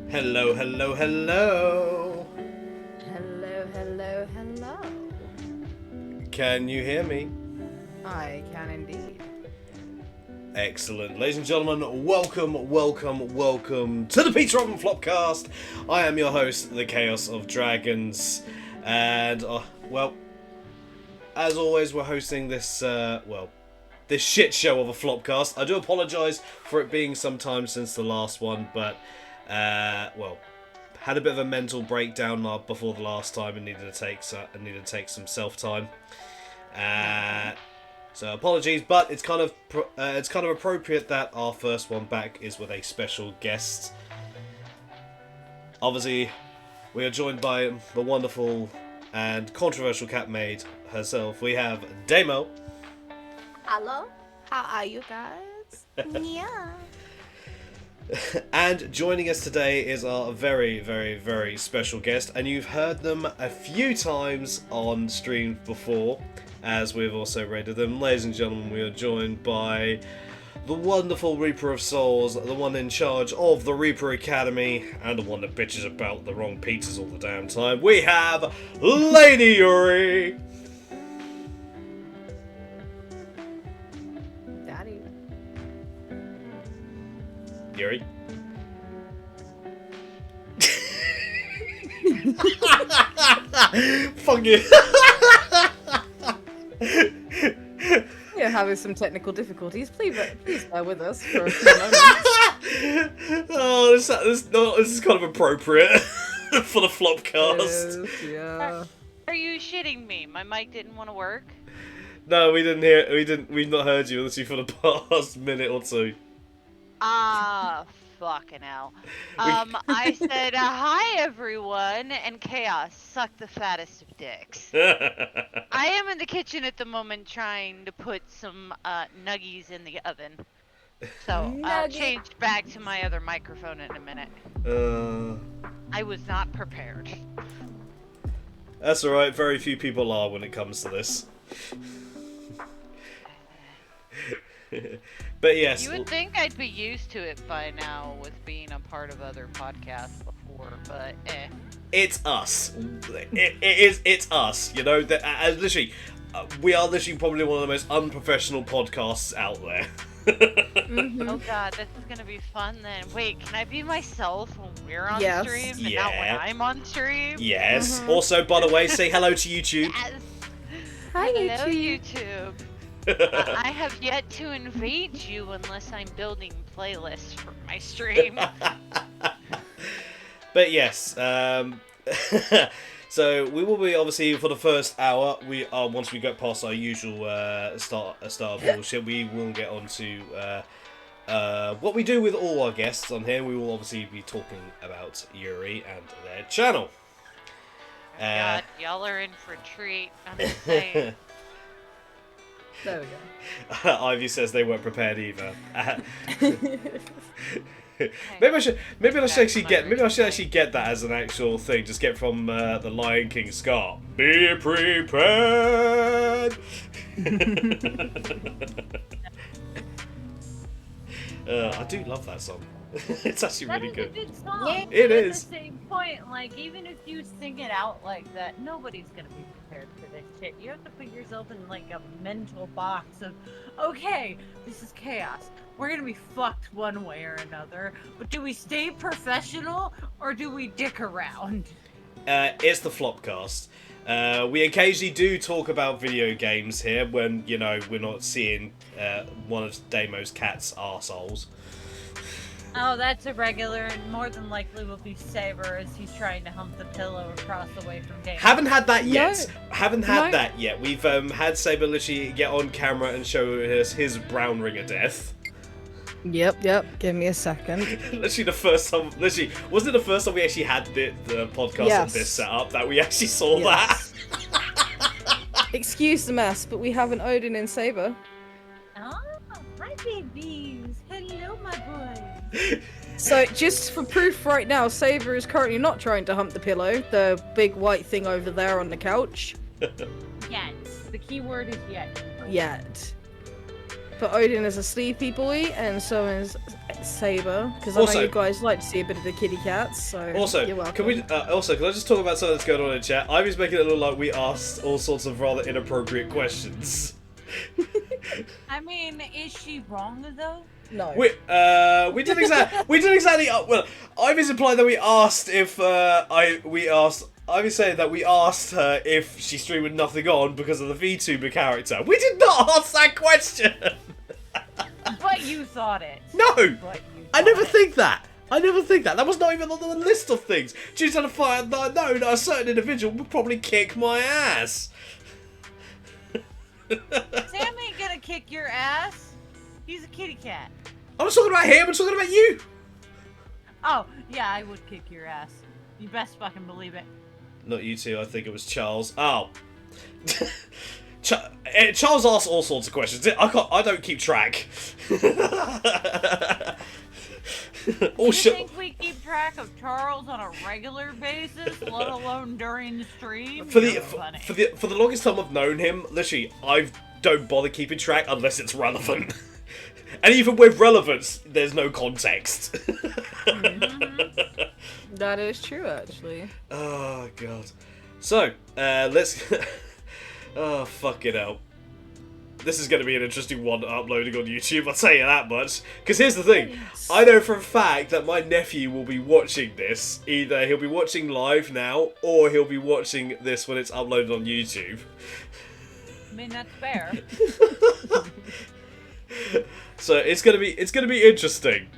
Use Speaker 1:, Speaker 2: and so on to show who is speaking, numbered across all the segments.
Speaker 1: Hello, hello, hello.
Speaker 2: Hello, hello, hello.
Speaker 1: Can you hear me?
Speaker 2: I can indeed.
Speaker 1: Excellent. Ladies and gentlemen, welcome to the Peter Robin Flopcast. I am your host, the Chaos of Dragons. And, as always, we're hosting this, this shit show of a Flopcast. I do apologise for it being some time since the last one, but, had a bit of a mental breakdown before the last time and needed to take some self-time. So apologies, but it's kind of appropriate that our first one back is with a special guest. Obviously, we are joined by the wonderful and controversial cat maid herself. We have Damo.
Speaker 2: Hello? How are you guys? Yeah.
Speaker 1: And joining us today is our very, very, very special guest, and you've heard them a few times on stream before, as we've also rated them. Ladies and gentlemen, we are joined by the wonderful Reaper of Souls, the one in charge of the Reaper Academy, and the one that bitches about the wrong pizzas all the damn time. We have Lady Yuri!
Speaker 2: Daddy.
Speaker 1: Yuri? Fuck you!
Speaker 2: We're having some technical difficulties. Please bear with us for a few moments.
Speaker 1: Oh, this is kind of appropriate for the Flopcast.
Speaker 2: Yes, yeah.
Speaker 3: Are you shitting me? My mic didn't want to work?
Speaker 1: No, we've not heard you unless you for the past minute or two.
Speaker 3: Ah, fucking hell. I said, hi everyone, and Chaos sucked the fattest of dicks. I am in the kitchen at the moment trying to put some nuggies in the oven. So, I'll change back to my other microphone in a minute. I was not prepared.
Speaker 1: That's alright, very few people are when it comes to this. But yes.
Speaker 3: You would think I'd be used to it by now with being a part of other podcasts before, but eh.
Speaker 1: It's us. It's us, you know. We are literally probably one of the most unprofessional podcasts out there.
Speaker 2: Mm-hmm.
Speaker 3: Oh god, this is gonna be fun then. Wait, can I be myself when we're on
Speaker 2: Yes.
Speaker 3: stream and
Speaker 1: Yeah.
Speaker 3: not when I'm on stream?
Speaker 1: Yes.
Speaker 2: Mhm.
Speaker 1: Also, by the way, say hello to YouTube.
Speaker 3: Yes.
Speaker 2: Hi,
Speaker 3: Hello,
Speaker 2: YouTube.
Speaker 3: I have yet to invade you unless I'm building playlists for my stream.
Speaker 1: But yes, so we will be obviously for the first hour. We are once we get past our usual start bullshit, we will get on to what we do with all our guests on here. We will obviously be talking about Yuri and their channel.
Speaker 3: God, y'all are in for a treat. I'm just saying.
Speaker 2: There we go.
Speaker 1: Ivy says they weren't prepared either. Maybe I should actually get that as an actual thing. Just get from the Lion King scar. Be prepared. I do love that song. It's actually really
Speaker 4: That is
Speaker 1: good.
Speaker 4: a good song.
Speaker 2: Yeah.
Speaker 1: It
Speaker 4: But
Speaker 1: is.
Speaker 4: At the same point, like, even if you sing it out like that, nobody's gonna be prepared for this shit. You have to put yourself in, like, a mental box of, okay, this is chaos. We're gonna be fucked one way or another, but do we stay professional, or do we dick around?
Speaker 1: It's the Flopcast. We occasionally do talk about video games here when, you know, we're not seeing one of Damo's cat's arseholes.
Speaker 4: Oh, that's irregular, and more than likely will be Saber as he's trying to hump the pillow across the way from Dave.
Speaker 1: Haven't had that yet.
Speaker 2: No.
Speaker 1: That yet. We've had Saber literally get on camera and show us his brown ring of death.
Speaker 2: Yep. Give me a second.
Speaker 1: Literally the first time. Literally, wasn't it the first time we actually had the podcast
Speaker 2: Yes.
Speaker 1: of this set up that we actually saw
Speaker 2: Yes. Excuse the mess, but we have an Odin in Saber.
Speaker 4: Oh, hi, babies. Hello, my boy.
Speaker 2: So, just for proof right now, Saber is currently not trying to hump the pillow, the big white thing over there on the couch.
Speaker 4: Yet. The key word is yet.
Speaker 2: Yet. But Odin is a sleepy boy, and so is Saber. Because I know
Speaker 1: Also-
Speaker 2: you guys like to see a bit of the kitty cats. So
Speaker 1: Also,
Speaker 2: you're welcome.
Speaker 1: can I just talk about something that's going on in chat? Ivy's making it look like we asked all sorts of rather inappropriate questions.
Speaker 4: I mean, is she wrong though?
Speaker 2: No.
Speaker 1: We did exactly. Well, Ivy's implied that we asked if Ivy's saying that we asked her if she streamed with nothing on because of the VTuber character. We did not ask that question.
Speaker 4: But you thought it.
Speaker 1: No,
Speaker 4: But you
Speaker 1: I never
Speaker 4: thought it.
Speaker 1: think that. I never think that. That was not even on the list of things. Due to the fact that I know that a certain individual would probably kick my ass.
Speaker 4: Sam ain't gonna kick your ass. He's a kitty cat.
Speaker 1: I'm not talking about him. I'm talking about you.
Speaker 4: Oh, yeah, I would kick your ass. You best fucking believe it.
Speaker 1: Not you two. I think it was Charles. Oh. Charles asks all sorts of questions. I don't keep track.
Speaker 4: You think we keep track of Charles on a regular basis, let alone during the stream?
Speaker 1: For
Speaker 4: You're funny.
Speaker 1: the longest time I've known him, literally, I don't bother keeping track unless it's relevant. And even with relevance, there's no context.
Speaker 2: That is true, actually.
Speaker 1: Oh god. So, let's. Oh fucking hell. This is going to be an interesting one uploading on YouTube, I'll tell you that much. Because here's the thing, I know for a fact that my nephew will be watching this. Either he'll be watching live now, or he'll be watching this when it's uploaded on YouTube.
Speaker 4: I mean, that's fair.
Speaker 1: So it's gonna be interesting.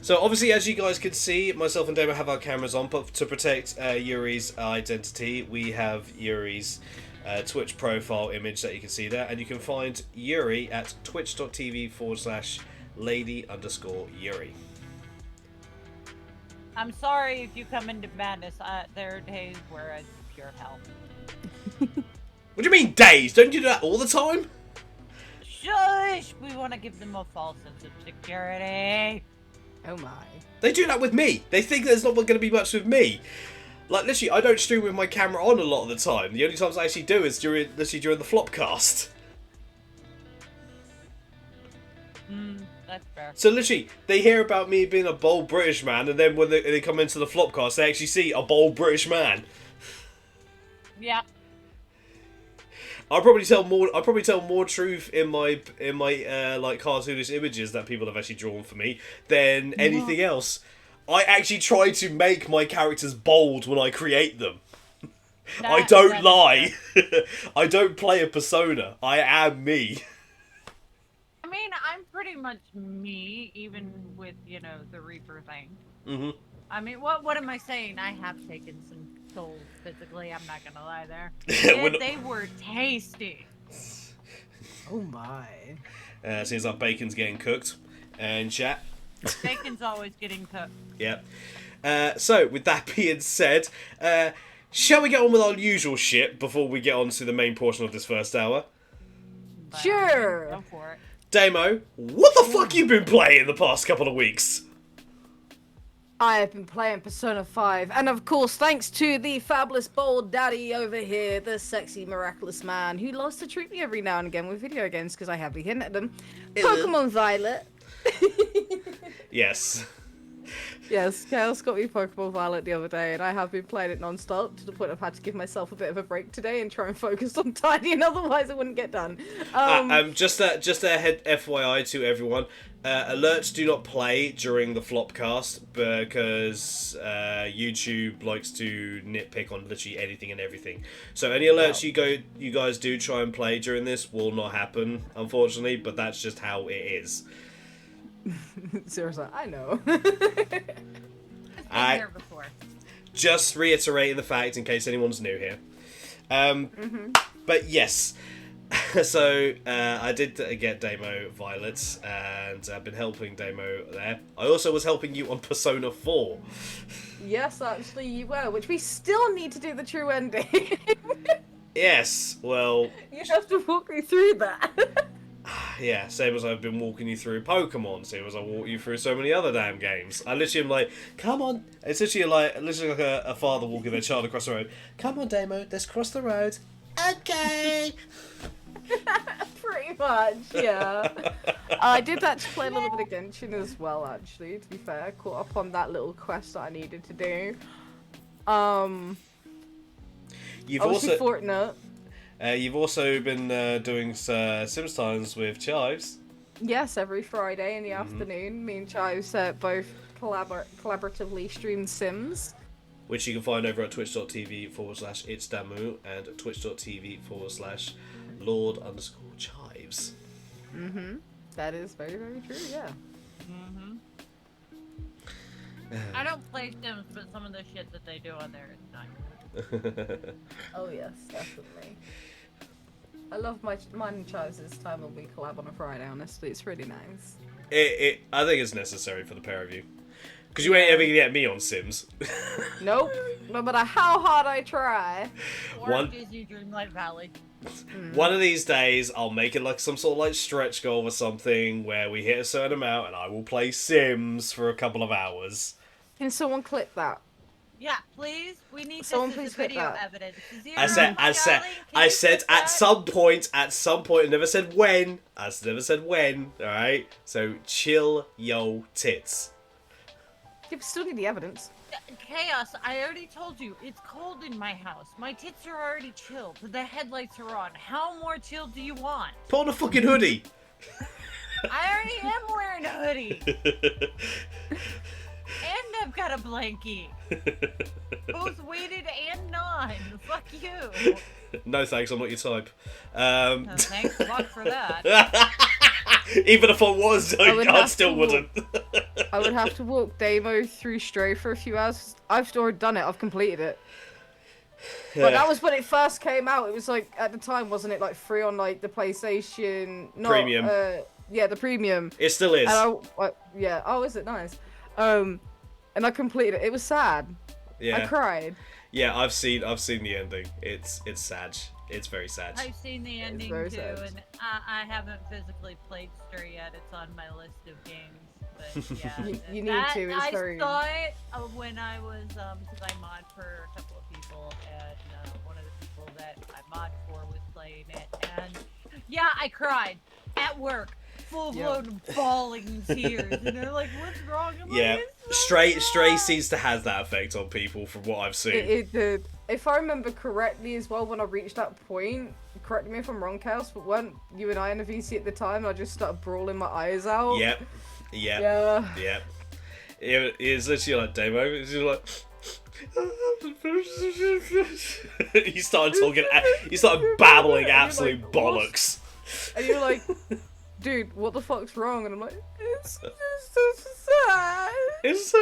Speaker 1: So obviously, as you guys can see, myself and Damo have our cameras on, but to protect Yuri's identity, we have Yuri's Twitch profile image that you can see there, and you can find Yuri at twitch.tv/lady_Yuri.
Speaker 4: I'm sorry if you come into madness. There are days where it's pure hell.
Speaker 1: What do you mean days? Don't you do that all the time?
Speaker 4: Shush! We want to give them a false sense of security.
Speaker 2: Oh my.
Speaker 1: They do that with me. They think there's not going to be much with me. Like, literally, I don't stream with my camera on a lot of the time. The only times I actually do is during the Flopcast.
Speaker 4: That's fair.
Speaker 1: So literally, they hear about me being a bold British man, and then when they come into the Flopcast, they actually see a bold British man.
Speaker 4: Yeah.
Speaker 1: I'll probably tell more truth in my like cartoonish images that people have actually drawn for me than anything else. I actually try to make my characters bold when I create them. I don't lie. I don't play a persona. I am me.
Speaker 4: I mean, I'm pretty much me, even with, you know, the Reaper thing.
Speaker 1: Mhm.
Speaker 4: I mean, what am I saying? I have taken some tolls physically, I'm not gonna lie there.
Speaker 1: We're not-
Speaker 4: They were tasty.
Speaker 2: Oh my.
Speaker 1: Seems like bacon's getting cooked. And chat.
Speaker 4: Bacon's always getting cooked.
Speaker 1: Yep. So, with that being said, shall we get on with our usual shit before we get on to the main portion of this first hour?
Speaker 4: But
Speaker 2: Sure.
Speaker 4: Go for it.
Speaker 1: Damo, what the fuck you been playing the past couple of weeks?
Speaker 2: I have been playing Persona 5, and of course, thanks to the fabulous bold daddy over here, the sexy, miraculous man who loves to treat me every now and again with video games because I have been hinting at them. Pokemon Violet.
Speaker 1: Yes.
Speaker 2: Yes, Chaos got me Pokemon Violet the other day, and I have been playing it non-stop to the point I've had to give myself a bit of a break today and try and focus on tidying, otherwise it wouldn't get done.
Speaker 1: Just a head FYI to everyone. Alerts do not play during the Flopcast because YouTube likes to nitpick on literally anything and everything. So any alerts you guys do try and play during this will not happen, unfortunately. But that's just how it is.
Speaker 2: Seriously, I know.
Speaker 4: I've been here before.
Speaker 1: Just reiterating the fact in case anyone's new here. But yes. So, I did get Damo Violet, and I've been helping Damo there. I also was helping you on Persona 4.
Speaker 2: Yes, actually, you were, which we still need to do the true ending.
Speaker 1: Yes, well,
Speaker 2: You have to walk me through that.
Speaker 1: yeah, same as I've been walking you through Pokemon, same as I walk you through so many other damn games. I literally am like, come on. It's literally like a father walking their child across the road. Come on, Damo, let's cross the road. Okay.
Speaker 2: Pretty much, yeah. I did actually play a little bit of Genshin as well, actually, to be fair. I caught up on that little quest that I needed to do.
Speaker 1: You've
Speaker 2: Obviously
Speaker 1: also
Speaker 2: Fortnite.
Speaker 1: you've also been doing Sims times with Chives,
Speaker 2: Yes, every Friday in the afternoon, me and Chives both collaboratively stream Sims.
Speaker 1: which you can find over at twitch.tv/itsdamu and twitch.tv/Lord_Chives.
Speaker 2: That is very, very true, yeah.
Speaker 4: I don't play Sims, but some of the shit that they do on there is nice.
Speaker 2: Oh yes, definitely. I love mine and Chives' time when we collab on a Friday, honestly. It's really nice.
Speaker 1: I think it's necessary for the pair of you. Because you ain't ever gonna get me on Sims.
Speaker 2: Nope. No matter how hard I try.
Speaker 4: Or Disney Dreamlight Valley.
Speaker 1: One of these days, I'll make it like some sort of like stretch goal or something where we hit a certain amount and I will play Sims for a couple of hours.
Speaker 2: Can someone clip that?
Speaker 4: Yeah, please. We need
Speaker 2: Someone
Speaker 4: this
Speaker 2: please
Speaker 4: as
Speaker 2: clip
Speaker 4: video
Speaker 2: that.
Speaker 4: evidence.
Speaker 1: I said, at some point, I never said when. I never said when, alright? So, chill yo tits.
Speaker 2: You still need the evidence.
Speaker 4: Chaos, I already told you, it's cold in my house. My tits are already chilled. The headlights are on. How more chilled do you want?
Speaker 1: Put on a fucking hoodie.
Speaker 4: I already am wearing a hoodie. And I've got a blankie. Both weighted and non. Fuck you.
Speaker 1: No thanks, I'm not your type.
Speaker 4: Oh, thanks a lot for that.
Speaker 1: Even if I was, I still wouldn't.
Speaker 2: I would have to walk Damo through Stray for a few hours. I've already done it. I've completed it. But that was when it first came out. It was like, at the time, wasn't it like free on like the PlayStation?
Speaker 1: Premium.
Speaker 2: Yeah, the premium.
Speaker 1: It still is.
Speaker 2: And yeah. Oh, is it nice? And I completed it. It was sad.
Speaker 1: Yeah.
Speaker 2: I cried.
Speaker 1: Yeah, I've seen the ending. It's sad. It's very sad.
Speaker 4: I've seen the ending too,
Speaker 2: sad.
Speaker 4: and I haven't physically played Stray yet. It's on my list of games. But yeah,
Speaker 2: you need to. It's
Speaker 4: I
Speaker 2: very...
Speaker 4: saw it when I was because I mod for a couple of people, and one of the people that I mod for was playing it, and yeah, I cried at work. Full-blown bawling tears, and they're like, "What's wrong?" I'm
Speaker 1: Yeah,
Speaker 4: like, "It's so
Speaker 1: Stray
Speaker 4: sad."
Speaker 1: seems to have that effect on people from what I've seen.
Speaker 2: It did. If I remember correctly as well, when I reached that point, correct me if I'm wrong, Chaos, but weren't you and I in a VC at the time, and I just started brawling my eyes out?
Speaker 1: Yep.
Speaker 2: Yeah.
Speaker 1: It's literally like Damo. It's just like you started talking. You started babbling absolute
Speaker 2: like,
Speaker 1: bollocks.
Speaker 2: And you're like, dude, what the fuck's wrong? And I'm like, it's just so sad.
Speaker 1: It's so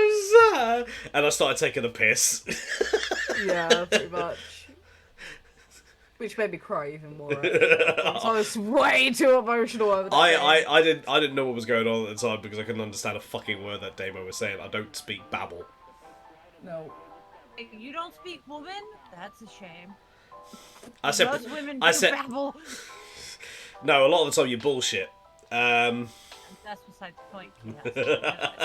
Speaker 1: sad. And I started taking a piss.
Speaker 2: Yeah, pretty much. Which made me cry even more. So I was way too emotional over that.
Speaker 1: I didn't know what was going on at the time because I couldn't understand a fucking word that Damo was saying. I don't speak babble.
Speaker 2: No.
Speaker 4: If you don't speak woman, that's a shame.
Speaker 1: I said
Speaker 4: Most women
Speaker 1: I
Speaker 4: do
Speaker 1: said
Speaker 4: babble.
Speaker 1: no. A lot of the time you bullshit.
Speaker 4: That's besides the point. Yes.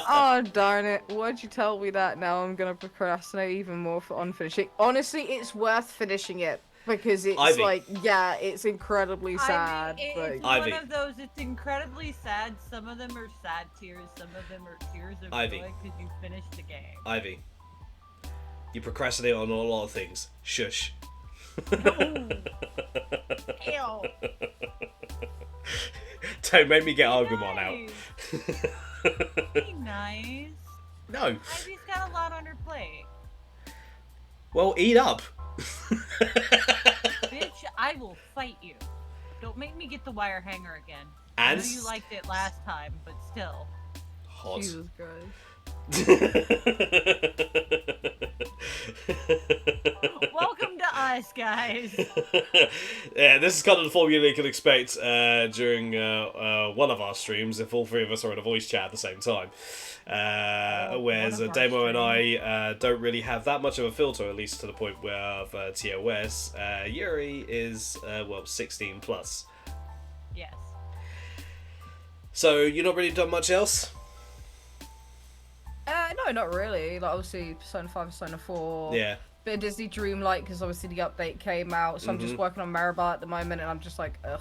Speaker 2: Oh, darn it. Why'd you tell me that? Now I'm gonna procrastinate even more on finishing. Honestly, it's worth finishing it. Because it's
Speaker 1: Ivy.
Speaker 2: like, yeah, it's incredibly sad.
Speaker 4: It's
Speaker 2: Like,
Speaker 1: Ivy.
Speaker 4: one of those, it's incredibly sad. Some of them are sad tears, some of them are tears of
Speaker 1: Ivy.
Speaker 4: joy because you finished the game.
Speaker 1: Ivy, you procrastinate on a lot of things. Shush.
Speaker 4: Ew.
Speaker 1: Don't make me get Agumon out.
Speaker 4: Be nice.
Speaker 1: No.
Speaker 4: Ivy's got a lot on her plate.
Speaker 1: Well, eat up.
Speaker 4: Bitch, I will fight you. Don't make me get the wire hanger again. I
Speaker 1: And
Speaker 4: know you liked it last time, but still.
Speaker 1: hot.
Speaker 2: Jesus Christ.
Speaker 4: Welcome to us, guys.
Speaker 1: Yeah, this is kind of the formula you can expect during one of our streams if all three of us are in a voice chat at the same time. Whereas
Speaker 4: one of our
Speaker 1: Damo and I don't really have that much of a filter, at least to the point where of TOS. Yuri is, 16 plus.
Speaker 4: Yes.
Speaker 1: So, you've not really done much else?
Speaker 2: No, not really. Like, obviously, Persona 5, Persona 4.
Speaker 1: Yeah.
Speaker 2: Bit of Disney Dreamlight, because obviously the update came out. So I'm just working on Maribel at the moment, and I'm just like, ugh.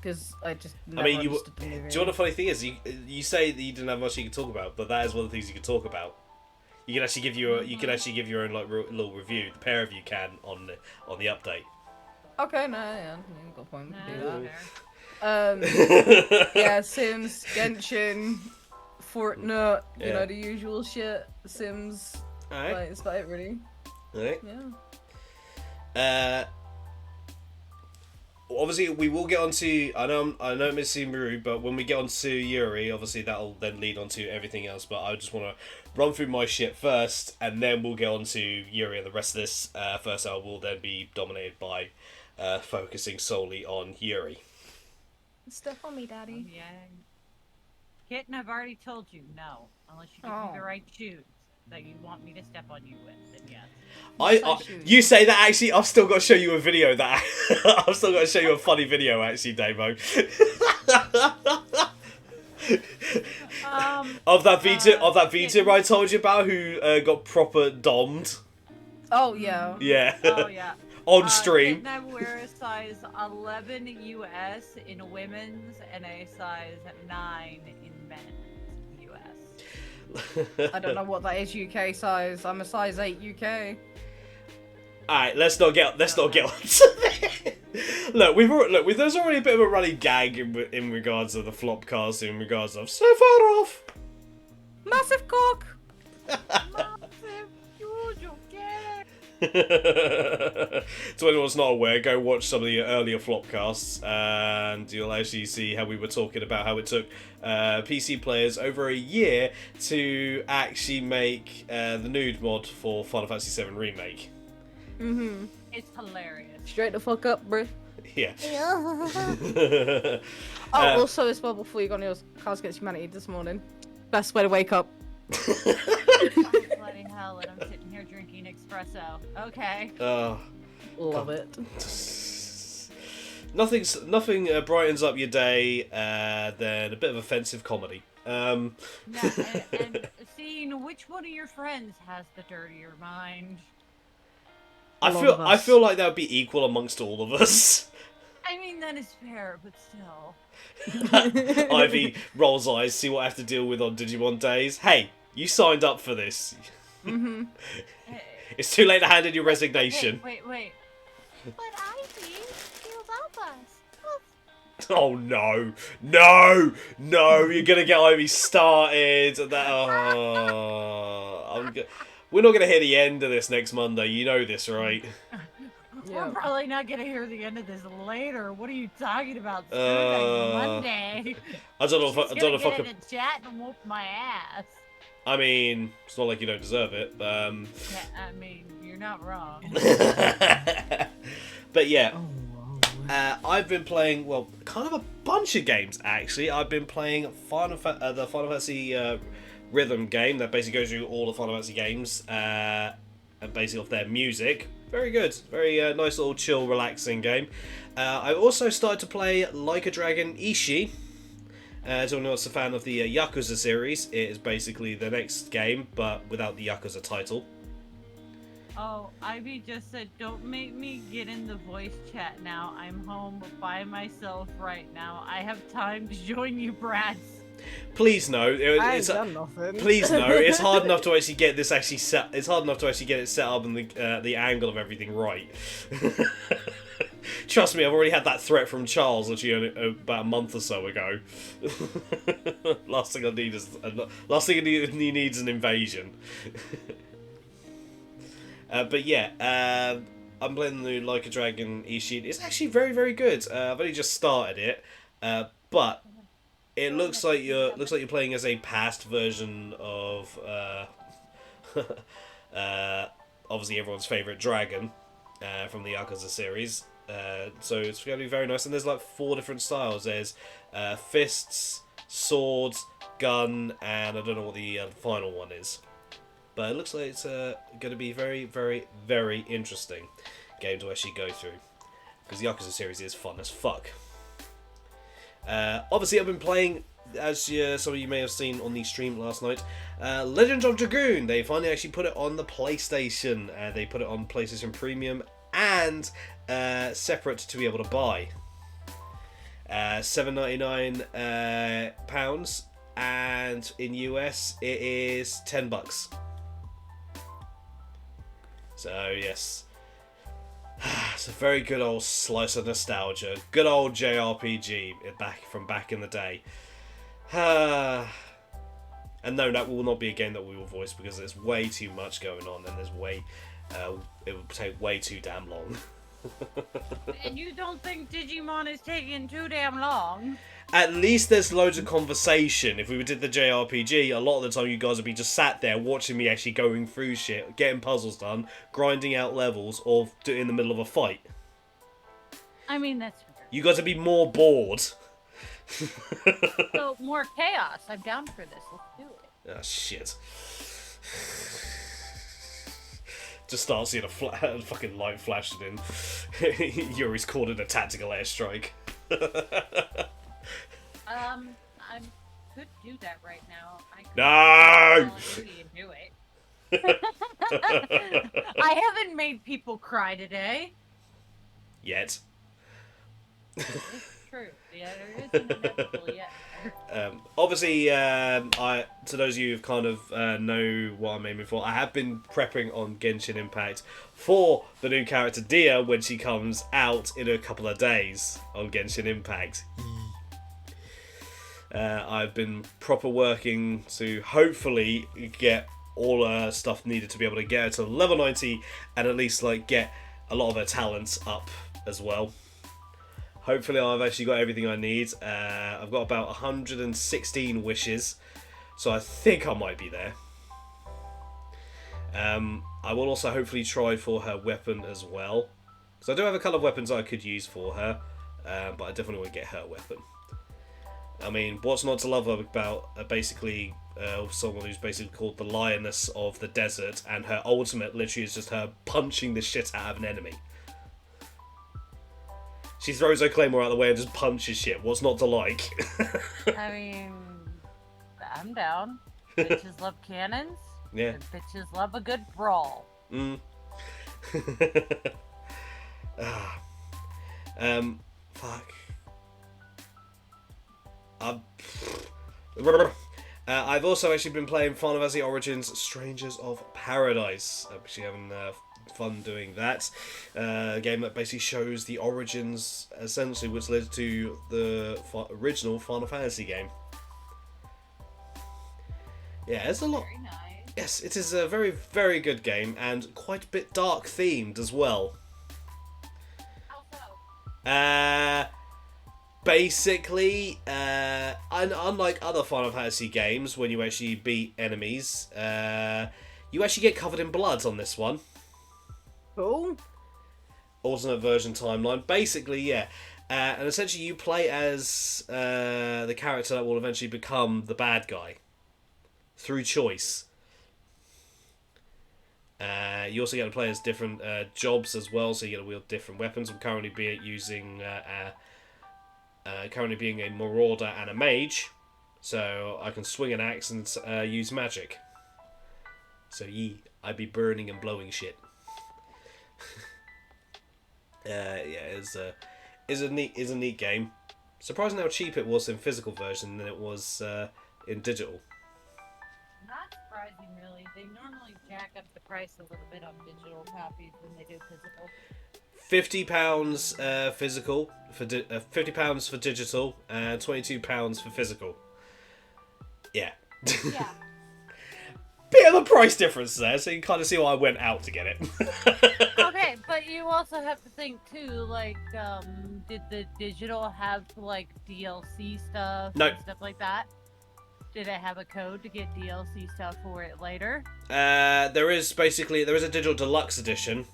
Speaker 2: because I just
Speaker 1: I
Speaker 2: never
Speaker 1: mean,
Speaker 2: understood the movie.
Speaker 1: do you know what the funny thing is? You say that you didn't have much you could talk about, but that is one of the things you can talk about. You can actually give your own like little review. The pair of you can on the update.
Speaker 2: Okay, no, yeah, got a point.
Speaker 4: No,
Speaker 2: Do
Speaker 4: fair.
Speaker 2: that. Yeah, Sims, Genshin, Fortnite, you
Speaker 1: Yeah.
Speaker 2: know, the usual shit. Sims,
Speaker 1: Alright.
Speaker 2: like, it's about it, really.
Speaker 1: Alright.
Speaker 2: Yeah.
Speaker 1: Obviously, we will get onto. I know it may seem rude, but when we get onto Yuri, obviously that'll then lead onto everything else. But I just want to run through my shit first, and then we'll get onto Yuri and the rest of this. First hour will then be dominated by focusing solely on Yuri.
Speaker 2: Step on me, Daddy.
Speaker 4: Yeah. Kitten, I've already told you no. Unless you give me the right shoes that you want me to step on you with, then yes.
Speaker 1: You say that, actually, I've still got to show you a video that I've still got to show you a funny video, actually, Damo. of that Vita I told you about who got proper dommed.
Speaker 2: Oh, yeah.
Speaker 1: Yeah.
Speaker 4: Oh, yeah.
Speaker 1: On stream.
Speaker 4: Kitten, I wear a size 11 US in women's and a size 9 in men's US.
Speaker 2: I don't know what that is UK size. I'm a size 8 UK.
Speaker 1: Alright, let's not get onto this. Look, there's already a bit of a running gag in regards to the Flopcast, in regards of so far off.
Speaker 2: Massive cock!
Speaker 4: Massive, huge, okay.
Speaker 1: To anyone that's not aware, go watch some of the earlier Flopcasts, and you'll actually see how we were talking about how it took PC players over a year to actually make the nude mod for Final Fantasy VII Remake.
Speaker 2: Mm-hmm.
Speaker 4: It's hilarious.
Speaker 2: Straight the fuck up, bruh.
Speaker 1: Yeah.
Speaker 2: Also as well, before you got on your Cards Against Humanity this morning. Best way to wake up.
Speaker 4: Oh, bloody hell, and I'm sitting here drinking espresso. Okay.
Speaker 2: Love it.
Speaker 1: Nothing brightens up your day than a bit of offensive comedy.
Speaker 4: No, and seeing which one of your friends has the dirtier mind.
Speaker 1: I feel like that would be equal amongst all of us.
Speaker 4: I mean, that is fair, but still.
Speaker 1: Ivy rolls eyes, see what I have to deal with on Digimon days. Hey, you signed up for this.
Speaker 2: Mm-hmm.
Speaker 1: It's too late to hand in your resignation.
Speaker 4: Wait. But Ivy, he'll help us.
Speaker 1: Oh no, you're gonna get Ivy started. We're not gonna hear the end of this next Monday. You know this, right?
Speaker 2: Yeah.
Speaker 4: We're probably not gonna hear the end of this later. What are you talking about? Monday.
Speaker 1: I don't know if I
Speaker 4: Get
Speaker 1: can.
Speaker 4: in the chat and whoop my ass.
Speaker 1: I mean, it's not like you don't deserve it.
Speaker 4: Yeah, I mean, you're not wrong.
Speaker 1: But yeah, I've been playing, well, kind of a bunch of games actually. I've been playing the Final Fantasy rhythm game that basically goes through all the Final Fantasy games and basically off their music. Very good, very nice little chill, relaxing game. I've also started to play Like a Dragon Ishii. To anyone who's a fan of the Yakuza series, it is basically the next game, but without the Yakuza title.
Speaker 4: Oh, Ivy just said, don't make me get in the voice chat now. I'm home by myself right now. I have time to join you, brats.
Speaker 1: Please no.
Speaker 2: I ain't done nothing.
Speaker 1: Please no. It's hard enough to actually get this actually set. It's hard enough to actually get it set up and the angle of everything right. Trust me, I've already had that threat from Charles literally about a month or so ago. Last thing he needs an invasion. But yeah, I'm playing the new Like a Dragon Ishii. It's actually very, very good. I've only just started it, but it looks like you're playing as a past version of obviously everyone's favorite dragon from the Yakuza series. So it's going to be very nice. And there's like 4 different styles. There's fists, swords, gun, and I don't know what the final one is. But it looks like it's going to be very, very, very interesting game to actually go through. Because the Yakuza series is fun as fuck. Obviously, I've been playing, as some of you may have seen on the stream last night, Legend of Dragoon. They finally actually put it on the PlayStation. They put it on PlayStation Premium and separate to be able to buy. £7.99 pounds, and in US it is $10. So yes, it's a very good old slice of nostalgia. Good old JRPG back in the day. And no, that will not be a game that we will voice because there's way too much going on, and it would take way too damn long.
Speaker 4: And you don't think Digimon is taking too damn long?
Speaker 1: At least there's loads of conversation. If we did the JRPG, a lot of the time you guys would be just sat there watching me actually going through shit, getting puzzles done, grinding out levels, or in the middle of a fight.
Speaker 4: I mean, that's fair.
Speaker 1: You guys would be more bored.
Speaker 4: So, more chaos. I'm down for this. Let's do it.
Speaker 1: Ah, shit. Just start seeing a fucking light flashing in. Yuri's called it a tactical airstrike.
Speaker 4: I could do that right now. I could
Speaker 1: No!
Speaker 4: Call of Duty and do it. I haven't made people cry today.
Speaker 1: Yet.
Speaker 4: It's true. Yeah, there is an inevitable yet.
Speaker 1: Obviously, to those of you who kind of know what I'm aiming for, I have been prepping on Genshin Impact for the new character Dia when she comes out in a couple of days on Genshin Impact. I've been proper working to hopefully get all her stuff needed to be able to get her to level 90 and at least like get a lot of her talents up as well. Hopefully I've actually got everything I need. I've got about 116 wishes, so I think I might be there. I will also hopefully try for her weapon as well, because I do have a couple of weapons I could use for her, but I definitely want to get her weapon. I mean, what's not to love about basically someone who's basically called the Lioness of the Desert, and her ultimate literally is just her punching the shit out of an enemy. She throws her claymore out of the way and just punches shit. What's not to like?
Speaker 4: I mean, I'm down. Bitches love cannons.
Speaker 1: Yeah.
Speaker 4: And bitches love a good brawl.
Speaker 1: Fuck. I've also actually been playing Final Fantasy Origins Strangers of Paradise. I'm actually having fun doing that. A game that basically shows the origins, essentially, which led to the original Final Fantasy game. Yeah, it's a lot.
Speaker 4: Very nice.
Speaker 1: Yes, it is a very, very good game and quite a bit dark themed as well.
Speaker 4: How so?
Speaker 1: Basically, unlike other Final Fantasy games, when you actually beat enemies, you actually get covered in blood on this one.
Speaker 2: Cool.
Speaker 1: Alternate version timeline. Basically, yeah. And essentially you play as the character that will eventually become the bad guy. Through choice. You also get to play as different jobs as well, so you get to wield different weapons. I'm currently being a marauder and a mage, so I can swing an axe and use magic. So I'd be burning and blowing shit. It's a neat game. Surprising how cheap it was in physical version than it was in digital.
Speaker 4: Not surprising, really. They normally jack up the price a little bit on digital copies than they do physical.
Speaker 1: £50 physical for £50 for digital and £22 for physical. Yeah.
Speaker 4: Yeah.
Speaker 1: Bit of a price difference there, so you kind of see why I went out to get it.
Speaker 4: Okay, but you also have to think too, like, did the digital have like DLC stuff
Speaker 1: No.
Speaker 4: and stuff like that? Did it have a code to get DLC stuff for it later?
Speaker 1: There is a digital deluxe edition,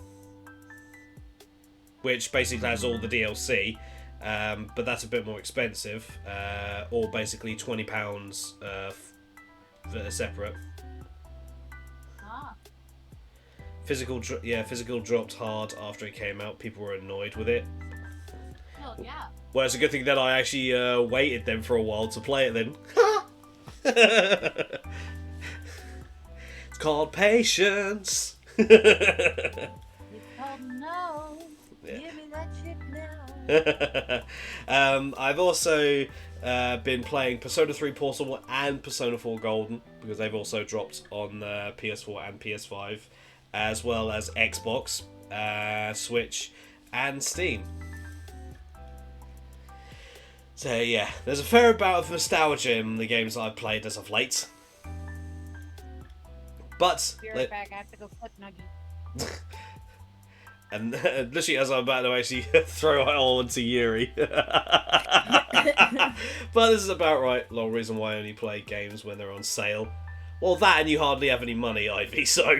Speaker 1: which basically has all the DLC, but that's a bit more expensive, or basically £20 separate.
Speaker 4: Ah.
Speaker 1: Physical dropped hard after it came out. People were annoyed with it.
Speaker 4: Hell yeah.
Speaker 1: Well, it's a good thing that I actually waited then for a while to play it then. It's called patience.
Speaker 4: It's called no.
Speaker 1: Yeah.
Speaker 4: Give me that shit now.
Speaker 1: I've also been playing Persona 3 Portable and Persona 4 Golden, because they've also dropped on PS4 and PS5, as well as Xbox, Switch, and Steam. So yeah, there's a fair amount of nostalgia in the games that I've played as of late. But
Speaker 4: Be right back. I have to go flip Nuggy.
Speaker 1: and literally as I'm about to actually throw it all into Yuri. But this is about right. Long reason why I only play games when they're on sale. Well, that and you hardly have any money, Ivy. So.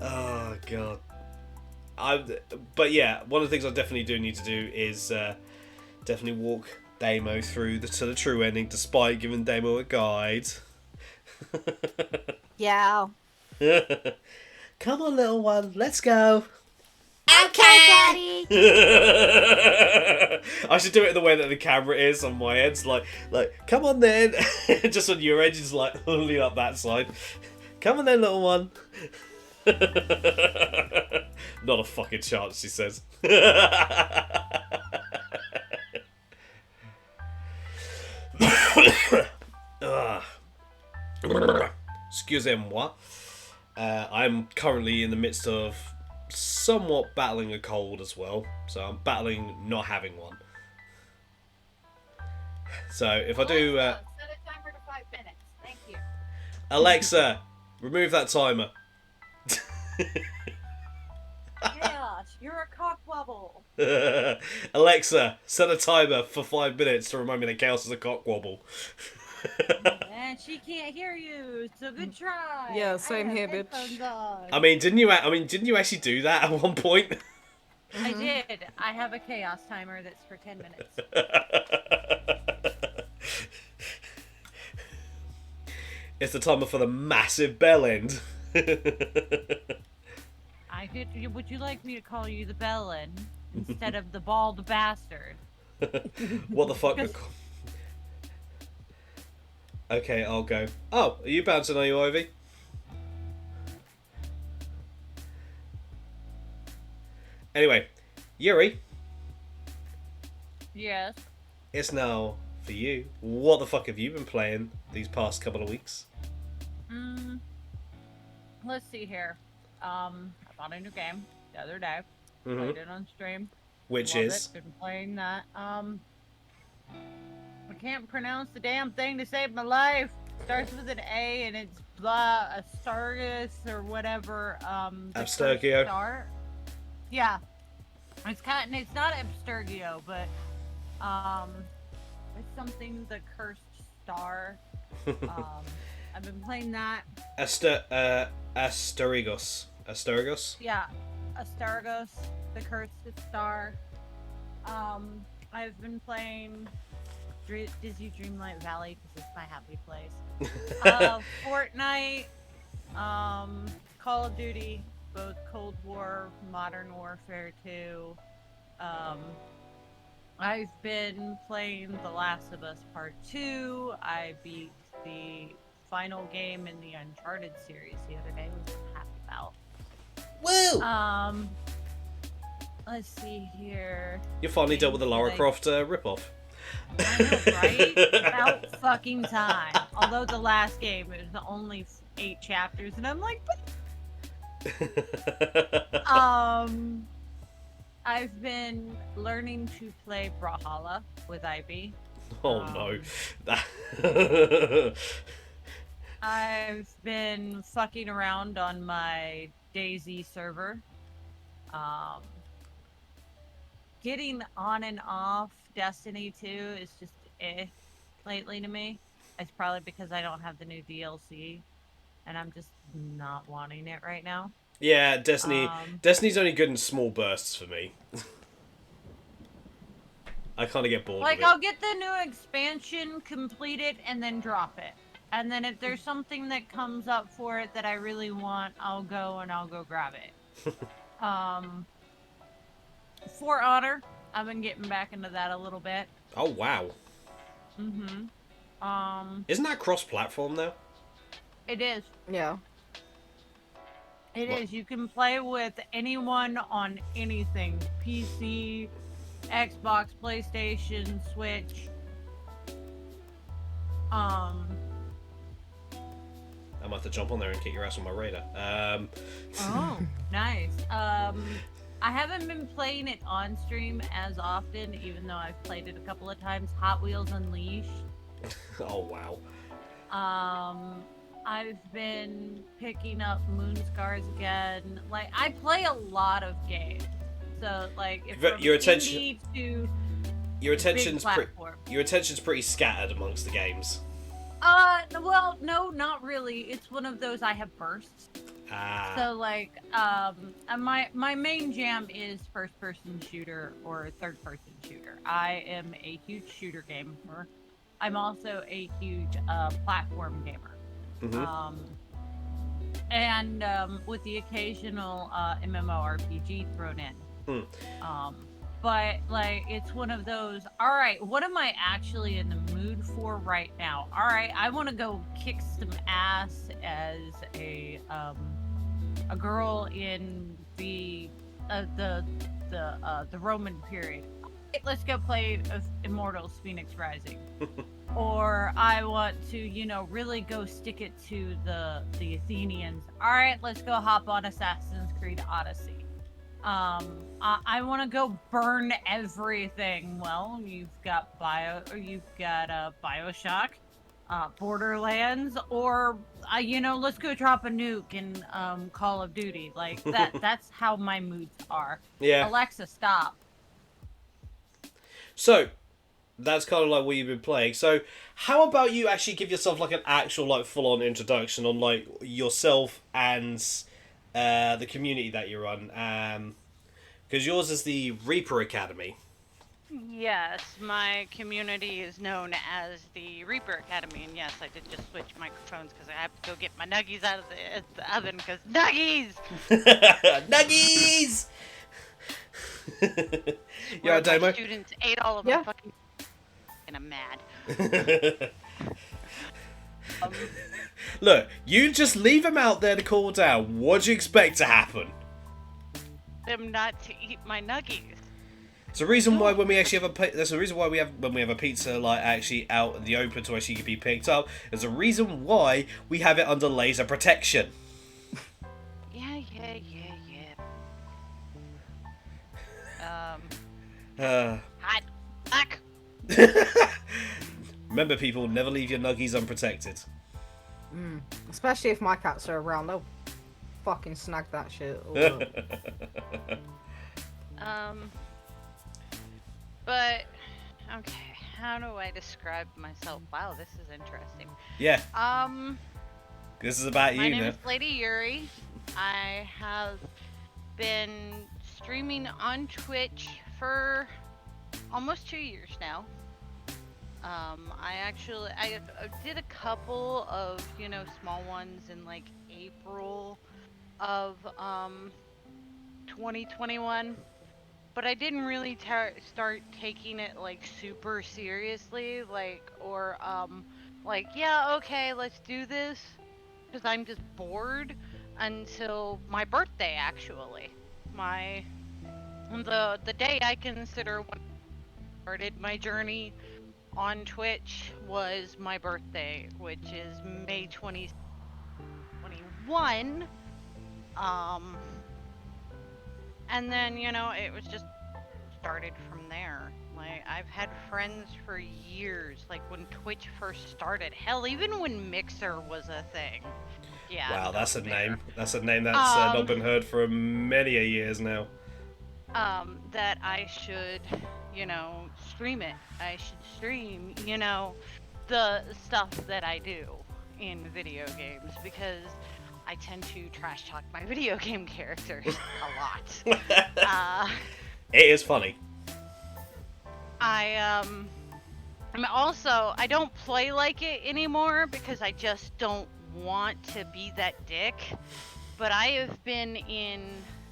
Speaker 1: Oh god. But yeah, one of the things I definitely do need to do is definitely walk Damo through to the true ending, despite giving Damo a guide.
Speaker 2: Yeah.
Speaker 1: Come on, little one, let's go.
Speaker 2: Okay, Daddy.
Speaker 1: I should do it in the way that the camera is on my end, like, come on then. Just on your edge, just like lean up that side. Come on then, little one. Not a fucking chance, she says. Excusez-moi. I'm currently in the midst of somewhat battling a cold as well, so I'm battling not having one. So if I do...
Speaker 4: Set a timer to 5 minutes. Thank you.
Speaker 1: Alexa, remove that timer.
Speaker 4: Gosh, you're a cockwobble.
Speaker 1: Alexa, set a timer for 5 minutes to remind me that Chaos is a cockwobble.
Speaker 4: And she can't hear you, so good try.
Speaker 2: Yeah, same
Speaker 4: I have
Speaker 2: here, bitch.
Speaker 4: headphones on.
Speaker 1: I mean, didn't you actually do that at one point?
Speaker 4: I did. I have a chaos timer that's for 10 minutes.
Speaker 1: It's the timer for the massive bell end.
Speaker 4: Would you like me to call you the Bellin instead of the bald bastard?
Speaker 1: What the fuck? Okay, I'll go. Oh, are you bouncing, are you, Ivy? Anyway, Yuri,
Speaker 4: Yes.
Speaker 1: it's now for you. What the fuck have you been playing these past couple of weeks?
Speaker 4: Let's see here. I bought a new game the other day.
Speaker 1: Mm-hmm.
Speaker 4: Played it on stream.
Speaker 1: Which
Speaker 4: Love
Speaker 1: is?
Speaker 4: it. Been playing that. I can't pronounce the damn thing to save my life. Starts with an A and it's blah Astargus or whatever.
Speaker 1: Abstergio.
Speaker 4: Star. Yeah. It's not Abstergio, but it's something the cursed star. I've been playing that.
Speaker 1: Asterigos. Asterigos?
Speaker 4: Yeah, Astargos, the cursed star. I've been playing Disney Dreamlight Valley because it's my happy place. Fortnite, Call of Duty, both Cold War, Modern Warfare 2. I've been playing The Last of Us Part 2. I beat the final game in the Uncharted series the other day, which I'm happy about.
Speaker 1: Woo!
Speaker 4: Let's see here.
Speaker 1: You finally dealt with the Lara Croft ripoff.
Speaker 4: I know, right? About fucking time. Although the last game is only 8 chapters, and I'm like, but... I've been learning to play Brawlhalla with Ivy.
Speaker 1: Oh no.
Speaker 4: I've been fucking around on my DayZ server. Getting on and off Destiny 2 is just lately to me. It's probably because I don't have the new DLC and I'm just not wanting it right now.
Speaker 1: Yeah, Destiny's only good in small bursts for me. I kind of get bored
Speaker 4: Like,
Speaker 1: of it.
Speaker 4: I'll get the new expansion, complete it, and then drop it. And then if there's something that comes up for it that I really want, I'll go grab it. For Honor, I've been getting back into that a little bit.
Speaker 1: Oh, wow.
Speaker 4: Mm-hmm.
Speaker 1: Isn't that cross-platform now?
Speaker 4: It is.
Speaker 2: Yeah.
Speaker 4: It
Speaker 1: What?
Speaker 4: is. You can play with anyone on anything: PC, Xbox, PlayStation, Switch. Um.
Speaker 1: I might have to jump on there and kick your ass on my radar.
Speaker 4: Oh, nice. I haven't been playing it on stream as often, even though I've played it a couple of times. Hot Wheels Unleashed.
Speaker 1: Oh wow.
Speaker 4: I've been picking up Moonscars again. Like, I play a lot of games. So, like, if
Speaker 1: But
Speaker 4: from
Speaker 1: your attention-
Speaker 4: indie to
Speaker 1: Your
Speaker 4: big
Speaker 1: attention's
Speaker 4: platform.
Speaker 1: your attention's pretty scattered amongst the games.
Speaker 4: Well, no, not really. It's one of those I have bursts.
Speaker 1: Ah.
Speaker 4: So, like, my main jam is first-person shooter or third-person shooter. I am a huge shooter gamer. I'm also a huge platform gamer.
Speaker 1: Mhm.
Speaker 4: And with the occasional MMORPG thrown in.
Speaker 1: Hmm.
Speaker 4: But like, it's one of those. All right, what am I actually in the mood for right now? All right, I want to go kick some ass as a girl in the Roman period. Let's go play Immortals: Phoenix Rising. Or I want to, really go stick it to the Athenians. All right, let's go hop on Assassin's Creed Odyssey. I want to go burn everything. Well, you've got BioShock, Borderlands, or let's go drop a nuke in Call of Duty. Like that. That's how my moods are.
Speaker 1: Yeah.
Speaker 4: Alexa, stop.
Speaker 1: So, that's kind of like what you've been playing. So, how about you actually give yourself like an actual like full-on introduction on like yourself and the community that you run? Because yours is the Reaper Academy.
Speaker 3: Yes, my community is known as the Reaper Academy, and yes, I did just switch microphones because I have to go get my nuggies out of the oven, because nuggies!
Speaker 1: Nuggies!
Speaker 3: Where
Speaker 1: Yeah, Damo.
Speaker 3: my students ate all of my fucking and I'm mad.
Speaker 1: Look, you just leave them out there to cool down. What do you expect to happen?
Speaker 3: Them not to eat my nuggies.
Speaker 1: It's the reason why when we actually have there's a reason why when we have a pizza like actually out in the open to actually be picked up. There's a reason why we have it under laser protection.
Speaker 3: Yeah. Hot. Back.
Speaker 1: Remember, people, never leave your nuggies unprotected.
Speaker 2: Especially if my cats are around, they'll fucking snag that shit.
Speaker 3: But okay, how do I describe myself? Wow, this is interesting.
Speaker 1: Yeah. This is about
Speaker 3: My
Speaker 1: you
Speaker 3: name
Speaker 1: now.
Speaker 3: is Lady Yuri. I have been streaming on Twitch for almost 2 years now. I did a couple of, small ones in like April of 2021, but I didn't really start taking it like super seriously, yeah, okay, let's do this, because I'm just bored, until my birthday, actually. The day I consider when I started my journey on Twitch was my birthday, which is May 2021. And then, it was just started from there. Like, I've had friends for years, like when Twitch first started. Hell, even when Mixer was a thing. Yeah.
Speaker 1: Wow, that's a
Speaker 3: there.
Speaker 1: name. That's a name that's not been heard for many a years now.
Speaker 3: That I should, stream it. I should stream, the stuff that I do in video games, because I tend to trash talk my video game characters a lot.
Speaker 1: It is funny.
Speaker 3: I don't play like it anymore because I just don't want to be that dick. But I have been in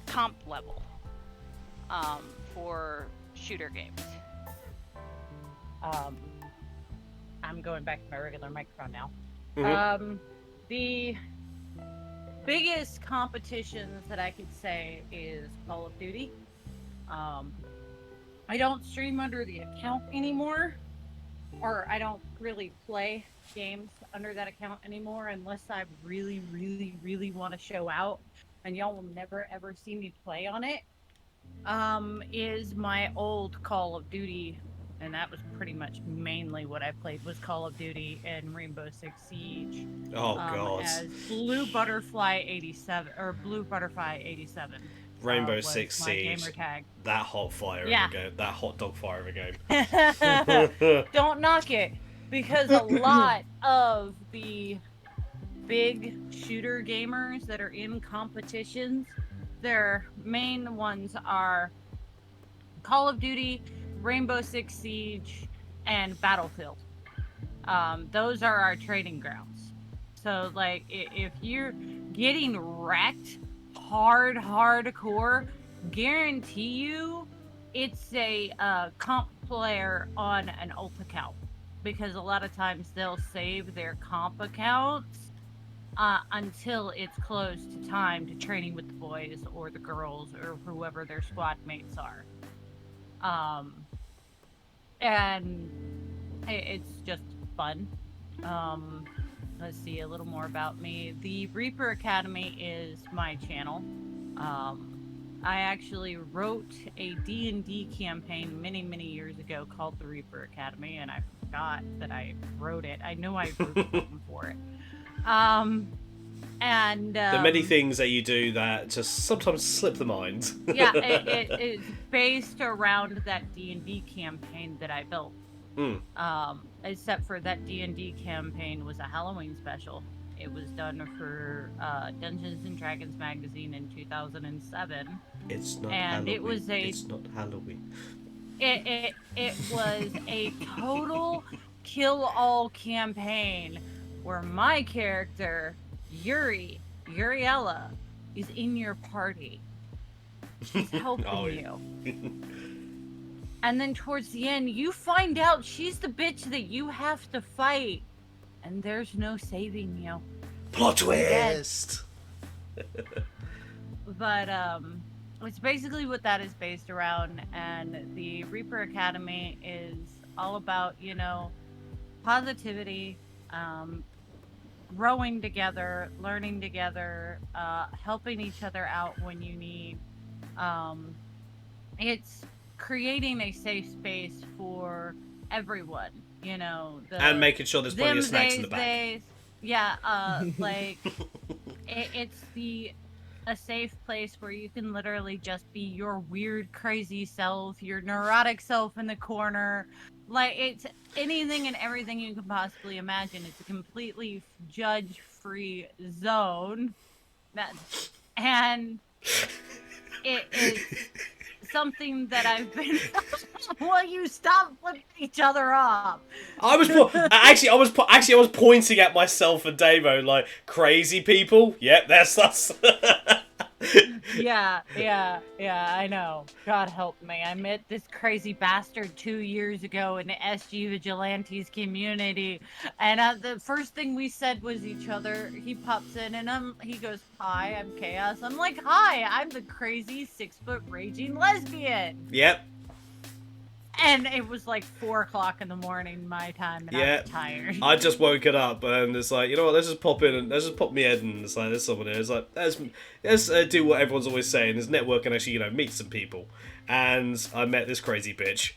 Speaker 3: comp level for shooter games.
Speaker 4: I'm going back to my regular microphone now.
Speaker 1: Mm-hmm.
Speaker 4: biggest competitions that I could say is Call of Duty. Um, I don't stream under the account anymore, or I don't really play games under that account anymore unless I really, really, really want to show out. And y'all will never ever see me play on it. Is my old Call of Duty, and that was pretty much mainly what I played was Call of Duty and Rainbow Six Siege.
Speaker 1: Oh god.
Speaker 4: As Blue Butterfly 87 or Blue Butterfly 87.
Speaker 1: Rainbow
Speaker 4: Was
Speaker 1: Six
Speaker 4: my
Speaker 1: Siege.
Speaker 4: gamer tag.
Speaker 1: That hot fire
Speaker 4: Yeah.
Speaker 1: of a game. That hot dog fire of a game.
Speaker 4: Don't knock it, because a lot of the big shooter gamers that are in competitions, their main ones are Call of Duty, Rainbow Six Siege, and Battlefield. Those are our training grounds. So, like, if you're getting wrecked hardcore, guarantee you it's a comp player on an ult account, because a lot of times they'll save their comp accounts until it's close to time to training with the boys or the girls or whoever their squad mates are. And it's just fun. Let's see a little more about me. The Reaper Academy is my channel. I actually wrote a D&D campaign many years ago called the Reaper Academy, and I forgot that I wrote it. I know I wrote something for it.
Speaker 1: The many things that you do that just sometimes slip the mind.
Speaker 4: Yeah, it's based around that D&D campaign that I built. Except for that D&D campaign was a Halloween special. It was done for Dungeons and Dragons magazine in 2007.
Speaker 1: It's not
Speaker 4: and
Speaker 1: Halloween.
Speaker 4: It was
Speaker 1: It's not Halloween.
Speaker 4: It was a total kill-all campaign where my character, Uriella, is in your party. She's helping you. And then towards the end, you find out she's the bitch that you have to fight. And there's no saving you.
Speaker 1: Plot twist!
Speaker 4: But, it's basically what that is based around. And the Reaper Academy is all about, you know, positivity, growing together, learning together, helping each other out when you need. It's creating a safe space for everyone, you know.
Speaker 1: And making sure there's plenty of snacks in the back.
Speaker 4: Like, it's a safe place where you can literally just be your weird, crazy self, your neurotic self in the corner. Like, it's anything and everything you can possibly imagine. It's a completely judge-free zone. And it is something that I've been... Will you stop flipping each other off?
Speaker 1: I was pointing at myself and Davo like, crazy people. Yep, that's us.
Speaker 4: Yeah, I know. God help me. I met this crazy bastard 2 years ago in the SG Vigilantes community, and the first thing we said was each other. He pops in and he goes, "Hi, I'm Chaos." I'm like, "Hi, I'm the crazy 6-foot raging lesbian."
Speaker 1: Yep.
Speaker 4: And it was like 4 o'clock in the morning my time, and I was tired.
Speaker 1: I just woken up, and it's like, you know what? Let's just pop in and let's just pop me head, and it's like there's someone here. It's like let's do what everyone's always saying: is network and actually, you know, meet some people. And I met this crazy bitch.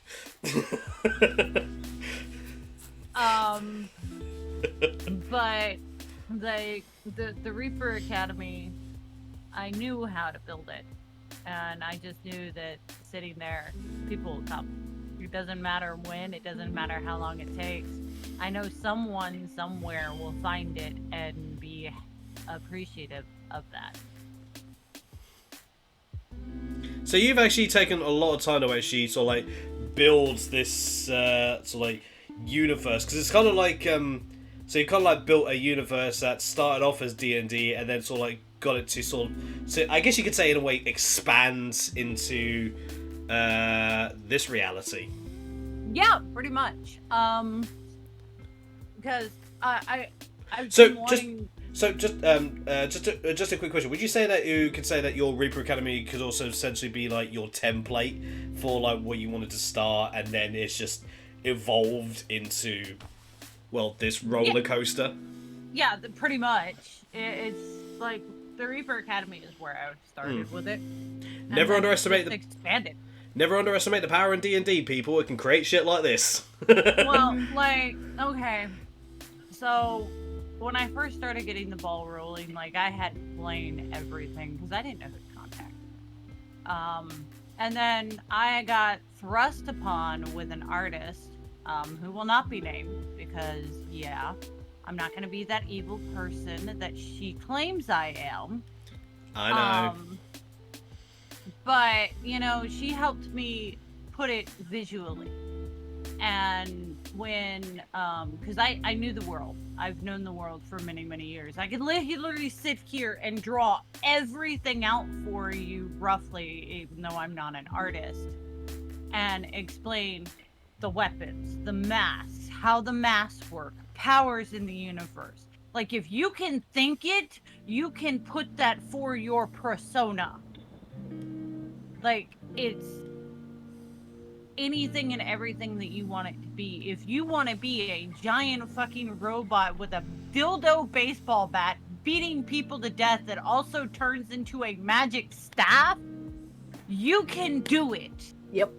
Speaker 4: But like the Reaper Academy, I knew how to build it, and I just knew that sitting there, people will come. It doesn't matter when, it doesn't matter how long it takes. I know someone somewhere will find it and be appreciative of that.
Speaker 1: So you've actually taken a lot of time to actually sort of like build this sort of like universe, because it's kind of like so you kind of like built a universe that started off as D&D and then sort of like got it to sort of, so I guess you could say in a way expands into this reality.
Speaker 4: Yeah, pretty much. Because I've
Speaker 1: So
Speaker 4: been wanting...
Speaker 1: So just a quick question. Would you say that you could say that your Reaper Academy could also essentially be like your template for like what you wanted to start, and then it's just evolved into, well, this roller coaster?
Speaker 4: Yeah, pretty much. It's like the Reaper Academy is where I started with it.
Speaker 1: Never underestimate the
Speaker 4: expanded.
Speaker 1: Never underestimate the power in D&D, people. It can create shit like this.
Speaker 4: Well, like, okay, so when I first started getting the ball rolling, like, I had plain everything because I didn't know who to contact. And then I got thrust upon with an artist who will not be named because, yeah, I'm not going to be that evil person that she claims I am.
Speaker 1: I know.
Speaker 4: But, you know, she helped me put it visually. And when, because I knew the world. I've known the world for many, many years. I could literally sit here and draw everything out for you roughly, even though I'm not an artist, and explain the weapons, the masks, how the masks work, powers in the universe. Like, if you can think it, you can put that for your persona. Like, it's anything and everything that you want it to be. If you want to be a giant fucking robot with a dildo baseball bat beating people to death that also turns into a magic staff, you can do it.
Speaker 2: Yep.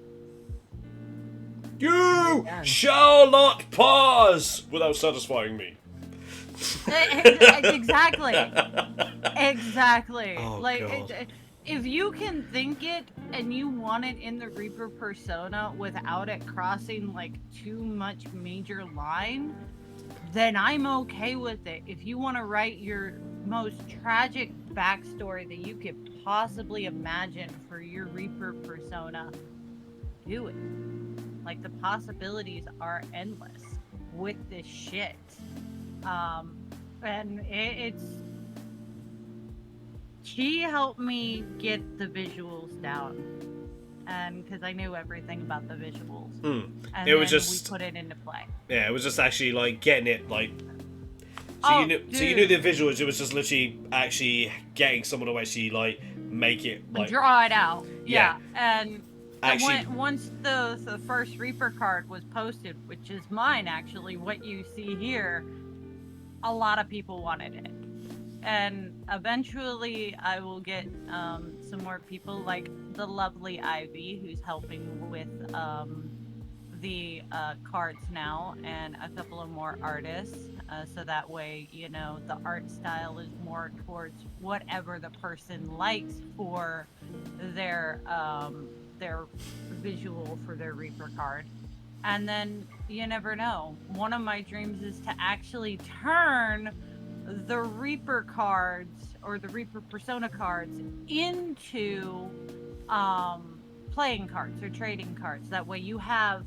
Speaker 1: You shall not pause without satisfying me.
Speaker 4: Exactly. Exactly.
Speaker 1: Oh,
Speaker 4: like,
Speaker 1: God.
Speaker 4: If you can think it and you want it in the Reaper persona without it crossing like too much major line, then I'm okay with it. If you want to write your most tragic backstory that you could possibly imagine for your Reaper persona, do it. Like, the possibilities are endless with this shit. And it's she helped me get the visuals down, and because I knew everything about the visuals, and
Speaker 1: It was
Speaker 4: then
Speaker 1: just
Speaker 4: we put it into play.
Speaker 1: Yeah, it was just actually like getting it like.
Speaker 4: Oh,
Speaker 1: You knew the visuals. It was just literally actually getting someone to actually like make it like
Speaker 4: draw it out.
Speaker 1: Yeah.
Speaker 4: And
Speaker 1: actually.
Speaker 4: once the first Reaper card was posted, which is mine actually, what you see here, a lot of people wanted it. And eventually I will get some more people like the lovely Ivy, who's helping with the cards now, and a couple of more artists. So that way, you know, the art style is more towards whatever the person likes for their visual for their Reaper card. And then you never know. One of my dreams is to actually turn the Reaper cards or the Reaper persona cards into playing cards or trading cards. That way you have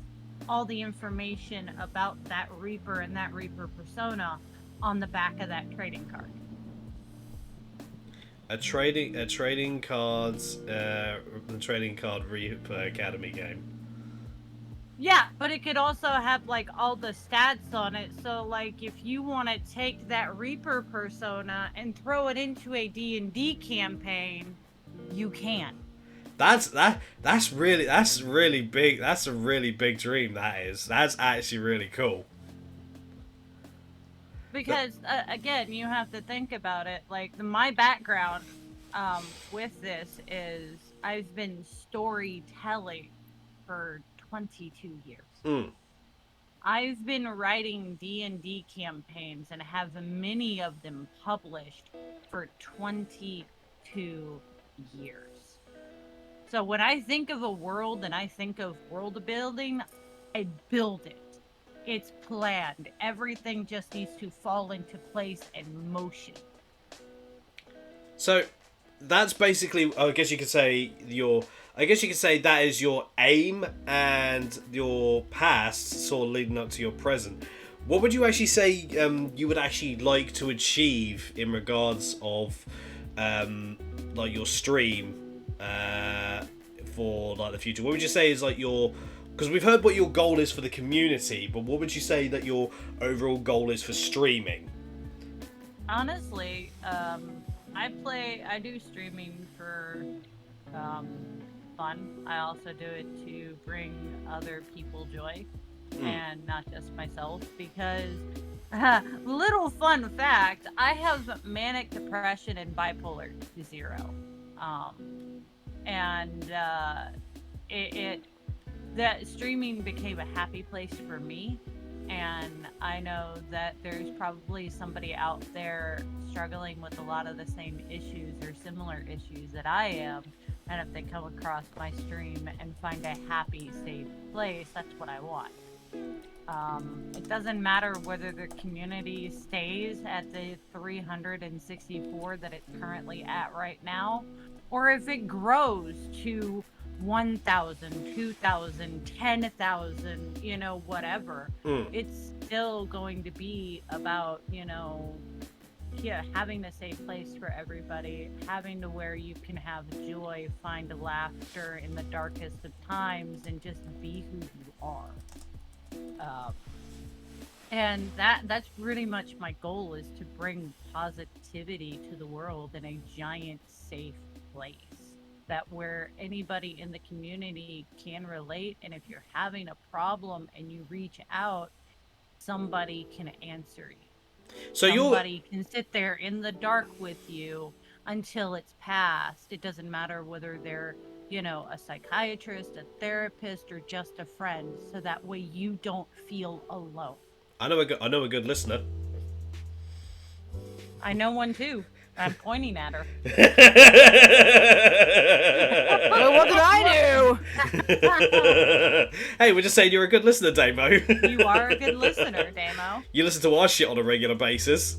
Speaker 4: all the information about that Reaper and that Reaper persona on the back of that trading card.
Speaker 1: A trading card Reaper Academy game.
Speaker 4: Yeah, but it could also have like all the stats on it. So like if you want to take that Reaper persona and throw it into a D&D campaign, you can.
Speaker 1: That's really big. That's a really big dream. That's actually really cool.
Speaker 4: Because again, you have to think about it. Like my background with this is I've been storytelling for 22 years. I've been writing D&D campaigns and have many of them published for 22 years. So when I think of a world and I think of world building, I build it. It's planned. Everything just needs to fall into place and motion.
Speaker 1: So that's basically, I guess you could say that is your aim and your past sort of leading up to your present. What would you actually say you would actually like to achieve in regards of like your stream for like the future? What would you say is like your, because we've heard what your goal is for the community, but what would you say that your overall goal is for streaming?
Speaker 4: honestly, I do streaming for um, fun. I also do it to bring other people joy and not just myself because little fun fact, I have manic depression and bipolar 0. And it that streaming became a happy place for me, and I know that there's probably somebody out there struggling with a lot of the same issues or similar issues that I am, and if they come across my stream and find a happy safe place, that's what I want. It doesn't matter whether the community stays at the 364 that it's currently at right now, or if it grows to 1,000, 2,000, 10,000, whatever. It's still going to be about, yeah, having a safe place for everybody, having to where you can have joy, find laughter in the darkest of times, and just be who you are. And that's pretty much my goal, is to bring positivity to the world in a giant safe place that where anybody in the community can relate, and if you're having a problem and you reach out, somebody can answer you.
Speaker 1: So
Speaker 4: Somebody can sit there in the dark with you until it's passed. It doesn't matter whether they're, a psychiatrist, a therapist, or just a friend, so that way you don't feel alone.
Speaker 1: I know a good listener.
Speaker 4: I know one too. I'm pointing at her.
Speaker 2: Well, what did I do?
Speaker 1: Hey, we're just saying you're a good listener, Damo.
Speaker 4: You are a good listener, Damo.
Speaker 1: You listen to our shit on a regular basis.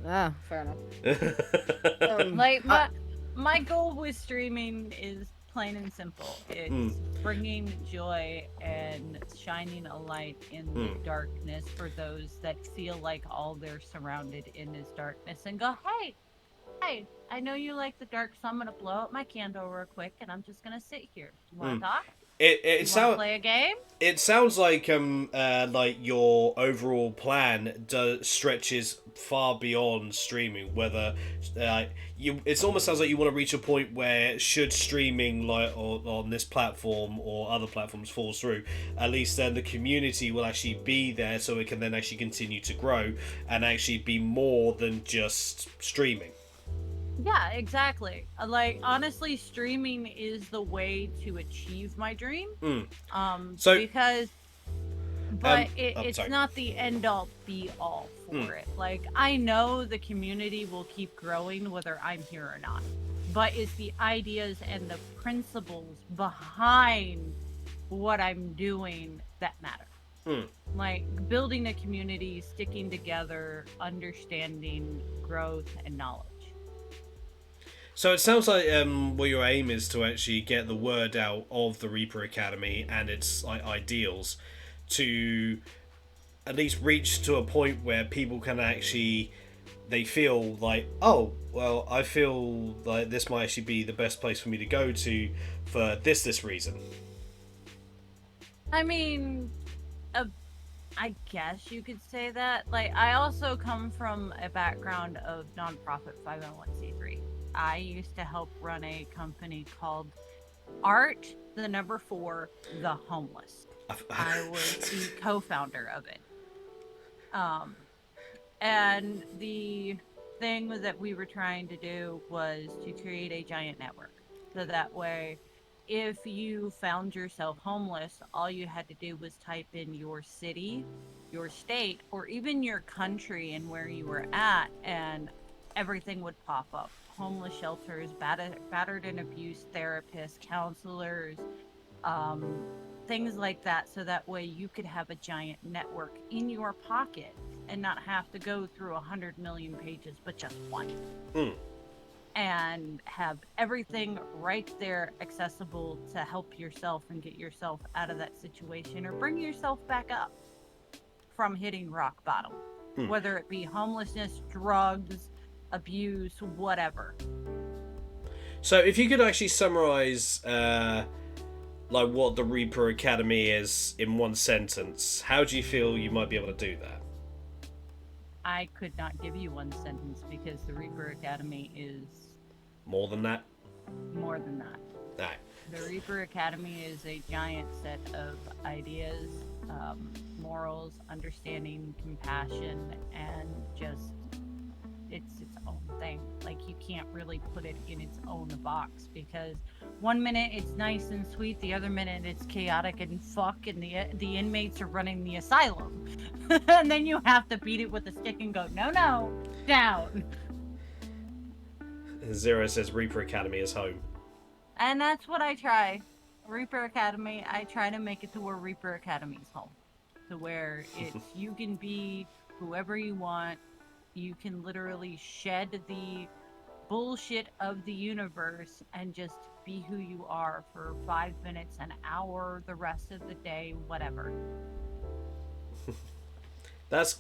Speaker 2: Ah, fair enough.
Speaker 4: Like, my goal with streaming is plain and simple. It's bringing joy and shining a light in the darkness for those that feel like all they're surrounded in is darkness, and go, hey, I know you like the dark, so I'm going to blow out my candle real quick, and I'm just going to sit here. You want to talk?
Speaker 1: It sounds.
Speaker 4: Play a game?
Speaker 1: It sounds like your overall plan stretches far beyond streaming. Whether it almost sounds like you want to reach a point where, should streaming on this platform or other platforms fall through, at least then the community will actually be there, so it can then actually continue to grow and actually be more than just streaming.
Speaker 4: Yeah, exactly. Like, honestly, streaming is the way to achieve my dream.
Speaker 1: So,
Speaker 4: because, but it's
Speaker 1: sorry.
Speaker 4: not the end all be all for it. Like, I know the community will keep growing whether I'm here or not, but it's the ideas and the principles behind what I'm doing that matter. Like, building a community, sticking together, understanding growth and knowledge.
Speaker 1: So it sounds like what your aim is to actually get the word out of the Reaper Academy and its ideals, to at least reach to a point where people can actually, they feel like, oh, well, I feel like this might actually be the best place for me to go to for this reason.
Speaker 4: I mean, I guess you could say that. Like, I also come from a background of nonprofit 501c3. I used to help run a company called Art, the number 4, the Homeless. I was the co-founder of it. And the thing that we were trying to do was to create a giant network. So that way, if you found yourself homeless, all you had to do was type in your city, your state, or even your country and where you were at, and everything would pop up. Homeless shelters, battered and abused therapists, counselors, things like that, so that way you could have a giant network in your pocket and not have to go through 100 million pages, but just one. And have everything right there accessible to help yourself and get yourself out of that situation, or bring yourself back up from hitting rock bottom, whether it be homelessness, drugs, abuse, whatever.
Speaker 1: So if you could actually summarize like what the Reaper Academy is in one sentence, how do you feel you might be able to do that?
Speaker 4: I could not give you one sentence because the Reaper Academy is
Speaker 1: More than that?
Speaker 4: more than that.
Speaker 1: Alright.
Speaker 4: The Reaper Academy is a giant set of ideas, morals, understanding, compassion, and just it's its own thing. Like, you can't really put it in its own box because one minute it's nice and sweet, the other minute it's chaotic and fuck, and the inmates are running the asylum. And then you have to beat it with a stick and go, no, down.
Speaker 1: Zero says Reaper Academy is home.
Speaker 4: And that's what I try. Reaper Academy, I try to make it to where Reaper Academy's home. To where it's you can be whoever you want. You can literally shed the bullshit of the universe and just be who you are for 5 minutes, an hour, the rest of the day, whatever.
Speaker 1: That's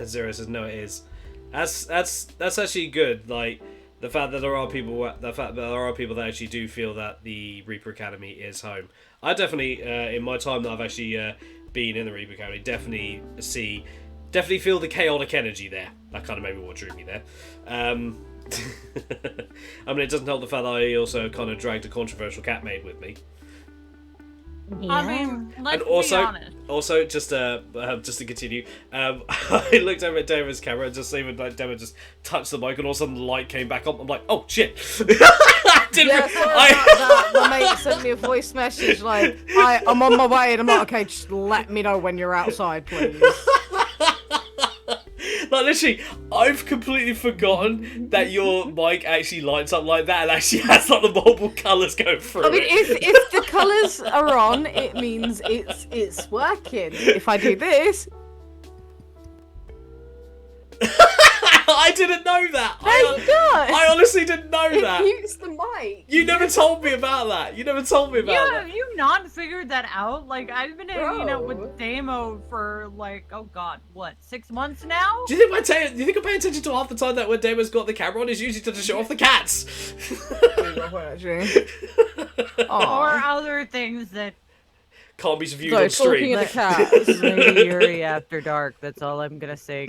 Speaker 1: Zero says no, it is. That's actually good. Like the fact that there are people that actually do feel that the Reaper Academy is home. I definitely, in my time that I've actually been in the Reaper Academy, definitely feel the chaotic energy there. That kind of maybe what drew me there. I mean, it doesn't help the fact that I also kind of dragged a controversial cat maid with me.
Speaker 2: Yeah.
Speaker 4: I mean, let's
Speaker 1: And also,
Speaker 4: be honest.
Speaker 1: also just to continue, I looked over at Dema's camera and just even like Dema just touched the mic, and all of a sudden the light came back up. I'm like, oh shit! I didn't.
Speaker 2: Yeah, sorry about that. My mate sent me a voice message like, I'm on my way, and I'm like, okay, just let me know when you're outside, please.
Speaker 1: Like literally, I've completely forgotten that your mic actually lights up like that and actually has like the multiple colours going through.
Speaker 2: I mean,
Speaker 1: it.
Speaker 2: if the colours are on, it means it's working. If I do this,
Speaker 1: I didn't know that.
Speaker 2: there you go.
Speaker 1: I honestly didn't know
Speaker 2: It
Speaker 1: that.
Speaker 2: mutes the mic.
Speaker 1: You never told me about that. You never told me about that.
Speaker 4: Have you not figured that out? Like, I've been hanging out
Speaker 2: Bro.
Speaker 4: with Damo for like, oh god, what, 6 months now?
Speaker 1: Do you think I'm paying attention to half the time that when Damon's got the camera on is usually to show off the cats?
Speaker 4: Or
Speaker 2: Aw.
Speaker 4: other things that
Speaker 1: Can't be viewed
Speaker 2: So,
Speaker 1: on stream.
Speaker 2: talking of the cats.
Speaker 4: Lady Yuri After Dark. That's all I'm gonna say.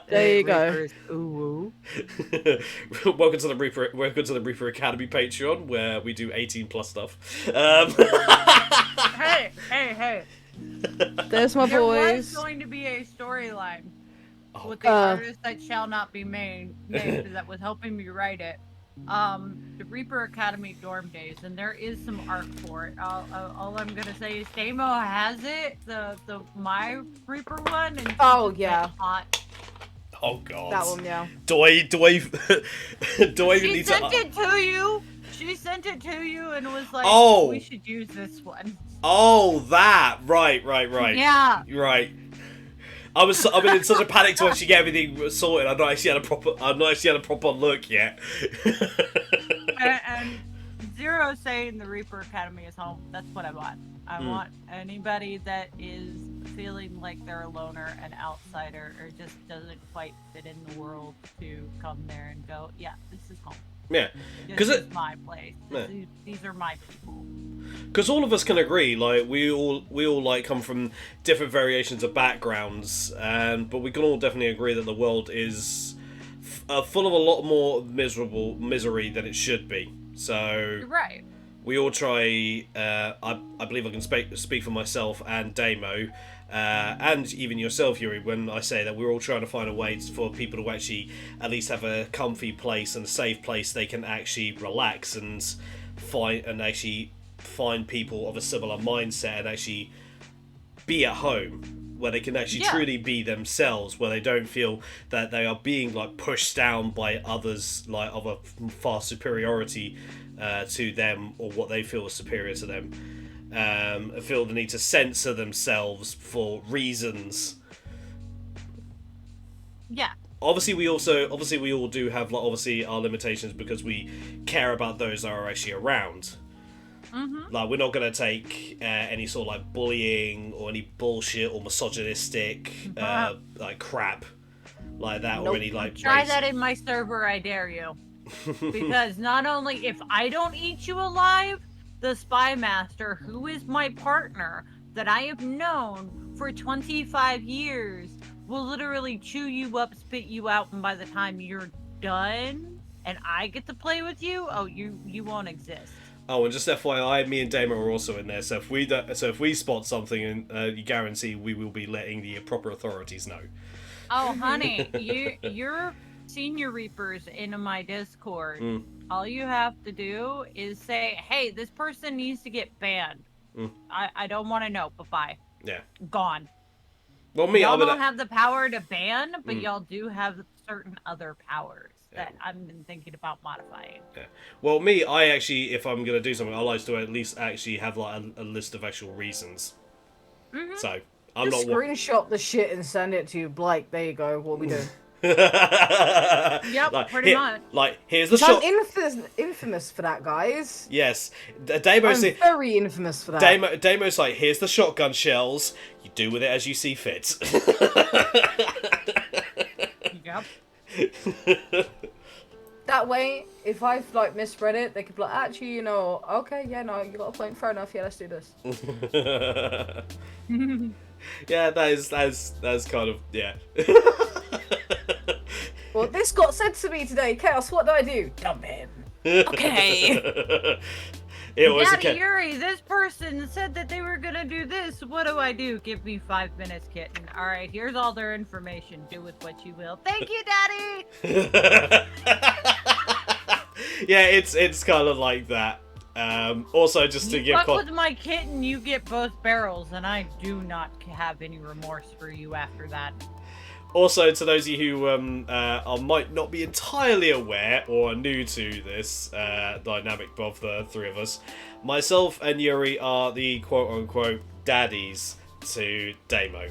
Speaker 2: There you go.
Speaker 4: Ooh.
Speaker 1: Welcome to the Reaper Academy Patreon, where we do 18+ stuff.
Speaker 4: Hey.
Speaker 2: There's my
Speaker 4: There was
Speaker 2: boys.
Speaker 4: going to be a storyline
Speaker 1: Oh,
Speaker 4: with the artist that shall not be named that was helping me write it. The Reaper Academy dorm days, and there is some art for it. All I'm gonna say is Damo has it, the my Reaper one, and
Speaker 2: Oh,
Speaker 4: it's
Speaker 2: yeah.
Speaker 4: hot.
Speaker 1: oh god.
Speaker 2: That one, yeah.
Speaker 1: Do I even
Speaker 4: She
Speaker 1: need
Speaker 4: sent
Speaker 1: to?
Speaker 4: it to you. She sent it to you and was like,
Speaker 1: Oh.
Speaker 4: we should use this one.
Speaker 1: Oh, that right.
Speaker 4: Yeah.
Speaker 1: Right. I've been in such a panic to actually get everything sorted. I've not actually had a proper look yet.
Speaker 4: and Zero saying the Reaper Academy is home. That's what I want. I want anybody that is feeling like they're a loner, an outsider, or just doesn't quite fit in the world to come there and go, yeah, this is home.
Speaker 1: Yeah,
Speaker 4: This is my place.
Speaker 1: Yeah.
Speaker 4: These are my people.
Speaker 1: because all of us can agree, like we all like come from different variations of backgrounds, but we can all definitely agree that the world is full of a lot more misery than it should be. So
Speaker 4: You're right.
Speaker 1: we all try. I believe I can speak for myself and Damo, and even yourself, Yuri, when I say that we're all trying to find a way for people to actually at least have a comfy place and a safe place they can actually relax and find people of a similar mindset and actually be at home, where they can actually truly be themselves, where they don't feel that they are being like pushed down by others, like of a far superiority to them, or what they feel is superior to them. Feel the need to censor themselves for reasons.
Speaker 4: Yeah.
Speaker 1: Obviously we all do have like obviously our limitations because we care about those that are actually around.
Speaker 4: Mm-hmm.
Speaker 1: Like we're not gonna take any sort of like bullying or any bullshit or misogynistic like crap like that, or any like
Speaker 4: Try
Speaker 1: race-
Speaker 4: that in my server, I dare you. Because not only if I don't eat you alive, the Spy Master, who is my partner that I have known for 25 years, will literally chew you up, spit you out, and by the time you're done and I get to play with you, oh, you won't exist.
Speaker 1: Oh, and just FYI, me and Damo are also in there. So if we spot something, and you guarantee we will be letting the proper authorities know.
Speaker 4: Oh, honey, you're senior reapers into my Discord. All you have to do is say, "Hey, this person needs to get banned." I don't want to know. Bye-bye.
Speaker 1: Yeah.
Speaker 4: Gone.
Speaker 1: Well, me,
Speaker 4: Y'all don't have the power to ban, but y'all do have certain other powers that I've been thinking about modifying.
Speaker 1: Yeah. Well, me, I actually, if I'm gonna do something, I like to at least actually have like a list of actual reasons. So I'm
Speaker 2: Just
Speaker 1: not
Speaker 2: screenshot the shit and send it to Blake. There you go. What we doing?
Speaker 4: Yep,
Speaker 1: like,
Speaker 4: pretty much.
Speaker 1: Like, here's the
Speaker 2: I'm
Speaker 1: shot.
Speaker 2: infamous for that, guys.
Speaker 1: Yes,
Speaker 2: I'm
Speaker 1: Damo's
Speaker 2: very infamous for that.
Speaker 1: Damo's like, here's the shotgun shells. You do with it as you see fit.
Speaker 4: Yep.
Speaker 2: That way, if I've like misread it, they could be like, actually, you know, okay, yeah, no, you got a point. Fair enough. Yeah, let's do this.
Speaker 1: Yeah, that's kind of
Speaker 2: Well, this got said to me today. Chaos, what do I do? Dump him. Okay.
Speaker 4: Daddy Yuri, this person said that they were gonna do this. What do I do? Give me 5 minutes, kitten. All right, here's all their information. Do with what you will. Thank you, Daddy.
Speaker 1: Yeah, it's kind of like that. Also, just to
Speaker 4: You
Speaker 1: give
Speaker 4: fuck with my kitten, you get both barrels, and I do not have any remorse for you after that.
Speaker 1: Also, to those of you who might not be entirely aware or are new to this dynamic of the three of us, myself and Yuri are the quote-unquote daddies to Damo.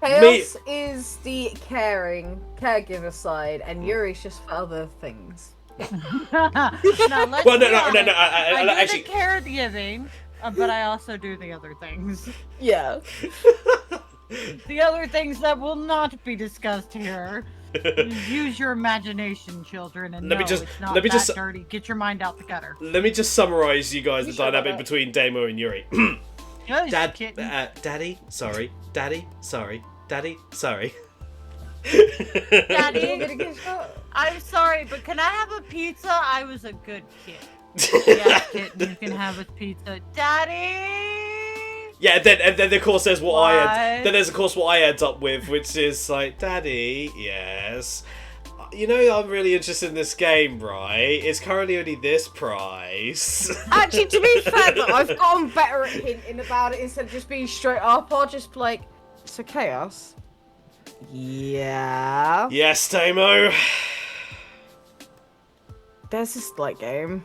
Speaker 2: Chaos is the caregiver side, and Yuri's just for other things.
Speaker 4: Now, let's
Speaker 1: Well,
Speaker 4: be
Speaker 1: no,
Speaker 4: honest. I do
Speaker 1: actually,
Speaker 4: the caregiving, but I also do the other things.
Speaker 2: Yeah.
Speaker 4: The other things that will not be discussed here. Use your imagination, children, and
Speaker 1: Let me
Speaker 4: no,
Speaker 1: just-
Speaker 4: it's not
Speaker 1: let me
Speaker 4: that
Speaker 1: just-
Speaker 4: dirty. Get your mind out the gutter.
Speaker 1: let me just summarize you guys
Speaker 2: You
Speaker 1: the
Speaker 2: shut
Speaker 1: dynamic
Speaker 2: up.
Speaker 1: between Damo and Yuri.
Speaker 4: Yes,
Speaker 1: Dad,
Speaker 4: kitten.
Speaker 1: Daddy, sorry. Daddy, sorry. Daddy, sorry.
Speaker 4: Daddy, I'm sorry, but can I have a pizza? I was a good kid. Yes, kitten, you can have a pizza. Daddy!
Speaker 1: Yeah, and then of course there's what I
Speaker 4: Why?
Speaker 1: then there's of course what I end up with, which is like, Daddy, yes. You know I'm really interested in this game, right? It's currently only this price.
Speaker 2: Actually, to be fair, though, I've gotten better at hinting about it instead of just being straight up. I'll just be like, so Chaos? Yeah.
Speaker 1: Yes, Damo.
Speaker 2: There's this like game.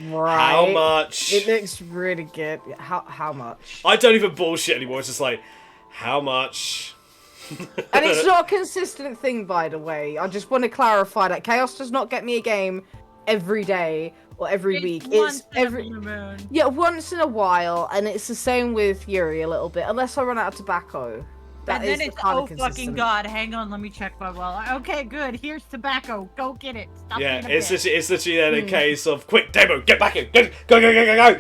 Speaker 2: Right.
Speaker 1: How much?
Speaker 2: It looks really good. How much?
Speaker 1: I don't even bullshit anymore. It's just like, how much?
Speaker 2: And it's not a consistent thing, by the way. I just want to clarify that Chaos does not get me a game every day or every week.
Speaker 4: Once
Speaker 2: It's
Speaker 4: in a
Speaker 2: every
Speaker 4: blue moon.
Speaker 2: once in a while, and it's the same with Yuri a little bit, unless I run out of tobacco. That
Speaker 4: And
Speaker 2: is
Speaker 4: then
Speaker 2: the
Speaker 4: it's,
Speaker 2: kind
Speaker 4: oh
Speaker 2: of
Speaker 4: fucking
Speaker 2: consistent.
Speaker 4: god, hang on, let me check my wallet. Okay, good, here's tobacco, go get it. Stop
Speaker 1: Yeah,
Speaker 4: being a bitch.
Speaker 1: it's literally then a case of, quick, Damo, get back in, go, go, go, go, go, go.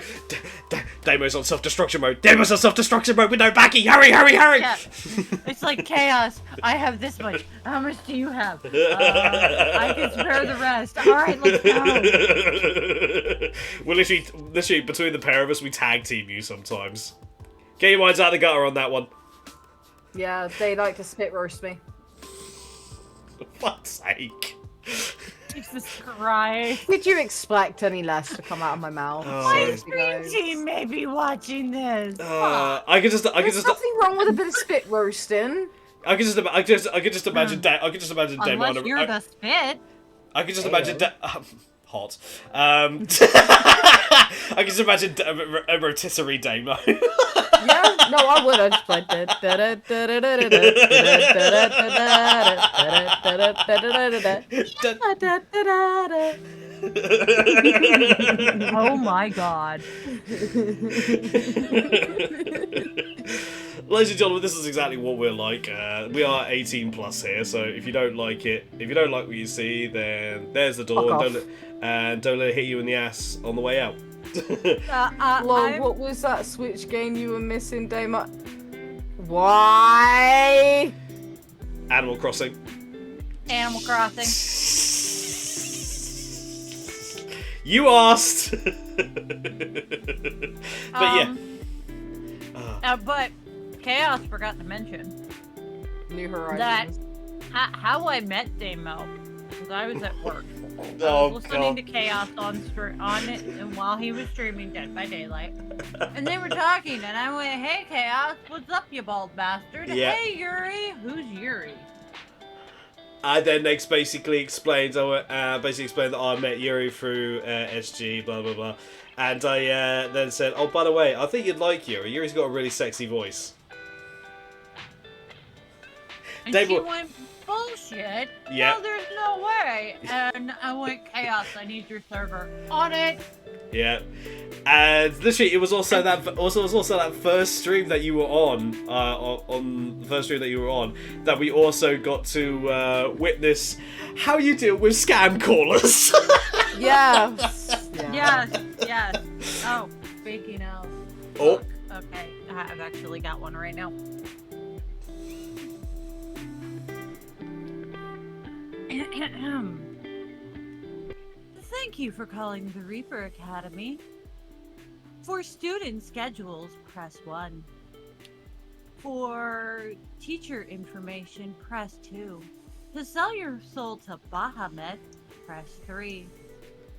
Speaker 1: Damo's on self-destruction mode. Damo's on self-destruction mode with no backing. Hurry, hurry, hurry.
Speaker 4: Yeah. It's like Chaos. I have this much. How much do you have? I can spare the rest. Alright, let's go.
Speaker 1: We're literally between the pair of us, we tag team you sometimes. Get your minds out of the gutter on that one.
Speaker 2: Yeah, they like to spit roast me.
Speaker 1: For fuck's sake.
Speaker 4: Jesus Christ.
Speaker 2: Did you expect any less to come out of my mouth?
Speaker 1: Oh.
Speaker 4: My
Speaker 2: Seriously,
Speaker 4: stream
Speaker 2: guys.
Speaker 4: team may be watching this.
Speaker 1: I could just
Speaker 2: There's nothing wrong with a bit of spit roasting.
Speaker 1: I could just imagine I could just imagine Damo
Speaker 4: Unless you're the spit.
Speaker 1: I could just imagine hot. I can just imagine a rotisserie Damo.
Speaker 2: Yeah, no, I would. I just like
Speaker 4: Oh my god.
Speaker 1: Ladies and gentlemen, this is exactly what we're like. We are 18 plus here, so if you don't like it, if you don't like what you see, then there's the door,
Speaker 2: Fuck
Speaker 1: and don't let it hit you in the ass on the way out.
Speaker 2: Lol, what was that Switch game you were missing, Damo? Why?
Speaker 1: Animal Crossing.
Speaker 4: Animal Crossing.
Speaker 1: You asked. But yeah.
Speaker 4: But Chaos forgot to mention
Speaker 2: New
Speaker 4: that
Speaker 2: Horizons.
Speaker 4: how I met Dame Mel was I was at work. I
Speaker 1: Oh,
Speaker 4: was listening
Speaker 1: God.
Speaker 4: to Chaos on it, and while he was streaming Dead by Daylight, and they were talking, and I went, "Hey Chaos, what's up, you bald bastard?
Speaker 1: Yeah.
Speaker 4: Hey Yuri, who's Yuri?"
Speaker 1: I then basically explained that I met Yuri through SG, blah blah blah, and I then said, "Oh, by the way, I think you'd like Yuri. Yuri's got a really sexy voice."
Speaker 4: And
Speaker 1: Dave,
Speaker 4: she
Speaker 1: what-
Speaker 4: went, "Bullshit!
Speaker 1: Yeah.
Speaker 4: No, there's no way." And I went, "Chaos, I need your server on it."
Speaker 1: Yeah, and literally, it was also that first stream that you were on the first stream that you were on, that we also got to witness how you deal with scam callers.
Speaker 2: Yes.
Speaker 4: Yes, yes. Oh, speaking of.
Speaker 1: Oh.
Speaker 4: Fuck. Okay, I've actually got one right now. Thank you for calling the Reaper Academy. For student schedules, press 1. For teacher information, press 2. To sell your soul to Bahamut, press 3.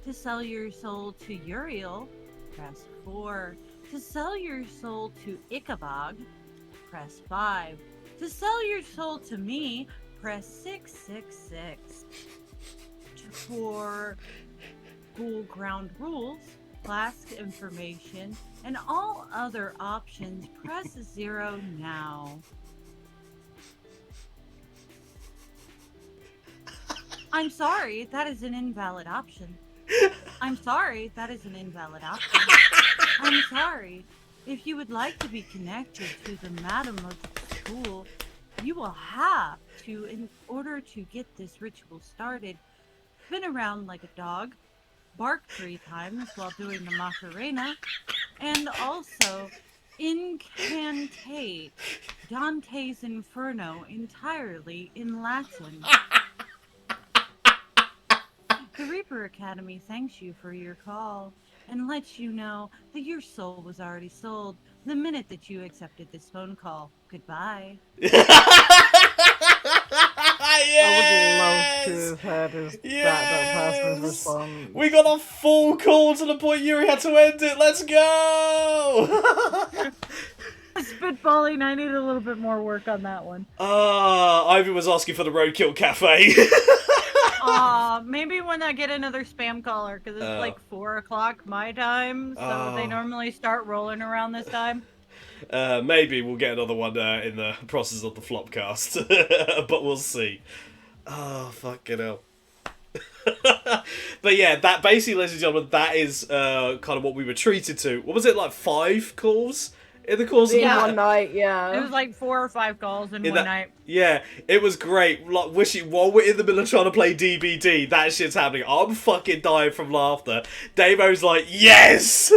Speaker 4: To sell your soul to Uriel, press 4. To sell your soul to Ichabod, press 5. To sell your soul to me, press 666. For school ground rules, class information, and all other options, press 0 now. I'm sorry, that is an invalid option. I'm sorry, that is an invalid option. I'm sorry. If you would like to be connected to the madam of the school, you will have to, in order to get this ritual started, spin around like a dog, bark 3 times while doing the Macarena, and also incantate Dante's Inferno entirely in Latin. The Reaper Academy thanks you for your call and lets you know that your soul was already sold the minute that you accepted this phone call. Goodbye.
Speaker 2: I would love to have heard that person's response.
Speaker 1: We got a full call to the point Yuri had to end it. Let's go!
Speaker 4: Spitballing, I need a little bit more work on that one.
Speaker 1: Ivy was asking for the Roadkill Cafe.
Speaker 4: Maybe when I get another spam caller, because it's like 4 o'clock my time, so they normally start rolling around this time.
Speaker 1: Maybe we'll get another one in the process of the Flopcast, but we'll see. Oh, fucking hell. But yeah, that basically, ladies and gentlemen, that is kind of what we were treated to. What was it, like 5 calls in the course of
Speaker 2: In
Speaker 1: the
Speaker 2: one night, yeah.
Speaker 4: It was like 4 or 5 calls in one night.
Speaker 1: Yeah, it was great. Like, wishing while we're in the middle of trying to play DBD, that shit's happening. I'm fucking dying from laughter. Damo's like, yes!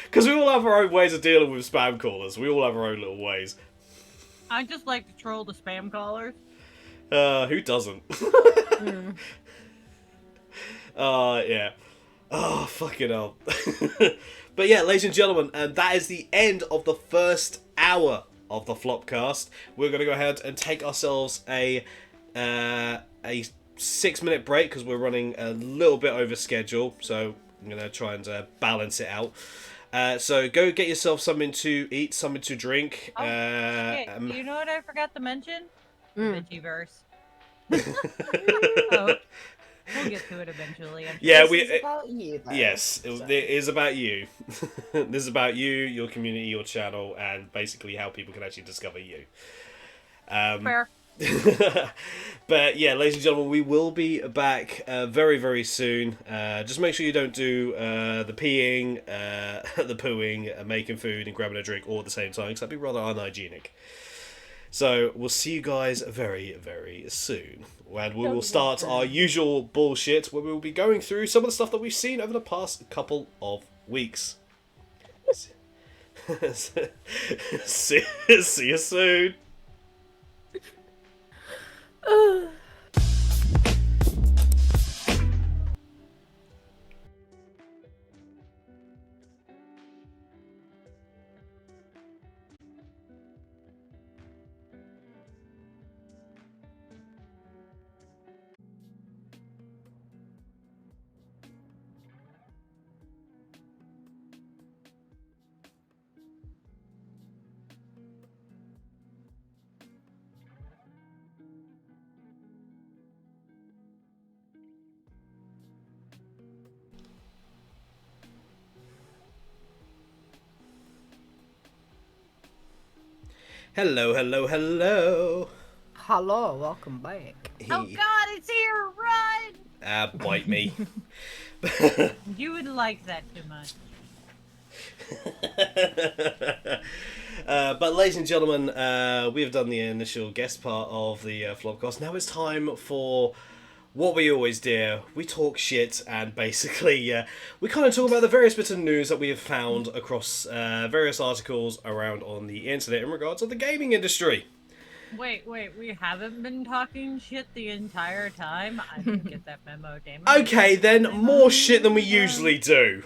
Speaker 1: Because we all have our own ways of dealing with spam callers. We all have our own little ways.
Speaker 4: I just like to troll the spam callers.
Speaker 1: Who doesn't? Yeah. Oh, fucking hell. But yeah, ladies and gentlemen, that is the end of the first hour of the Flopcast. We're going to go ahead and take ourselves a 6-minute break because we're running a little bit over schedule. So I'm going to try and balance it out. So go get yourself something to eat, something to drink.
Speaker 4: Shit, you know what I forgot to mention? Veggieverse. We'll get to it eventually.
Speaker 1: Yeah,
Speaker 2: It's about you, though.
Speaker 1: Yes, it is about you. This is about you, your community, your channel, and basically how people can actually discover you.
Speaker 4: Fair.
Speaker 1: But yeah, ladies and gentlemen, we will be back very, very soon. Just make sure you don't do the peeing, the pooing, making food, and grabbing a drink all at the same time, because that'd be rather unhygienic. So we'll see you guys very, very soon. And we will start our usual bullshit, where we will be going through some of the stuff that we've seen over the past couple of weeks. see you soon. Hello, hello, hello.
Speaker 2: Hello, welcome back.
Speaker 4: Oh God, it's here! Run!
Speaker 1: Bite me.
Speaker 4: You would like that too much.
Speaker 1: But ladies and gentlemen, we have done the initial guest part of the Flopcast. Now it's time for what we always do. We talk shit and basically we kind of talk about the various bits of news that we have found across various articles around on the internet in regards to the gaming industry.
Speaker 4: Wait, we haven't been talking shit the entire time? I didn't get that memo, Damon.
Speaker 1: Okay, then more shit than we usually do.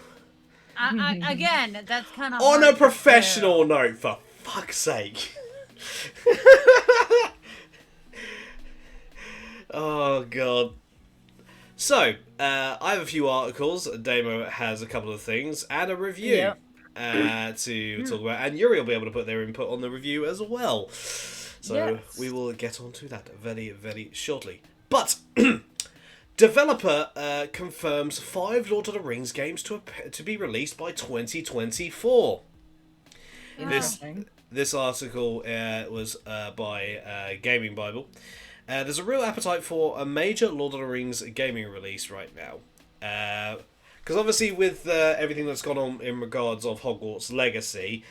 Speaker 4: Again, that's kind of
Speaker 1: On a professional note, for fuck's sake. Oh, God. So, I have a few articles. Damo has a couple of things and a review to talk about. And Yuri will be able to put their input on the review as well. So, we will get on to that very, very shortly. But, developer confirms 5 Lord of the Rings games to be released by 2024. This article was by Gaming Bible. There's a real appetite for a major Lord of the Rings gaming release right now. Because obviously with everything that's gone on in regards of Hogwarts Legacy,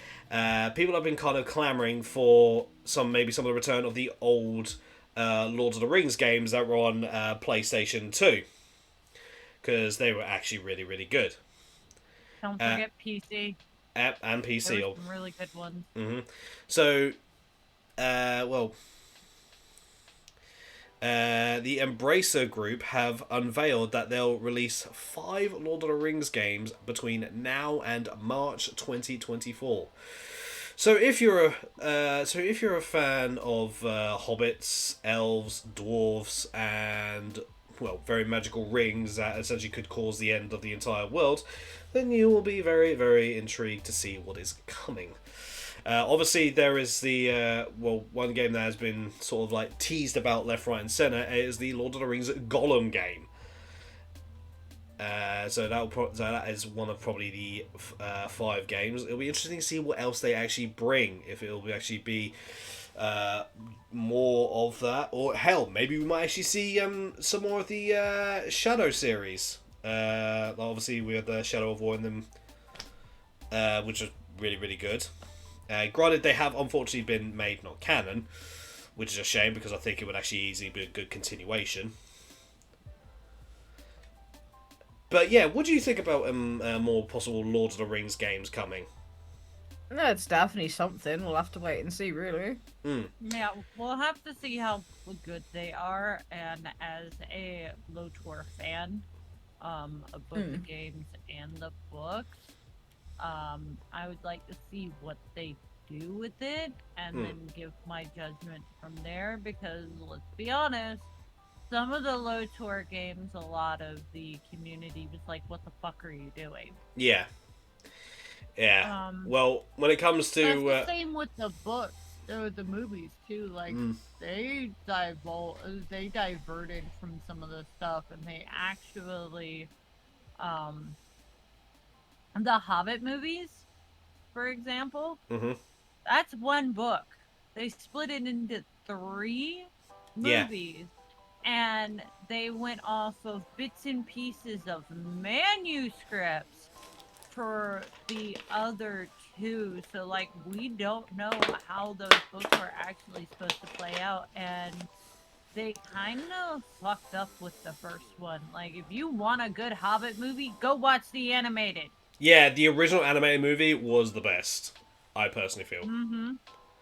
Speaker 1: people have been kind of clamouring for maybe some of the return of the old Lord of the Rings games that were on PlayStation 2. Because they were actually really, really good.
Speaker 4: Don't forget PC.
Speaker 1: And PC.
Speaker 4: There were some really good ones.
Speaker 1: Mm-hmm. So, the Embracer Group have unveiled that they'll release 5 Lord of the Rings games between now and March 2024. So if you're a fan of hobbits, elves, dwarves, and very magical rings that essentially could cause the end of the entire world, then you will be very, very intrigued to see what is coming. Obviously, there is the one game that has been sort of like teased about left, right, and centre is the Lord of the Rings Gollum game. So that is one of probably the 5 games. It'll be interesting to see what else they actually bring. If it'll actually be more of that, or hell, maybe we might actually see some more of the Shadow series. Obviously, we had the Shadow of War in them, which is really, really good. Granted, they have unfortunately been made not canon, which is a shame because I think it would actually easily be a good continuation. But yeah, what do you think about more possible Lord of the Rings games coming?
Speaker 2: No, it's definitely something. We'll have to wait and see, really.
Speaker 4: Yeah, we'll have to see how good they are. And as a LOTOR fan of both the games and the books, I would like to see what they do with it and then give my judgment from there, because let's be honest, some of the LOTOR games, a lot of the community was like, what the fuck are you doing?
Speaker 1: Yeah. Well, when it comes to
Speaker 4: that's the same with the books, the movies too. Like they diverted from some of the stuff, and they actually the Hobbit movies, for example, that's one book. They split it into 3 movies, and they went off of bits and pieces of manuscripts for the other 2. So, like, we don't know how those books are actually supposed to play out, and they kind of fucked up with the first one. Like, if you want a good Hobbit movie, go watch the animated.
Speaker 1: Yeah, the original animated movie was the best. I personally feel.
Speaker 4: Mm-hmm.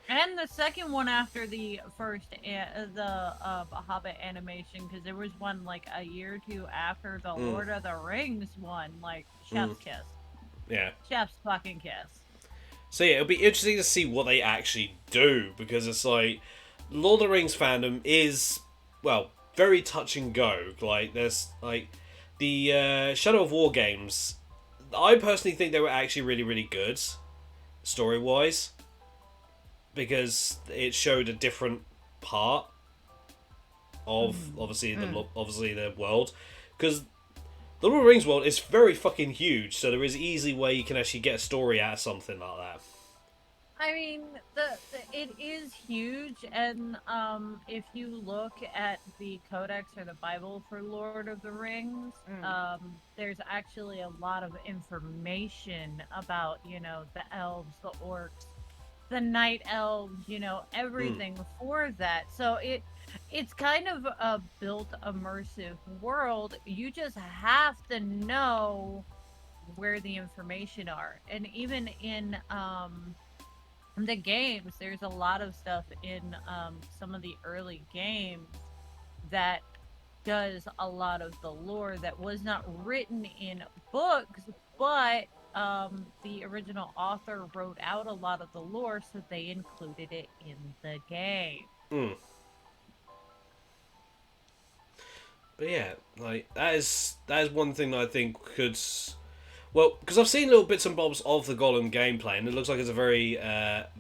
Speaker 4: And the second one after the first, the Hobbit animation, because there was one like a year or two after the Lord of the Rings one, like Chef's Kiss.
Speaker 1: Yeah.
Speaker 4: Chef's fucking kiss.
Speaker 1: So yeah, it'll be interesting to see what they actually do, because it's like Lord of the Rings fandom is, well, very touch and go. Like there's like the Shadow of War games. I personally think they were actually really, really good story wise, because it showed a different part of obviously the world, because the Lord of the Rings world is very fucking huge, so there is easy way you can actually get a story out of something like that.
Speaker 4: I mean, it is huge, and if you look at the Codex or the Bible for Lord of the Rings, there's actually a lot of information about, you know, the elves, the orcs, the night elves, you know, everything for that. So it's kind of a built immersive world. You just have to know where the information are, and even in the games, there's a lot of stuff in some of the early games that does a lot of the lore that was not written in books, but the original author wrote out a lot of the lore, so they included it in the game.
Speaker 1: But yeah, like that is one thing that I think could. Well, because I've seen little bits and bobs of the Gollum gameplay, and it looks like it's a very,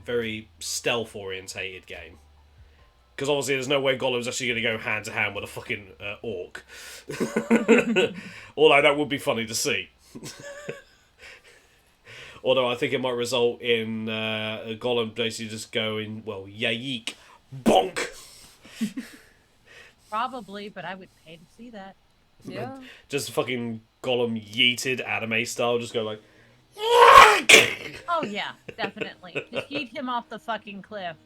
Speaker 1: very stealth-orientated game. Because obviously there's no way Gollum's actually going to go hand-to-hand with a fucking orc. Although that would be funny to see. Although I think it might result in Gollum basically just going, well, yayeek, bonk!
Speaker 4: Probably, but I would pay to see that.
Speaker 2: Yeah.
Speaker 1: Just fucking Gollum yeeted anime style, just go like...
Speaker 4: Oh yeah, definitely. Just yeet him off the fucking cliff.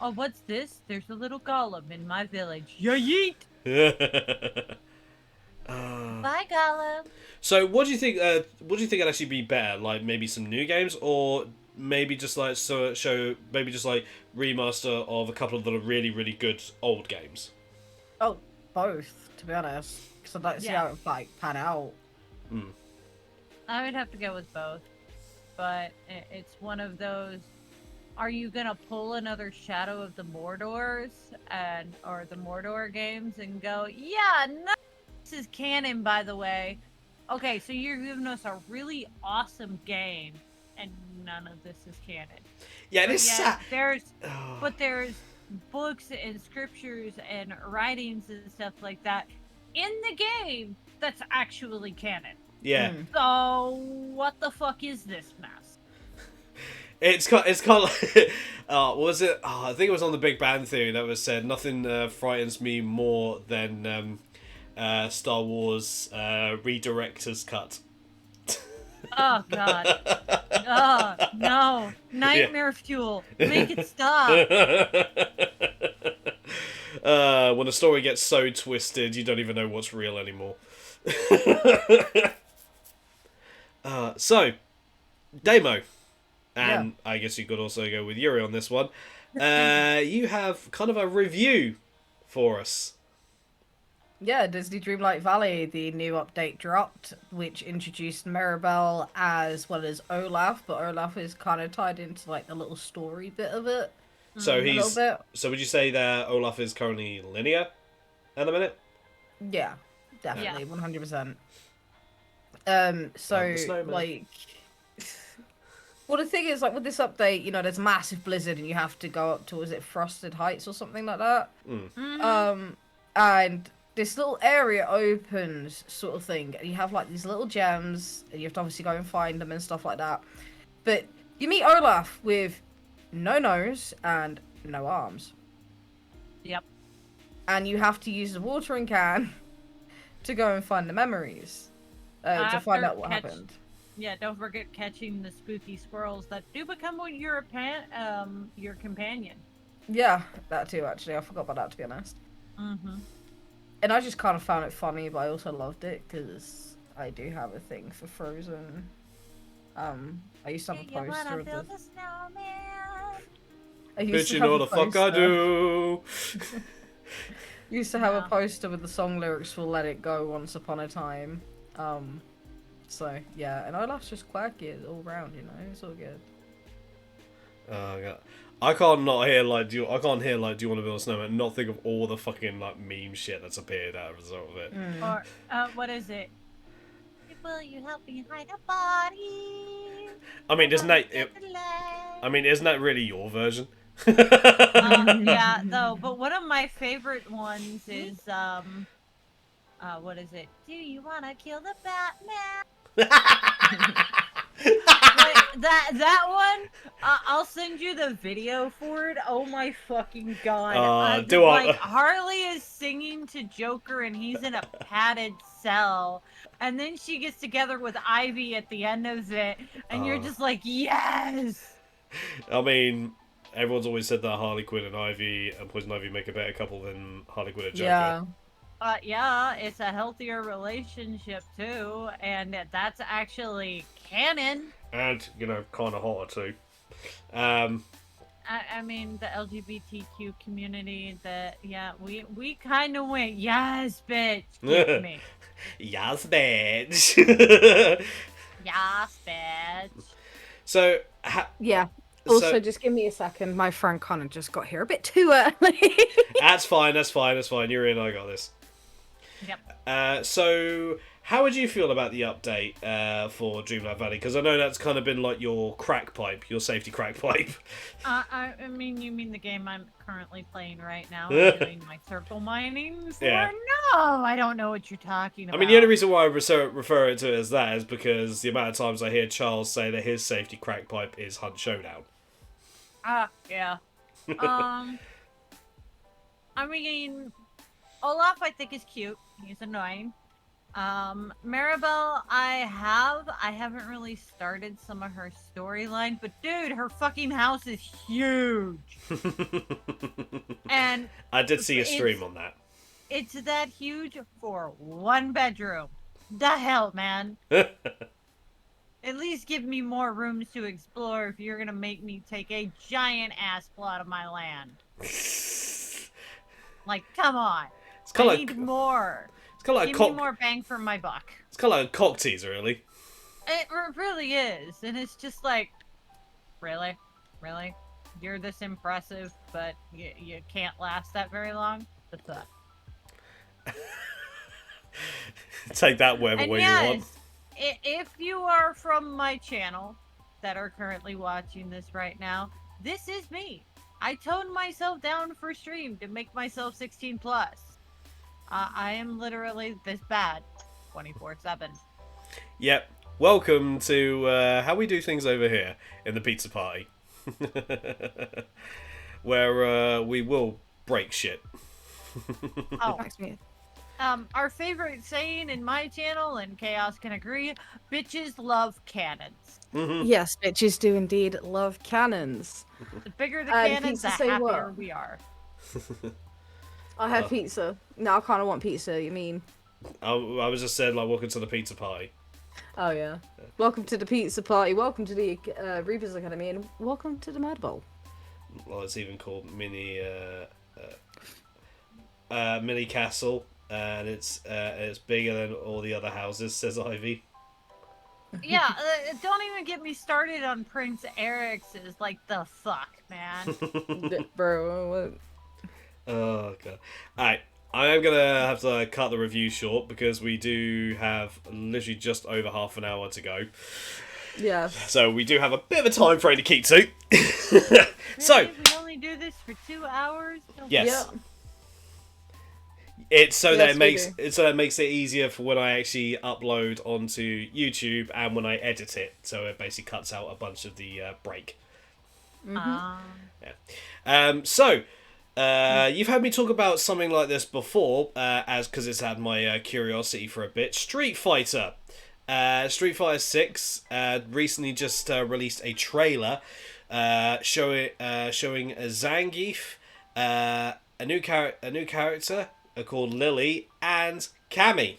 Speaker 4: Oh, what's this? There's a little Gollum in my village. Yeah, yeet! Bye, Gollum.
Speaker 1: So, what do you think? What do you think would actually be better? Like maybe some new games, or maybe just like maybe just like remaster of a couple of the really, really good old games.
Speaker 2: Oh, both, to be honest. Because I'd like to see how it like pan out.
Speaker 4: I would have to go with both, but it's one of those. Are you gonna pull another Shadow of the Mordors or the Mordor games and go, yeah, no, this is canon, by the way. Okay, so you're giving us a really awesome game, and none of this is canon.
Speaker 1: Yeah, this
Speaker 4: there's books and scriptures and writings and stuff like that in the game that's actually canon.
Speaker 1: Yeah.
Speaker 4: So what the fuck is this mess?
Speaker 1: It's kind of like, was it? I think it was on the Big Bang Theory that was said, nothing frightens me more than Star Wars redirector's cut.
Speaker 4: Oh god. Oh no. Nightmare fuel. Make it stop.
Speaker 1: When a story gets so twisted, you don't even know what's real anymore. So, Damo. And I guess you could also go with Yuri on this one. You have kind of a review for us.
Speaker 2: Yeah, Disney Dreamlight Valley, the new update dropped, which introduced Mirabelle as well as Olaf, but Olaf is kind of tied into like the little story bit of it.
Speaker 1: So So would you say that Olaf is currently linear at the minute?
Speaker 2: Yeah, definitely, 100%. So like, well, the thing is, like with this update, you know, there's a massive blizzard, and you have to go up to, is it Frosted Heights or something like that? And this little area opens, sort of thing, and you have like these little gems, and you have to obviously go and find them and stuff like that. But you meet Olaf with no nose and no arms.
Speaker 4: Yep.
Speaker 2: And you have to use the watering can to go and find the memories to find out what happened.
Speaker 4: Yeah, don't forget catching the spooky squirrels that do become your companion.
Speaker 2: Yeah, that too, actually. I forgot about that, to be honest. And I just kind of found it funny, but I also loved it because I do have a thing for Frozen. I used to have a
Speaker 4: Do you
Speaker 2: poster
Speaker 4: wanna
Speaker 2: of
Speaker 4: build
Speaker 2: the.
Speaker 4: a snowman?
Speaker 2: I used
Speaker 1: Bitch,
Speaker 2: to
Speaker 1: you
Speaker 2: have
Speaker 1: know
Speaker 2: a
Speaker 1: the fuck I
Speaker 2: poster-
Speaker 1: do.
Speaker 2: Used to have a
Speaker 4: Yeah.
Speaker 2: poster with the song lyrics for "Let It Go" once upon a time. So yeah, and Olaf's just quirky all round, you know. It's all good.
Speaker 1: Oh god. I can't not hear like do you, I can't hear like do you want to build a snowman and not think of all the fucking like meme shit that's appeared as a result of it.
Speaker 4: Or what is it? Will you help me hide a body?
Speaker 1: I mean, isn't that it,
Speaker 4: I
Speaker 1: I mean, isn't that really your version?
Speaker 4: yeah, though. But one of my favorite ones is what is it? Do you wanna kill the Batman? Like that one. I'll send you the video for it. Oh my fucking god!
Speaker 1: do I-
Speaker 4: Like Harley is singing to Joker, and he's in a padded cell, and then she gets together with Ivy at the end of it, and you're just like, yes.
Speaker 1: I mean, everyone's always said that Harley Quinn and Ivy and Poison Ivy make a better couple than Harley Quinn and Joker.
Speaker 2: Yeah.
Speaker 4: Yeah, it's a healthier relationship too, and that's actually canon.
Speaker 1: And, you know, kind of hotter too.
Speaker 4: I mean, the LGBTQ community, we kind of went, yes, bitch, get me.
Speaker 1: Yes, bitch.
Speaker 4: Yes, bitch.
Speaker 1: So,
Speaker 2: Yeah. Also,
Speaker 1: so
Speaker 2: just give me a second. My friend Connor just got here a bit too early.
Speaker 1: that's fine. That's fine. That's fine. You're in. I got this.
Speaker 4: Yep.
Speaker 1: So, how would you feel about the update for Dreamlight Valley? Because I know that's kind of been like your crack pipe, your safety crack pipe.
Speaker 4: I mean, you mean the game I'm currently playing right now, and doing my circle mining for?
Speaker 1: Yeah.
Speaker 4: No, I don't know what you're talking about.
Speaker 1: I mean, the only reason why I refer it to it as that is because the amount of times I hear Charles say that his safety crack pipe is Hunt Showdown.
Speaker 4: Yeah. I mean, Olaf I think is cute. He's annoying. Maribel, I haven't really started some of her storyline, but dude, her fucking house is huge. And
Speaker 1: I did see a stream on that.
Speaker 4: it's that huge for one bedroom. The hell, man. At least give me more rooms to explore if you're gonna make me take a giant ass plot of my land. Like, come on. I need more.
Speaker 1: It's kind of like
Speaker 4: Give me more bang for my buck.
Speaker 1: It's kind of like a cock teaser, really.
Speaker 4: It really is, and it's just like, really, you're this impressive, but you can't last that very long. What's up?
Speaker 1: Take that whatever
Speaker 4: And
Speaker 1: way you want.
Speaker 4: if you are from my channel that are currently watching this right now, this is me. I toned myself down for stream to make myself 16 plus. I am literally this bad, 24/7.
Speaker 1: Yep. Welcome to how we do things over here in the pizza party, where we will break shit.
Speaker 4: Oh, our favorite saying in my channel, and Chaos can agree, bitches love cannons.
Speaker 2: Yes, bitches do indeed love cannons.
Speaker 4: The bigger the
Speaker 2: And
Speaker 4: cannons, the
Speaker 2: pizza say
Speaker 4: happier
Speaker 2: what?
Speaker 4: we are.
Speaker 2: I had pizza. Now I kind of want pizza. You mean?
Speaker 1: I was just saying, like, welcome to the pizza party.
Speaker 2: Oh yeah. Welcome to the pizza party. Welcome to the Reapers Academy, and welcome to the Mad Bowl.
Speaker 1: Well, it's even called mini castle, and it's bigger than all the other houses, says Ivy.
Speaker 4: Yeah, don't even get me started on Prince Eric's. Like, the fuck, man.
Speaker 2: Bro, what?
Speaker 1: Oh god. Alright, I am gonna have to cut the review short because we do have literally just over half an hour to go.
Speaker 2: Yeah.
Speaker 1: So we do have a bit of a time frame to keep to. So
Speaker 4: Really? We only do this for 2 hours? No
Speaker 1: yes.
Speaker 2: Yeah.
Speaker 1: It's so that
Speaker 2: Yes,
Speaker 1: it
Speaker 2: we
Speaker 1: makes
Speaker 2: do.
Speaker 1: it makes it easier for when I actually upload onto YouTube and when I edit it. So it basically cuts out a bunch of the break. You've heard me talk about something like this before, as because it's had my curiosity for a bit. Street Fighter. Street Fighter 6 recently just released a trailer showing Zangief, a new character called Lily, and Cammy.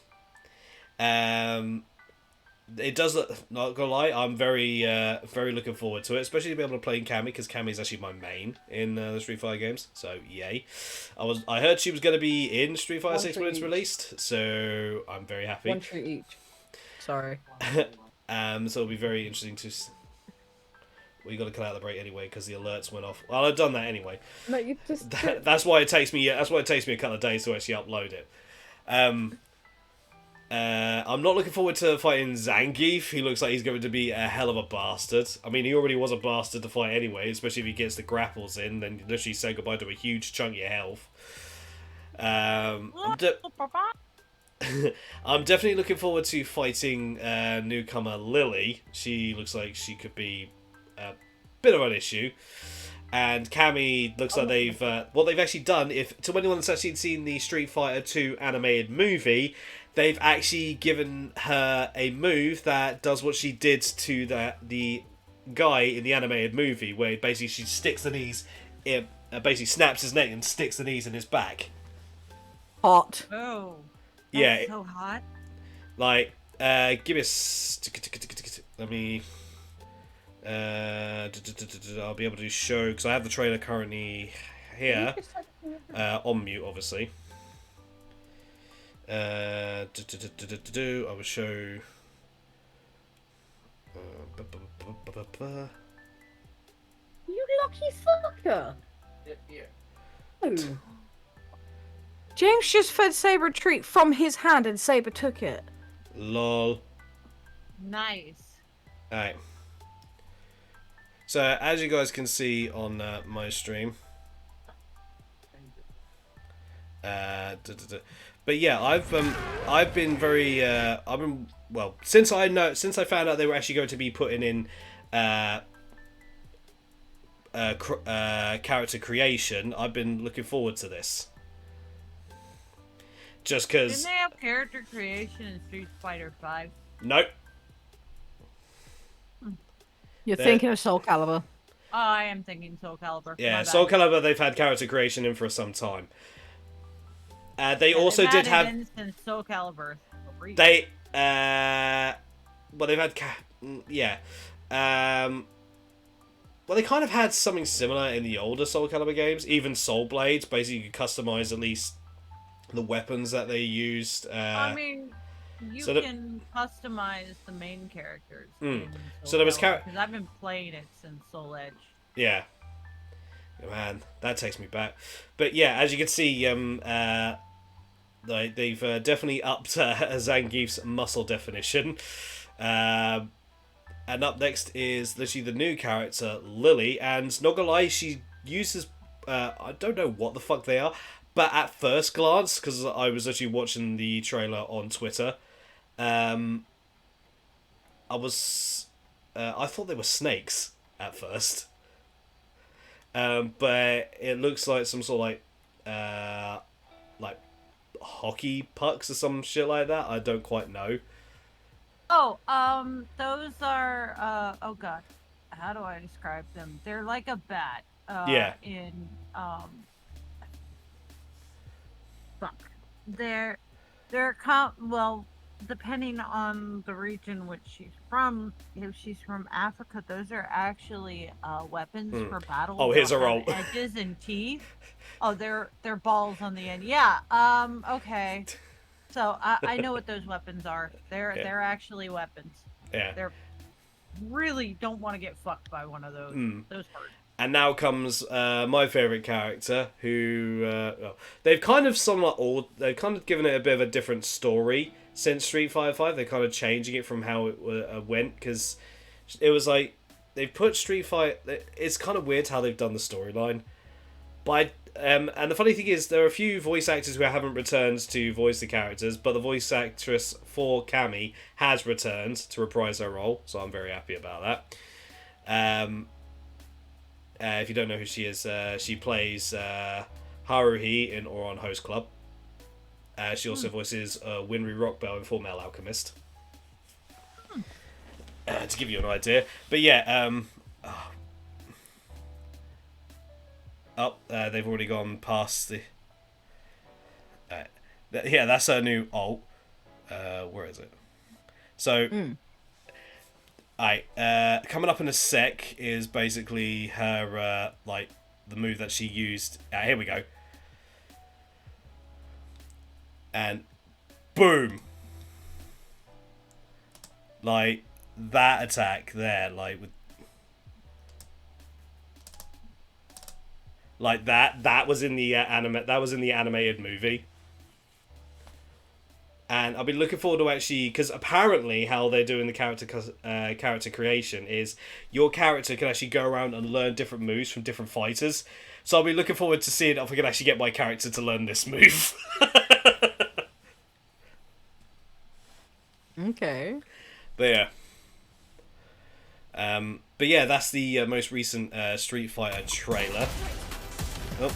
Speaker 1: it does look, not gonna lie, I'm very looking forward to it, especially to be able to play Cammy, because Cammy is actually my main in the Street Fighter games, so yay. I heard she was going to be in Street Fighter 6 when it's released, so I'm very happy.
Speaker 2: One treat each. Sorry.
Speaker 1: So it'll be very interesting to... Well, you got to cut out the break anyway because the alerts went off. Well, I've done that anyway.
Speaker 2: No, you just.
Speaker 1: That's why it takes me. That's why it takes me a couple of days to actually upload it. I'm not looking forward to fighting Zangief. He looks like he's going to be a hell of a bastard. I mean, he already was a bastard to fight anyway, especially if he gets the grapples in. Then you literally say goodbye to a huge chunk of your health. I'm definitely looking forward to fighting newcomer Lily. She looks like she could be a bit of an issue. And Cammy looks like they've... what they've actually done, to anyone that's actually seen the Street Fighter 2 animated movie, they've actually given her a move that does what she did to the guy in the animated movie, where basically she sticks the knees... basically snaps his neck and sticks the knees in his back.
Speaker 2: Hot.
Speaker 4: Oh.
Speaker 1: Yeah.
Speaker 4: So hot.
Speaker 1: Like, give me let me... I'll be able to show, because I have the trailer currently here, on mute, obviously. I will show...
Speaker 2: You lucky fucker. Oh. James just fed Saber a treat from his hand and Saber took it.
Speaker 1: Lol.
Speaker 4: Nice.
Speaker 1: Alright. So, as you guys can see on my stream, but yeah, I've been very since I found out they were actually going to be putting in character creation, I've been looking forward to this. Just because...
Speaker 4: Didn't they have character creation in Street Fighter 5?
Speaker 1: Nope.
Speaker 2: You're thinking of Soul Calibur.
Speaker 4: Oh, I am thinking Soul Calibur.
Speaker 1: Yeah, Soul Calibur, they've had character creation in for some time. They also
Speaker 4: they've
Speaker 1: did
Speaker 4: had
Speaker 1: have...
Speaker 4: it in since Soul Calibur 3.
Speaker 1: They... well, they've had... yeah. Well, they kind of had something similar in the older Soul Calibur games. Even Soul Blades, basically you could customize at least the weapons that they used.
Speaker 4: I mean... You
Speaker 1: so
Speaker 4: can customize the main characters.
Speaker 1: So there was
Speaker 4: because I've been playing it since Soul Edge.
Speaker 1: Yeah. Man, that takes me back. But yeah, as you can see, they've definitely upped Zangief's muscle definition. And up next is literally the new character, Lily. And not gonna lie, she uses... I don't know what the fuck they are. But at first glance, because I was actually watching the trailer on Twitter, I thought they were snakes at first. But it looks like some sort of like hockey pucks or some shit like that. I don't quite know.
Speaker 4: Oh, those are, oh god, how do I describe them? They're like a bat.
Speaker 1: Yeah.
Speaker 4: Fuck. They're well, depending on the region which she's from. If she's from Africa, those are actually weapons for battle.
Speaker 1: Oh, here's a roll.
Speaker 4: Edges and teeth. Oh, they're balls on the end. Yeah. Okay. So I know what those weapons are. They're actually weapons.
Speaker 1: Yeah.
Speaker 4: They're really don't want to get fucked by one of those. Those hurt.
Speaker 1: And now comes my favourite character, who they've kind of they've kind of given it a bit of a different story since Street Fighter 5. They're kind of changing it from how it went, because it was like they've put Street Fighter. It's kind of weird how they've done the storyline, but and the funny thing is there are a few voice actors who haven't returned to voice the characters, but the voice actress for Cammy has returned to reprise her role, so I'm very happy about that. If you don't know who she is, she plays Haruhi in Oron Host Club. She also voices Winry Rockbell in Full Metal Alchemist. To give you an idea. But yeah, they've already gone past the... yeah, that's her new alt. Where is it? So, Alright, coming up in a sec is basically her, like, the move that she used. Here we go. And boom! Like, that attack there, like, with... Like, that was in the that was in the animated movie. And I've been looking forward to actually, because apparently how they're doing the character creation is your character can actually go around and learn different moves from different fighters. So I'll be looking forward to seeing if I can actually get my character to learn this move.
Speaker 2: Okay.
Speaker 1: But yeah, that's the most recent Street Fighter trailer. Oh.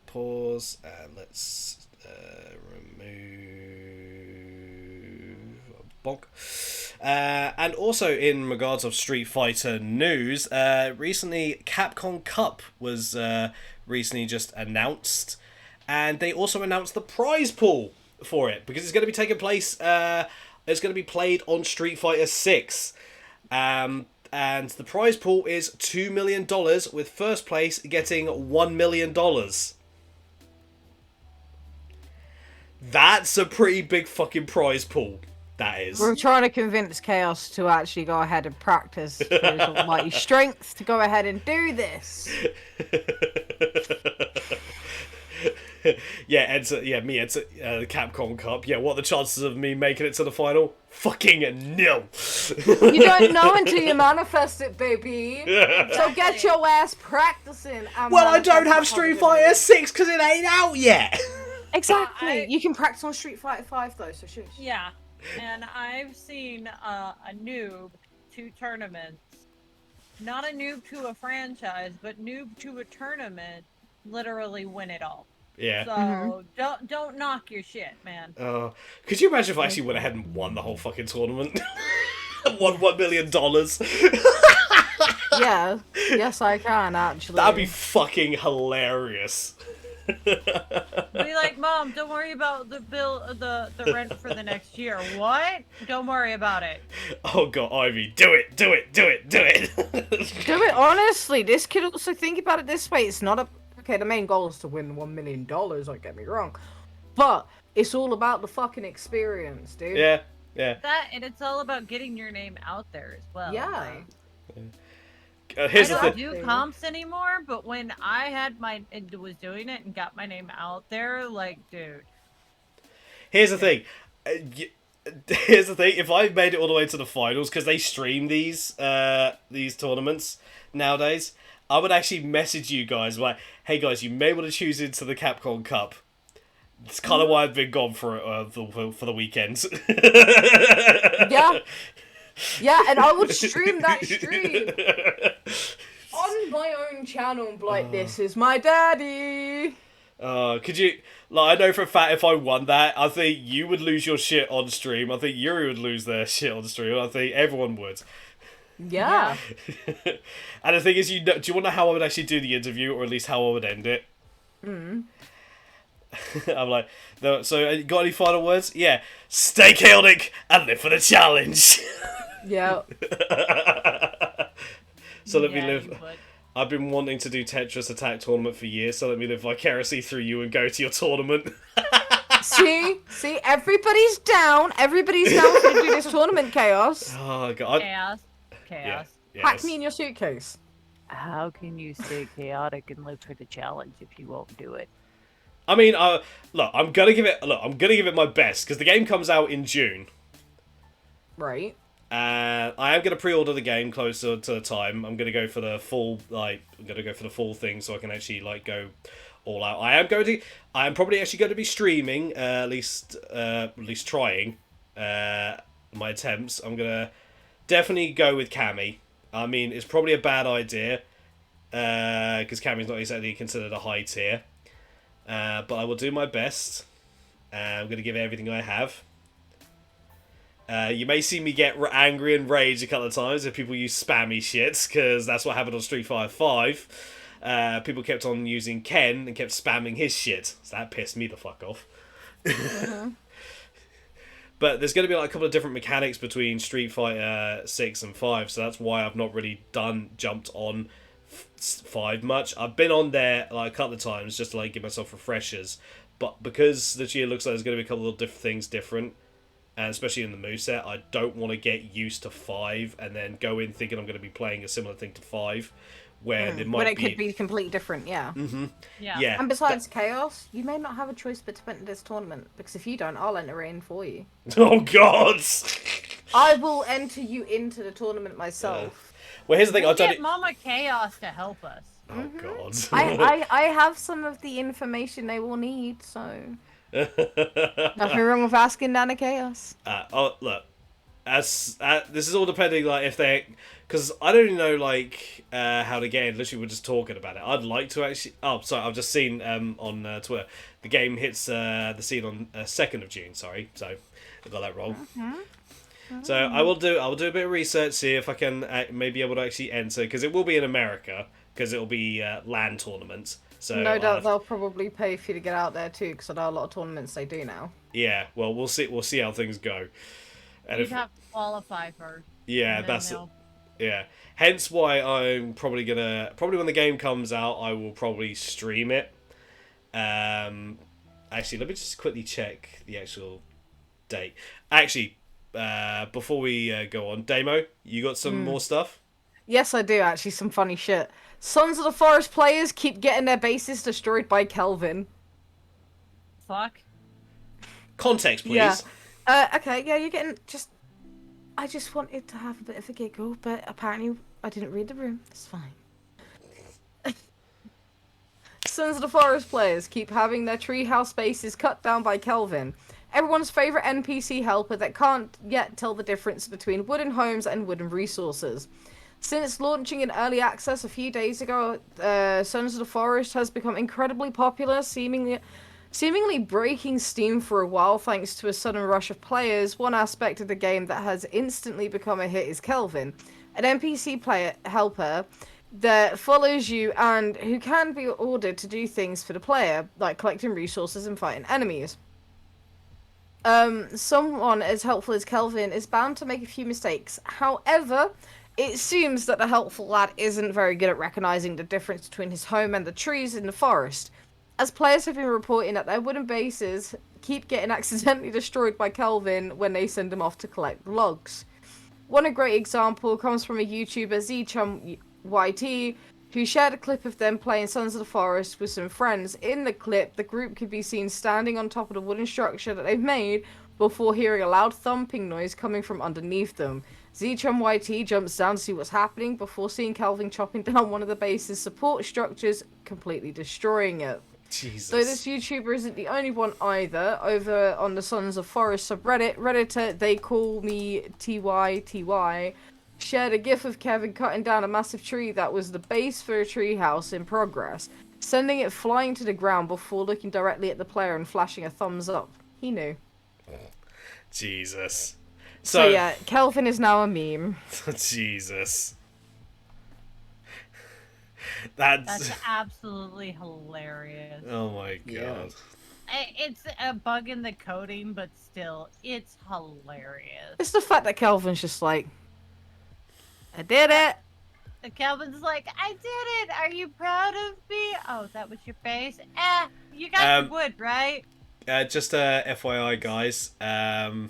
Speaker 1: Pause and let's remove bonk. And also in regards of Street Fighter news, recently Capcom Cup was recently just announced, and they also announced the prize pool for it because it's going to be taking place. It's going to be played on Street Fighter 6. And the prize pool is $2 million, with first place getting $1 million. That's a pretty big fucking prize pool. That is.
Speaker 2: We're trying to convince Chaos to actually go ahead and practice his almighty strength to go ahead and do this.
Speaker 1: Yeah, enter the Capcom Cup. Yeah, what are the chances of me making it to the final? Fucking nil.
Speaker 2: You don't know until you manifest it, baby. So get your ass practicing.
Speaker 1: Well, I don't have Street Fighter 6 because it ain't out yet.
Speaker 2: Exactly. You can practice on Street Fighter 5 though, so shush.
Speaker 4: Yeah, and I've seen a noob to tournaments, not a noob to a franchise, but noob to a tournament, literally win it all.
Speaker 1: Yeah.
Speaker 4: So don't knock your shit, man.
Speaker 1: Could you imagine if I actually went ahead and won the whole fucking tournament? Won $1 million.
Speaker 2: Yeah. Yes, I can actually.
Speaker 1: That'd be fucking hilarious.
Speaker 4: Be like, Mom, don't worry about the bill, the rent for the next year. What? Don't worry about it.
Speaker 1: Oh god, Ivy, do it.
Speaker 2: Do it honestly. This kid also think about it this way. It's not a okay. The main goal is to win $1 million. Don't get me wrong, but it's all about the fucking experience, dude.
Speaker 1: Yeah.
Speaker 4: That and it's all about getting your name out there as well.
Speaker 2: Yeah.
Speaker 4: Like,
Speaker 1: Here's
Speaker 4: I
Speaker 1: the
Speaker 4: don't
Speaker 1: thing.
Speaker 4: do comps anymore, but when I had was doing it and got my name out there, like, dude.
Speaker 1: Here's the thing. Here's the thing. If I made it all the way to the finals, because they stream these tournaments nowadays, I would actually message you guys like, "Hey guys, you may want to choose into the Capcom Cup." It's kind of why I've been gone for the weekends.
Speaker 2: Yeah. Yeah, and I would stream that stream on my own channel and be like, this is my daddy.
Speaker 1: Could you... Like, I know for a fact if I won that, I think you would lose your shit on stream. I think Yuri would lose their shit on stream. I think everyone would.
Speaker 2: Yeah.
Speaker 1: And the thing is, do you want to know how I would actually do the interview, or at least how I would end it? I'm like, no, so you got any final words? Yeah. Stay chaotic and live for the challenge.
Speaker 2: Yeah.
Speaker 1: So let me
Speaker 4: Yeah,
Speaker 1: live.
Speaker 4: you would.
Speaker 1: I've been wanting to do Tetris Attack tournament for years, so let me live vicariously through you and go to your tournament.
Speaker 2: See, everybody's down. Everybody's down to do this tournament, Chaos.
Speaker 1: Oh god.
Speaker 4: Chaos.
Speaker 1: Yeah.
Speaker 2: Pack
Speaker 1: Yes.
Speaker 2: me in your suitcase.
Speaker 3: How can you stay chaotic and live for the challenge if you won't do it?
Speaker 1: I mean, look, I'm gonna give it my best because the game comes out in June.
Speaker 2: Right.
Speaker 1: I am going to pre-order the game closer to the time. I'm going to go for the full, thing so I can actually, go all out. I am probably actually going to be streaming, at least trying, my attempts. I'm going to definitely go with Cammy. I mean, it's probably a bad idea, because Cammy's not exactly considered a high tier. But I will do my best. I'm going to give it everything I have. You may see me get angry and rage a couple of times if people use spammy shits, because that's what happened on Street Fighter 5. People kept on using Ken and kept spamming his shit, so that pissed me the fuck off. But there's going to be like a couple of different mechanics between Street Fighter 6 and 5, so that's why I've not really jumped on 5 much. I've been on there like a couple of times just to like give myself refreshers, but because this year looks like there's going to be a couple of things different, and especially in the moveset, I don't want to get used to 5 and then go in thinking I'm going to be playing a similar thing to 5, where there might
Speaker 2: when it could be completely different, yeah.
Speaker 1: Yeah.
Speaker 2: And besides Chaos, you may not have a choice but to enter this tournament, because if you don't, I'll enter it in for you.
Speaker 1: Oh God!
Speaker 2: I will enter you into the tournament myself.
Speaker 1: Well, here's the thing.
Speaker 4: We'll
Speaker 1: I've done
Speaker 4: get
Speaker 1: it.
Speaker 4: Mama Chaos to help us.
Speaker 1: Oh God!
Speaker 2: I have some of the information they will need, so nothing wrong with asking Nana Chaos.
Speaker 1: Look, as this is all depending, like if they, because I don't even know like how to get in. Literally, we're just talking about it. I'd like to actually. Oh, sorry, I've just seen on Twitter the game hits the scene on 2nd of June. Sorry, so I got that wrong. So I will do a bit of research, see if I can maybe able to actually enter, because it will be in America, because it will be LAN tournaments. So
Speaker 2: No doubt they'll probably pay for you to get out there too, because I know a lot of tournaments they do now.
Speaker 1: Yeah, well, we'll see. We'll see how things go. And
Speaker 4: You'd have to qualify first.
Speaker 1: yeah,
Speaker 4: and then
Speaker 1: that's it.
Speaker 4: they'll-
Speaker 1: Yeah. Hence why I'm probably when the game comes out, I will probably stream it. Actually, let me just quickly check the actual date. Actually, before we go on, Damo, you got some more stuff?
Speaker 2: Yes, I do actually. Some funny shit. Sons of the Forest players keep getting their bases destroyed by Kelvin.
Speaker 4: Fuck.
Speaker 1: Context, please.
Speaker 2: Yeah. Okay. Yeah, you're getting just. I just wanted to have a bit of a giggle, but apparently I didn't read the room. It's fine. Sons of the Forest players keep having their treehouse bases cut down by Kelvin, everyone's favourite NPC helper that can't yet tell the difference between wooden homes and wooden resources. Since launching in early access a few days ago, Sons of the Forest has become incredibly popular, seemingly breaking steam for a while thanks to a sudden rush of players. One aspect of the game that has instantly become a hit is Kelvin, an NPC player helper that follows you and who can be ordered to do things for the player, like collecting resources and fighting enemies. Someone as helpful as Kelvin is bound to make a few mistakes. However, it seems that the helpful lad isn't very good at recognizing the difference between his home and the trees in the forest, as players have been reporting that their wooden bases keep getting accidentally destroyed by Kelvin when they send him off to collect logs. One great example comes from a YouTuber, ZChumYT, who shared a clip of them playing Sons of the Forest with some friends. In the clip, the group could be seen standing on top of the wooden structure that they've made before hearing a loud thumping noise coming from underneath them. ZChumYT jumps down to see what's happening before seeing Kelvin chopping down one of the base's support structures, completely destroying it.
Speaker 1: Jesus.
Speaker 2: So this YouTuber isn't the only one either. Over on the Sons of Forest subreddit, Redditor They Call Me TYTY shared a gif of Kevin cutting down a massive tree that was the base for a treehouse in progress, sending it flying to the ground before looking directly at the player and flashing a thumbs up. He knew.
Speaker 1: Jesus.
Speaker 2: So yeah, Kelvin is now a meme.
Speaker 1: Jesus.
Speaker 4: That's absolutely hilarious.
Speaker 1: Oh my god.
Speaker 2: Yeah.
Speaker 4: It's a bug in the coding, but still, it's hilarious.
Speaker 2: It's the fact that Kelvin's just like, I did it!
Speaker 4: And Calvin's like, I did it! Are you proud of me? Oh, that was your face? You got your wood, right?
Speaker 1: Just FYI, guys. The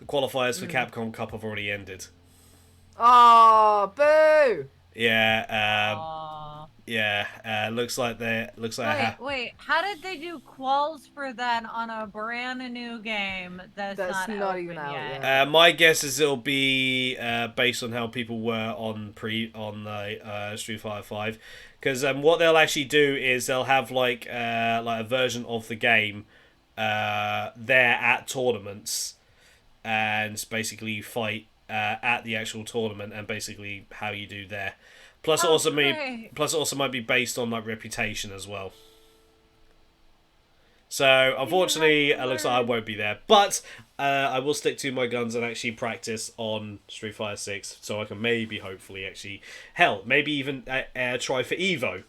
Speaker 1: qualifiers for Capcom Cup have already ended.
Speaker 2: Oh, boo!
Speaker 1: Yeah.
Speaker 4: Aw.
Speaker 1: Yeah. Looks like
Speaker 4: Wait, how did they do quals for that on a brand new game that's not
Speaker 2: even
Speaker 4: open
Speaker 2: out
Speaker 4: yet?
Speaker 2: yet?
Speaker 1: my guess is it'll be based on how people were on Street Fighter 5, because what they'll actually do is they'll have like a version of the game there at tournaments, and basically fight at the actual tournament, and basically how you do there. Plus, it also might be based on like reputation as well. So, unfortunately, it looks like I won't be there, but I will stick to my guns and actually practice on Street Fighter 6, so I can maybe, hopefully, actually, maybe even try for Evo.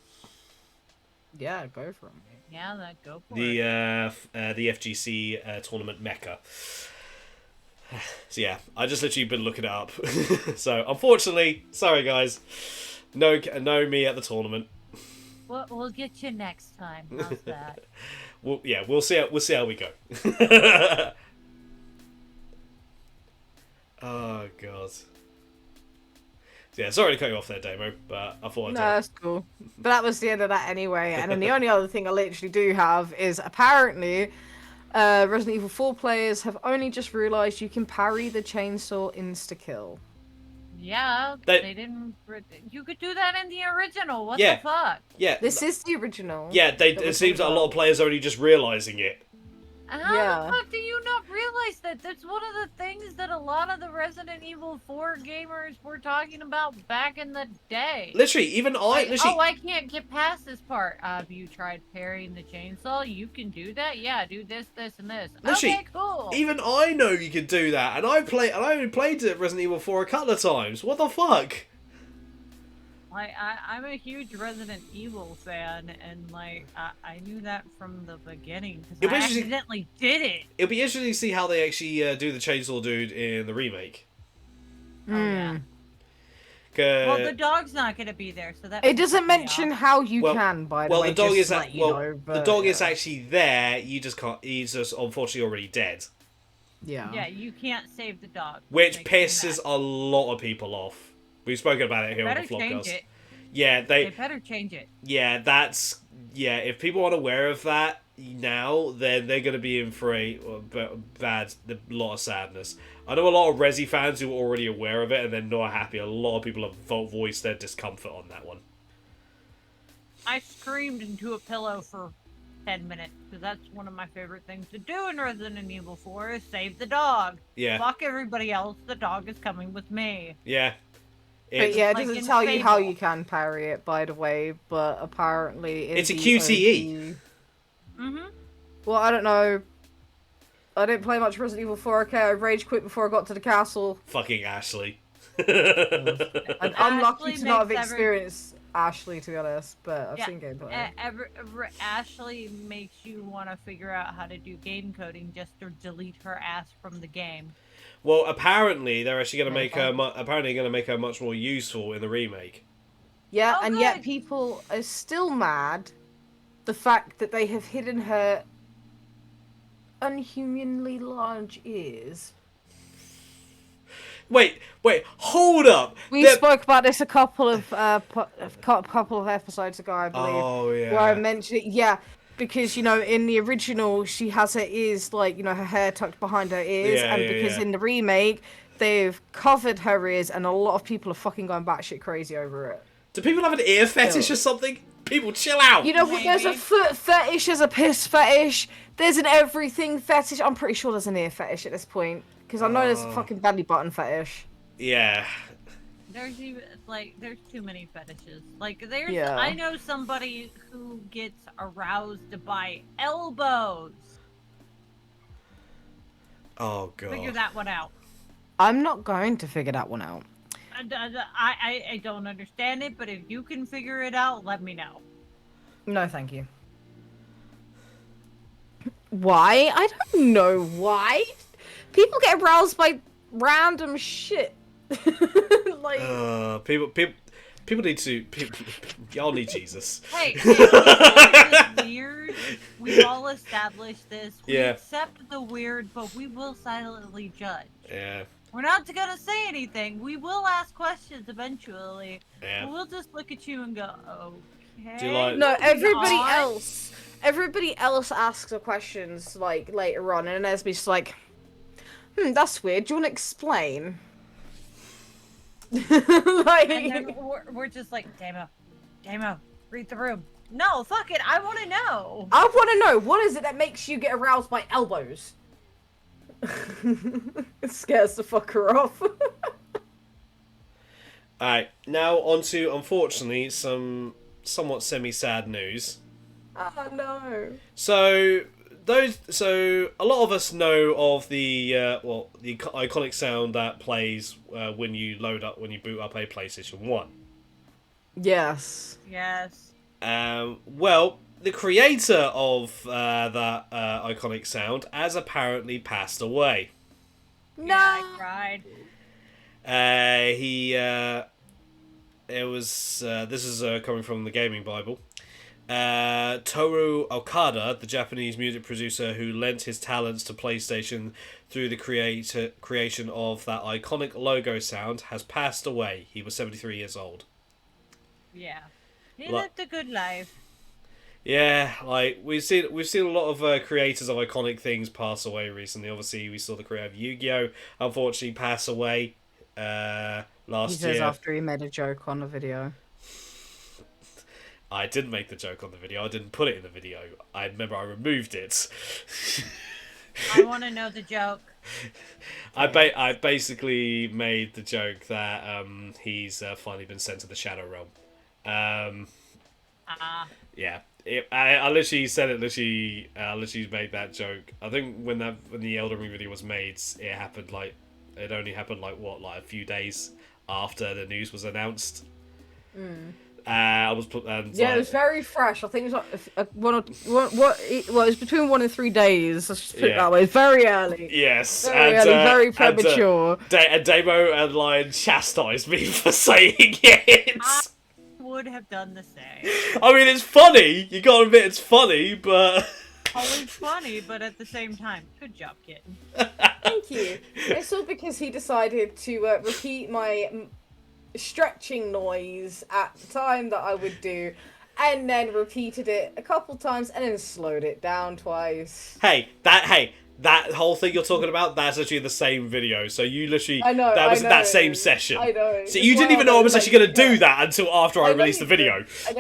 Speaker 2: Yeah, go for him.
Speaker 4: Yeah, go for it.
Speaker 1: The FGC tournament mecca. So yeah, I just literally been looking it up. So unfortunately, sorry guys, no me at the tournament.
Speaker 4: We'll get you next time. How's that?
Speaker 1: Well, yeah, we'll see how we go. Oh god. Yeah, sorry to cut you off there, Damo, but I thought I'd
Speaker 2: No, that's cool. But that was the end of that anyway. And then the only other thing I literally do have is apparently Resident Evil 4 players have only just realised you can parry the chainsaw insta-kill.
Speaker 4: Yeah,
Speaker 1: They-
Speaker 4: they didn't. You could do that in the original. What
Speaker 1: Yeah.
Speaker 4: the fuck?
Speaker 1: Yeah,
Speaker 2: This is the original.
Speaker 1: yeah.
Speaker 2: that we're
Speaker 1: It seems like a
Speaker 2: talking
Speaker 1: lot of
Speaker 2: about.
Speaker 1: players are only just realising it.
Speaker 4: How
Speaker 2: Yeah.
Speaker 4: the fuck do you not realize that? That's one of the things that a lot of the Resident Evil 4 gamers were talking about back in the day.
Speaker 1: Literally, even
Speaker 4: Like,
Speaker 1: literally,
Speaker 4: oh, I can't get past this part. Have you tried parrying the chainsaw? You can do that? Yeah, do this, this, and this.
Speaker 1: Literally,
Speaker 4: Okay, cool.
Speaker 1: even I know you can do that, and I only played Resident Evil 4 a couple of times. What the fuck?
Speaker 4: I'm a huge Resident Evil fan, and like I knew that from the beginning because
Speaker 1: You're
Speaker 4: I
Speaker 1: basically-
Speaker 4: accidentally did it.
Speaker 1: It'll be interesting to see how they actually do the chainsaw dude in the remake.
Speaker 4: Oh yeah.
Speaker 2: Hmm.
Speaker 4: Well, the dog's not gonna be there, so that.
Speaker 2: It
Speaker 4: pisses
Speaker 2: doesn't
Speaker 4: me
Speaker 2: mention
Speaker 4: off.
Speaker 2: how you
Speaker 1: Well-
Speaker 2: can, by the
Speaker 1: Well,
Speaker 2: way.
Speaker 1: the dog
Speaker 2: just
Speaker 1: is
Speaker 2: to let you know,
Speaker 1: the
Speaker 2: but,
Speaker 1: dog is
Speaker 2: yeah.
Speaker 1: actually there. You just can't. He's just unfortunately already dead,
Speaker 2: Yeah.
Speaker 4: Yeah, you can't save the dog.
Speaker 1: which
Speaker 4: Makes me
Speaker 1: pisses
Speaker 4: mad.
Speaker 1: a lot of people off. We've spoken about it here on
Speaker 4: Better
Speaker 1: the
Speaker 4: change
Speaker 1: vlogcast.
Speaker 4: it.
Speaker 1: Yeah,
Speaker 4: They better change it.
Speaker 1: Yeah, that's if people aren't aware of that now, then they're going to be in for a lot of sadness. I know a lot of Resi fans who are already aware of it and they're not happy. A lot of people have voiced their discomfort on that one.
Speaker 4: I screamed into a pillow for 10 minutes because that's one of my favorite things to do in Resident Evil 4 is save the dog.
Speaker 1: Yeah,
Speaker 4: Fuck everybody else. The dog is coming with me.
Speaker 1: yeah.
Speaker 2: But
Speaker 1: It's,
Speaker 2: yeah, it
Speaker 4: like
Speaker 2: doesn't
Speaker 4: in
Speaker 2: tell you how
Speaker 4: Fable.
Speaker 2: you can parry it, by the way, but apparently in
Speaker 1: It's a
Speaker 2: the
Speaker 1: QTE.
Speaker 2: OG
Speaker 4: Mm-hmm.
Speaker 2: Well, I don't know. I didn't play much Resident Evil 4, okay? I rage quit before I got to the castle.
Speaker 1: fucking Ashley.
Speaker 2: And I'm lucky
Speaker 4: Ashley
Speaker 2: to not have
Speaker 4: makes
Speaker 2: experienced Ashley, to be honest, but I've
Speaker 4: Yeah,
Speaker 2: seen gameplay.
Speaker 4: Ashley makes you want to figure out how to do game coding just to delete her ass from the game.
Speaker 1: Well, apparently they're actually going to make her.
Speaker 2: Okay.
Speaker 1: Apparently, going to make her much more useful in the remake.
Speaker 2: Yeah,
Speaker 4: Oh,
Speaker 2: and yet
Speaker 4: good.
Speaker 2: people are still mad the fact that they have hidden her unhumanly large ears.
Speaker 1: Wait, hold up.
Speaker 2: We
Speaker 1: They're-
Speaker 2: spoke about this a couple of couple of episodes ago, I believe.
Speaker 1: Oh yeah.
Speaker 2: Where I mentioned it, yeah, because in the original she has her ears her hair tucked behind her ears,
Speaker 1: Yeah,
Speaker 2: and
Speaker 1: yeah,
Speaker 2: because
Speaker 1: yeah.
Speaker 2: in the remake they've covered her ears, and a lot of people are fucking going batshit crazy over it.
Speaker 1: Do people have an ear fetish or something? People, chill out.
Speaker 2: You know what? There's a
Speaker 4: Maybe.
Speaker 2: foot fetish, there's a piss fetish, there's an everything fetish. I'm pretty sure there's an ear fetish at this point because I know there's a fucking belly button fetish.
Speaker 1: Yeah.
Speaker 4: There's even there's too many fetishes. There's
Speaker 2: Yeah.
Speaker 4: I know somebody who gets aroused by elbows.
Speaker 1: Oh god.
Speaker 4: Figure that one out.
Speaker 2: I'm not going to figure that one out.
Speaker 4: I don't understand it, but if you can figure it out, let me know.
Speaker 2: No, thank you. Why? I don't know why. People get aroused by random shit.
Speaker 1: People need to. Y'all need Jesus.
Speaker 4: Hey, it's just weird. We've all established this. We
Speaker 1: Yeah.
Speaker 4: accept the weird, but we will silently judge.
Speaker 1: Yeah.
Speaker 4: We're not gonna say anything. We will ask questions eventually.
Speaker 1: Yeah.
Speaker 4: But we'll just look at you and go, okay.
Speaker 1: Do you like-
Speaker 2: No,
Speaker 4: moving
Speaker 2: everybody
Speaker 4: on."
Speaker 2: everybody else asks the questions later on, and Esme's just like, that's weird. Do you want to explain?
Speaker 4: And then we're just like, Damo, read the room. No, fuck it. I want to know.
Speaker 2: I want to know, what is it that makes you get aroused by elbows? It scares the fucker off.
Speaker 1: Alright, now on to, unfortunately, some somewhat semi-sad news.
Speaker 2: Oh no.
Speaker 1: So, a lot of us know of the iconic sound that plays when you boot up a PlayStation 1.
Speaker 2: Yes.
Speaker 4: Yes.
Speaker 1: Well, the creator of that iconic sound has apparently passed away.
Speaker 2: No.
Speaker 4: Yeah, I cried.
Speaker 1: It was. This is coming from the Gaming Bible. Toru Okada, the Japanese music producer who lent his talents to PlayStation through the creation of that iconic logo sound, has passed away. He was 73 years old.
Speaker 4: Yeah. He
Speaker 1: Like-
Speaker 4: lived a good life.
Speaker 1: Yeah, like we've seen a lot of creators of iconic things pass away recently. Obviously, we saw the creator of Yu-Gi-Oh! Unfortunately pass away
Speaker 2: He
Speaker 1: last
Speaker 2: says
Speaker 1: year.
Speaker 2: after he made a joke on a video.
Speaker 1: I didn't make the joke on the video. I didn't put it in the video. I remember I removed it.
Speaker 4: I want to know the joke.
Speaker 1: I basically made the joke that he's finally been sent to the Shadow Realm. Yeah. I literally said it. Literally made that joke. I think when the Elden Ring video was made, it only happened a few days after the news was announced.
Speaker 2: It was very fresh. I think it was it was between 1 and 3 days. Let's just put it that way. It's very early.
Speaker 1: Yes,
Speaker 2: Very early, very premature.
Speaker 1: And Damo and Lion chastised me for saying it.
Speaker 4: I would have done the same.
Speaker 1: I mean, it's funny. You gotta admit, it's funny, but
Speaker 4: Always funny, but at the same time, good job, kitten.
Speaker 2: Thank you. It's all because he decided to repeat my stretching noise at the time that I would do, and then repeated it a couple times, and then slowed it down twice.
Speaker 1: That whole thing you're talking about, that's actually the same video. So you literally,
Speaker 2: I know,
Speaker 1: that was
Speaker 2: I know.
Speaker 1: that same session.
Speaker 2: I know.
Speaker 1: So you didn't even know I was actually going to do that until after I
Speaker 2: know
Speaker 1: released the
Speaker 2: you
Speaker 1: video.
Speaker 2: didn't. I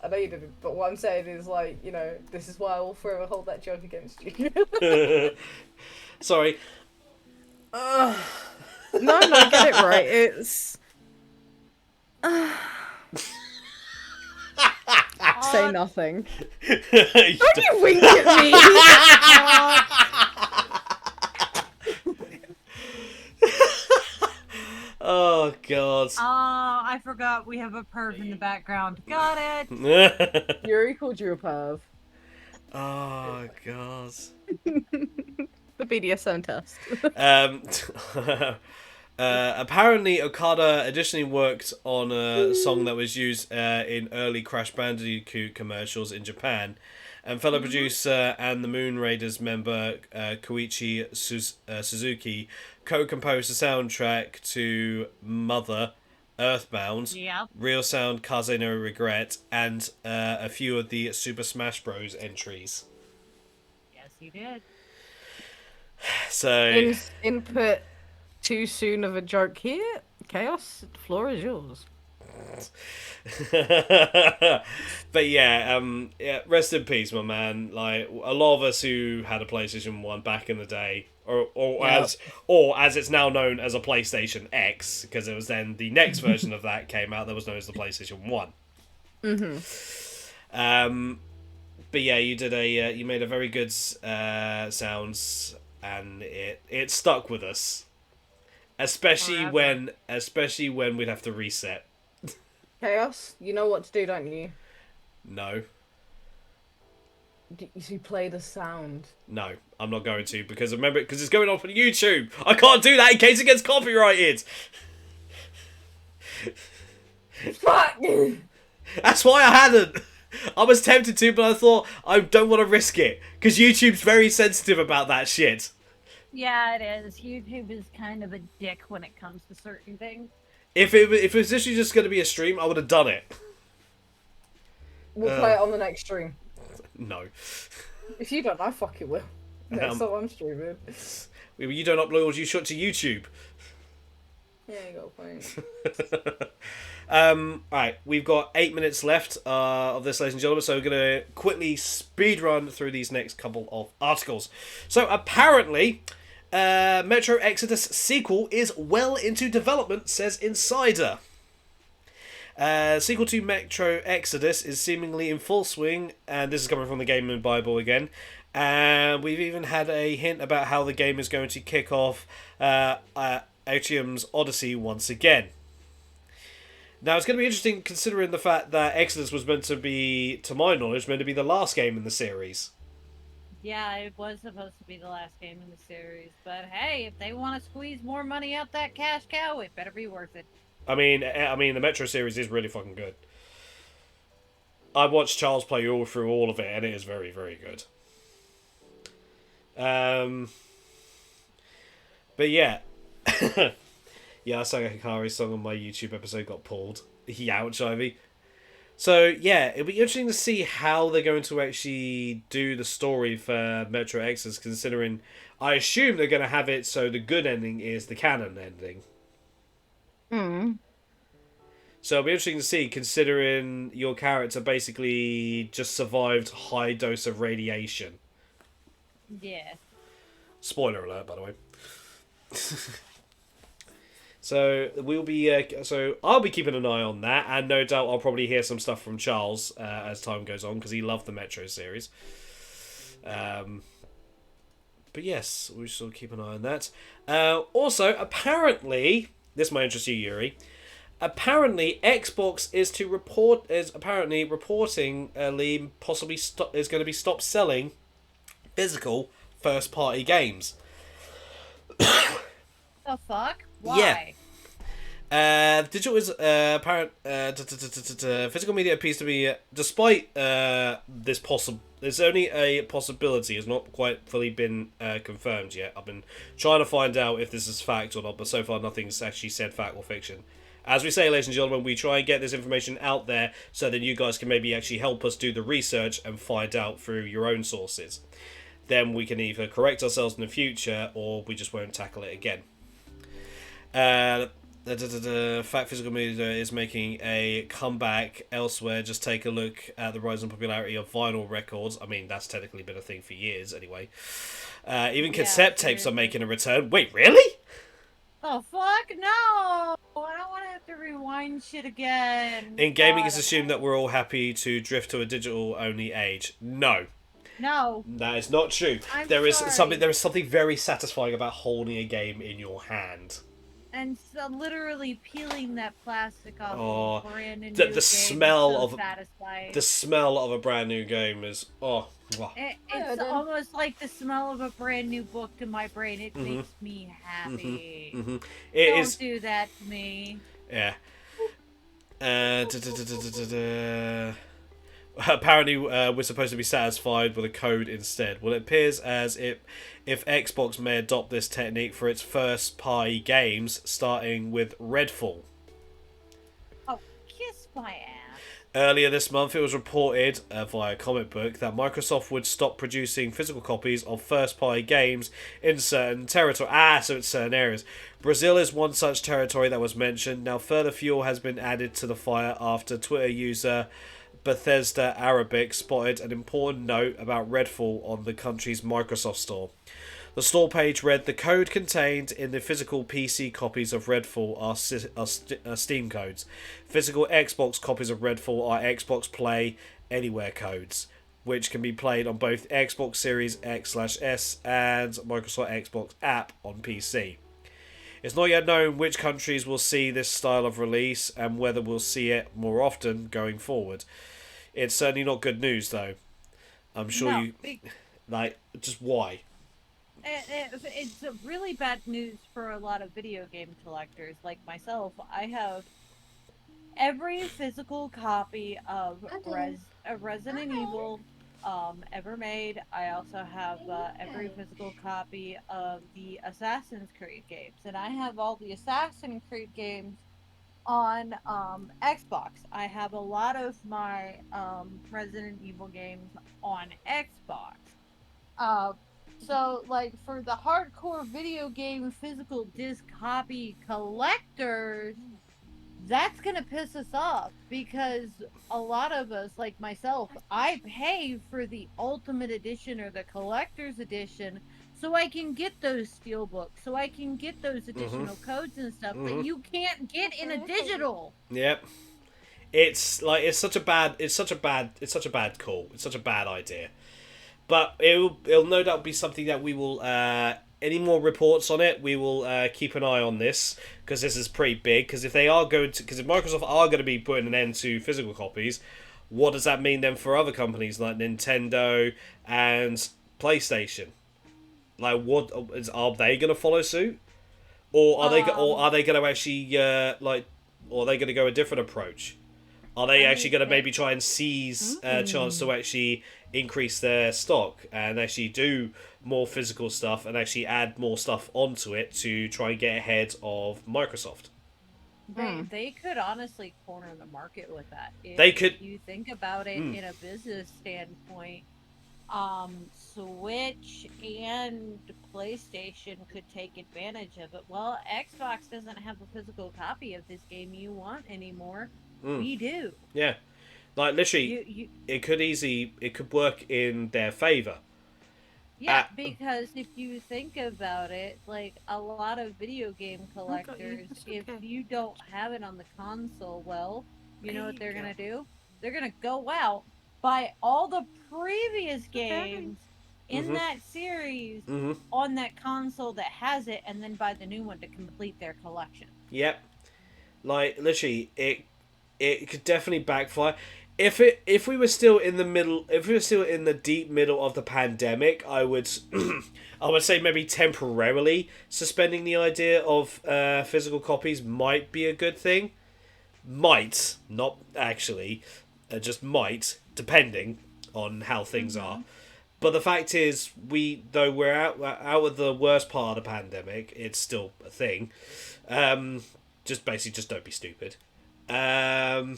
Speaker 2: know you didn't. But what I'm saying is, like, you know, this is why I will forever hold that joke against you.
Speaker 1: Sorry.
Speaker 2: No, get it right. It's. Say nothing. Don't you wink at me!
Speaker 1: Oh god.
Speaker 4: Oh, I forgot we have a perv in the background. Got it!
Speaker 2: Yuri called you a perv.
Speaker 1: Oh god.
Speaker 2: The BDSM test.
Speaker 1: Apparently, Okada additionally worked on a song that was used in early Crash Bandicoot commercials in Japan, and fellow producer and the Moon Raiders member Koichi Suzuki co-composed the soundtrack to Mother, Earthbound,
Speaker 4: Yep.
Speaker 1: Real Sound, Kaze no Regret, and a few of the Super Smash Bros. Entries.
Speaker 4: Yes, he did.
Speaker 1: So.
Speaker 2: Input too soon of a joke here? Chaos, the floor is yours.
Speaker 1: But yeah, rest in peace, my man. Like a lot of us who had a PlayStation 1 back in the day, or as it's now known as a PlayStation X, because it was then the next version of that came out that was known as the PlayStation 1. But yeah, you made a very good sounds, and it stuck with us. Especially when we'd have to reset.
Speaker 2: Chaos, you know what to do, don't you?
Speaker 1: No.
Speaker 2: You play the sound.
Speaker 1: No, I'm not going to, because it's going off on YouTube. I can't do that in case it gets copyrighted.
Speaker 2: Fuck!
Speaker 1: That's why I hadn't. I was tempted to, but I thought I don't want to risk it, because YouTube's very sensitive about that shit.
Speaker 4: Yeah, it is. YouTube is kind of a dick when it comes to certain things.
Speaker 1: If it was literally just going to be a stream, I would have done it.
Speaker 2: We'll play it on the next stream.
Speaker 1: No.
Speaker 2: If you don't, I fucking will. Next time I'm streaming.
Speaker 1: You don't upload all you shot to YouTube.
Speaker 2: Yeah, you got a point.
Speaker 1: Alright, we've got 8 minutes left of this, ladies and gentlemen, so we're going to quickly speed run through these next couple of articles. So, apparently, Metro Exodus sequel is well into development, says Insider. Sequel to Metro Exodus is seemingly in full swing, and this is coming from the Gaming Bible again. And we've even had a hint about how the game is going to kick off Atrium's Odyssey once again. Now, it's going to be interesting considering the fact that Exodus was meant to be, to my knowledge, meant to be the last game in the series.
Speaker 4: Yeah, it was supposed to be the last game in the series, but hey, if they want to squeeze more money out that cash cow, it better be worth it.
Speaker 1: I mean, the Metro series is really fucking good. I watched Charles play all through all of it, and it is very, very good. But yeah. Yeah, I sang a Hikari song on my YouTube episode, got pulled. Ouch, Ivy. So, yeah, it'll be interesting to see how they're going to actually do the story for Metro Exodus, considering I assume they're going to have it so the good ending is the canon ending.
Speaker 2: Hmm.
Speaker 1: So it'll be interesting to see, considering your character basically just survived high dose of radiation.
Speaker 4: Yeah.
Speaker 1: Spoiler alert, by the way. So we'll be. So I'll be keeping an eye on that, and no doubt I'll probably hear some stuff from Charles as time goes on because he loved the Metro series. But yes, we shall keep an eye on that. Also, apparently, this might interest you, Yuri. Apparently, Xbox is apparently reporting possibly is going to be stopped selling physical first party games.
Speaker 4: The fuck? Why?
Speaker 1: Yeah. Digital is apparent. Physical media appears to be, despite this possible. There's only a possibility. It's not quite fully been confirmed yet. I've been trying to find out if this is fact or not, but so far nothing's actually said fact or fiction. As we say, ladies and gentlemen, we try and get this information out there so that you guys can maybe actually help us do the research and find out through your own sources. Then we can either correct ourselves in the future or we just won't tackle it again. Fact physical media is making a comeback elsewhere. Just take a look at the rise in popularity of vinyl records. I mean, that's technically been a thing for years anyway. Even cassette tapes are making a return. Wait, really?
Speaker 4: Oh fuck no! I don't want to have to rewind shit again.
Speaker 1: In gaming, it's assumed that we're all happy to drift to a digital-only age. No.
Speaker 4: No.
Speaker 1: That is not true. There is something very satisfying about holding a game in your hand.
Speaker 4: And so literally peeling that plastic off
Speaker 1: Oh,
Speaker 4: of a brand new
Speaker 1: the
Speaker 4: game
Speaker 1: smell
Speaker 4: is so
Speaker 1: of
Speaker 4: satisfying.
Speaker 1: the smell of a brand new game is wow.
Speaker 4: It's almost like the smell of a brand new book in my brain. It makes me happy. Don't do that to me.
Speaker 1: Yeah. Apparently, we're supposed to be satisfied with a code instead. Well, it appears as if Xbox may adopt this technique for its first-party games, starting with Redfall.
Speaker 4: Oh, kiss my ass.
Speaker 1: Earlier this month, it was reported via comic book that Microsoft would stop producing physical copies of first-party games in certain territory. So it's certain areas. Brazil is one such territory that was mentioned. Now, further fuel has been added to the fire after Twitter user Bethesda Arabic spotted an important note about Redfall on the country's Microsoft Store. The store page read, "The code contained in the physical PC copies of Redfall are Steam codes. Physical Xbox copies of Redfall are Xbox Play Anywhere codes, which can be played on both Xbox Series X/S and Microsoft Xbox app on PC. It's not yet known which countries will see this style of release and whether we'll see it more often going forward. It's certainly not good news, though. I'm sure just why?
Speaker 4: It's really bad news for a lot of video game collectors like myself. I have every physical copy of Resident Evil ever made. I also have every physical copy of the Assassin's Creed games, and I have all the Assassin's Creed games on Xbox. I have a lot of my Resident Evil games on Xbox. So, like, for the hardcore video game physical disc copy collectors, that's gonna piss us off because a lot of us, like myself, I pay for the Ultimate Edition or the Collector's Edition so I can get those steelbooks, so I can get those additional codes and stuff that you can't get in a digital.
Speaker 1: Yep. It's such a bad call. It's such a bad idea. But it'll no doubt be something that we will any more reports on it, we will keep an eye on this because this is pretty big. Because if Microsoft are going to be putting an end to physical copies, what does that mean then for other companies like Nintendo and PlayStation. Like, what are they going to follow suit, or are they going to actually or are they going to go a different approach? Are they actually going to maybe try and seize a chance to actually increase their stock and actually do more physical stuff and actually add more stuff onto it to try and get ahead of Microsoft?
Speaker 4: They could honestly corner the market with that.
Speaker 1: They could.
Speaker 4: If you think about it in a business standpoint, Switch and PlayStation could take advantage of it. Well, Xbox doesn't have a physical copy of this game you want anymore. We do.
Speaker 1: Yeah, like literally, it could work in their favor.
Speaker 4: Yeah, because if you think about it, like a lot of video game collectors, if you don't have it on the console, well, you know what they're gonna do? They're gonna go out, buy all the previous games in that series on that console that has it, and then buy the new one to complete their collection.
Speaker 1: Yep, like literally, it could definitely backfire. If we were still in the middle, if we were still in the deep middle of the pandemic, I would say maybe temporarily suspending the idea of physical copies might be a good thing. Might, not actually, just might, depending on how things are. But the fact is, though we're out of the worst part of the pandemic, it's still a thing. Just don't be stupid.
Speaker 4: I'm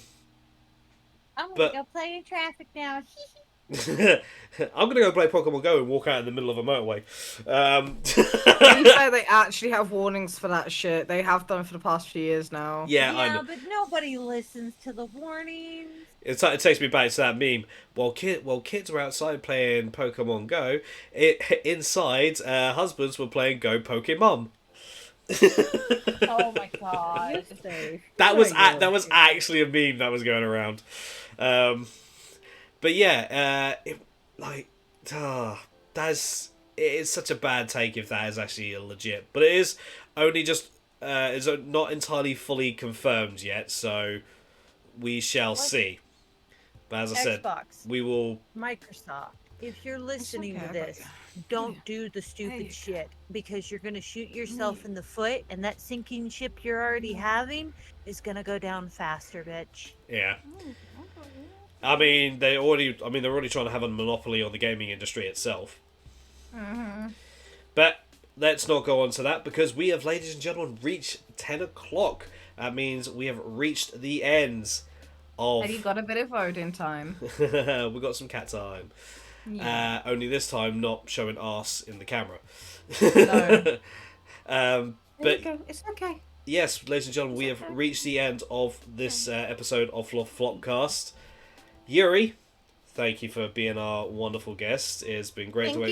Speaker 4: gonna go play in traffic now.
Speaker 1: I'm gonna go play Pokemon Go and walk out in the middle of a motorway.
Speaker 2: To be fair, they actually have warnings for that shit. They have done for the past few years now.
Speaker 1: Yeah, I know.
Speaker 4: But nobody listens to the warnings.
Speaker 1: It takes me back to that meme. While kids were outside playing Pokemon Go, inside husbands were playing Go Pokemon.
Speaker 4: Oh my god!
Speaker 1: That was actually a meme that was going around. But yeah, it's such a bad take if that is actually legit. But it is only just it's not entirely fully confirmed yet, so we shall see. But as I said, we will.
Speaker 4: Microsoft, if you're listening to this, don't do the stupid shit, because you're gonna shoot yourself in the foot, and that sinking ship you're already having is gonna go down faster, bitch.
Speaker 1: Yeah. I mean, they're already trying to have a monopoly on the gaming industry itself. But let's not go on to that, because we have, ladies and gentlemen, reached 10 o'clock. That means we have reached the ends of...
Speaker 2: And you got a bit of voting time.
Speaker 1: We got some cat time. Yeah. Only this time not showing arse in the camera.
Speaker 2: No.
Speaker 1: But
Speaker 2: you go. It's okay.
Speaker 1: Yes, ladies and gentlemen, we have reached the end of this episode of Flopcast. Yuri, thank you for being our wonderful guest. It's been great for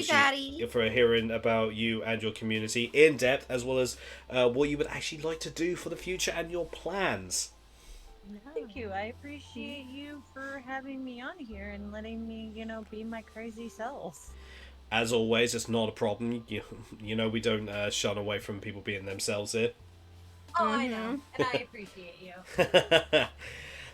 Speaker 1: hearing about you and your community in depth, as well as what you would actually like to do for the future and your plans.
Speaker 4: Thank you. I appreciate you for having me on here and letting me, be my crazy self.
Speaker 1: As always, it's not a problem. You know, we don't shun away from people being themselves here.
Speaker 4: Oh, I know, and I appreciate you.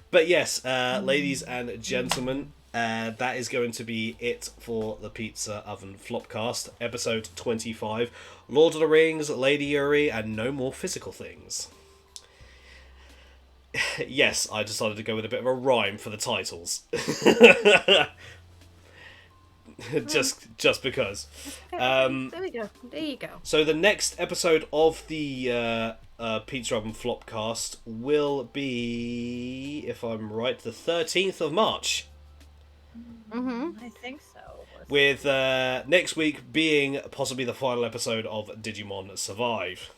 Speaker 1: But yes, ladies and gentlemen, that is going to be it for the Pizza Oven Flopcast, episode 25. Lord of the Rings, Lady Yuri, and no more physical things. Yes, I decided to go with a bit of a rhyme for the titles. just because.
Speaker 2: There we go. There you go.
Speaker 1: So the next episode of the Pizza Oven Flopcast will be, if I'm right, the 13th of March.
Speaker 4: I think so.
Speaker 1: With next week being possibly the final episode of Digimon Survive.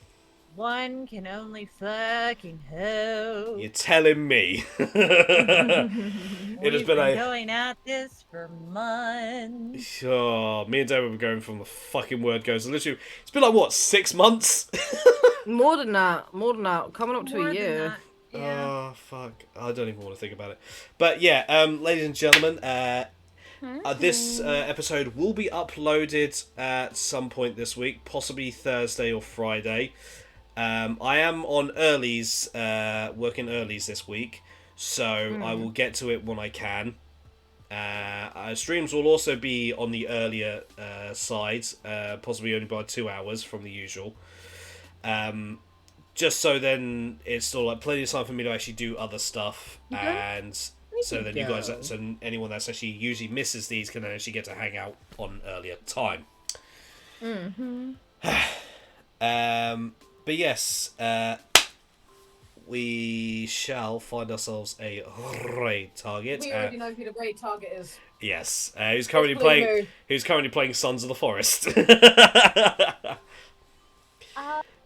Speaker 4: One can only fucking hope.
Speaker 1: You're telling me. It has been
Speaker 4: going at this for months.
Speaker 1: Oh, me and David were going from the fucking word goes. Literally, it's been like, what, 6 months?
Speaker 2: More than that. Coming up to a year.
Speaker 4: Yeah.
Speaker 1: Oh, fuck. I don't even want to think about it. But yeah, ladies and gentlemen, this episode will be uploaded at some point this week, possibly Thursday or Friday. I am on earlies, working earlies this week, so I will get to it when I can. Streams will also be on the earlier side, possibly only by 2 hours from the usual. Just so then it's still like plenty of time for me to actually do other stuff, and so then you guys, so anyone that's actually usually misses these can actually get to hang out on earlier time. But yes, we shall find ourselves a raid target.
Speaker 2: We already know who the raid target is.
Speaker 1: Yes, who's currently playing? Who's currently playing Sons of the Forest?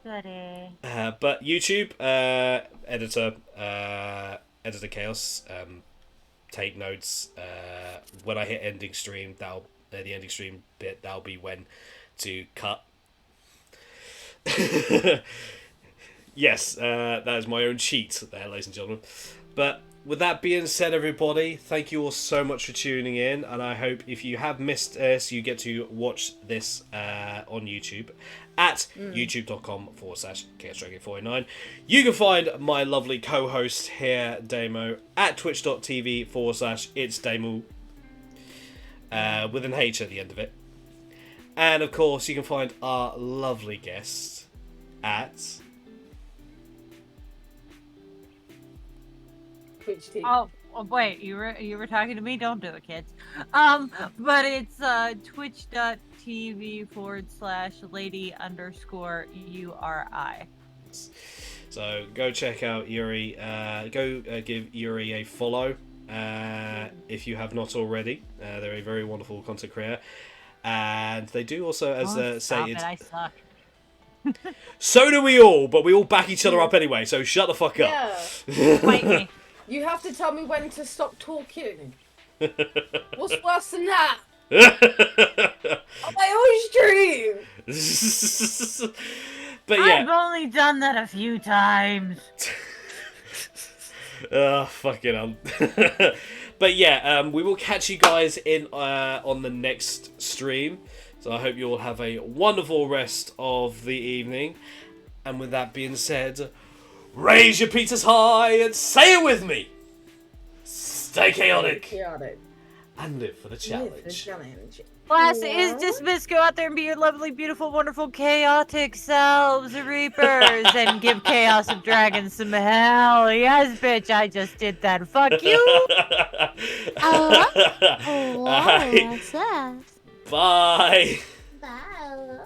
Speaker 4: Goody.
Speaker 1: But YouTube editor Chaos, take notes. When I hit ending stream, that'll the ending stream bit. That'll be when to cut. Yes, that is my own cheat there, ladies and gentlemen. But with that being said, everybody, thank you all so much for tuning in, and I hope if you have missed this, you get to watch this on YouTube at youtube.com/KSDragon49. You can find my lovely co-host here, Damo, at twitch.tv/itsDamo, with an H at the end of it. And of course, you can find our lovely guest at
Speaker 2: Twitch TV.
Speaker 4: Oh, wait, you were talking to me? Don't do it, kids. But it's twitch.tv/lady_URI.
Speaker 1: So go check out Yuri. Go give Yuri a follow if you have not already. They're a very wonderful content creator, and they do also, as
Speaker 4: Stop
Speaker 1: stated.
Speaker 4: it, I suck.
Speaker 1: So do we all, but we all back each other up anyway. So shut the fuck up.
Speaker 2: Yeah.
Speaker 4: Fight me.
Speaker 2: You have to tell me when to stop talking. What's worse than that? On my own stream.
Speaker 1: But yeah.
Speaker 4: I've only done that a few times.
Speaker 1: Fucking hell. But yeah, we will catch you guys in on the next stream. So I hope you all have a wonderful rest of the evening. And with that being said, raise your pizzas high and say it with me. Stay chaotic. And live for the challenge.
Speaker 4: Class is dismissed. Go out there and be your lovely, beautiful, wonderful, chaotic selves, Reapers, and give Chaos of Dragons some hell. Yes, bitch, I just did that. Fuck you.
Speaker 5: What's that?
Speaker 1: Bye.
Speaker 5: Bye.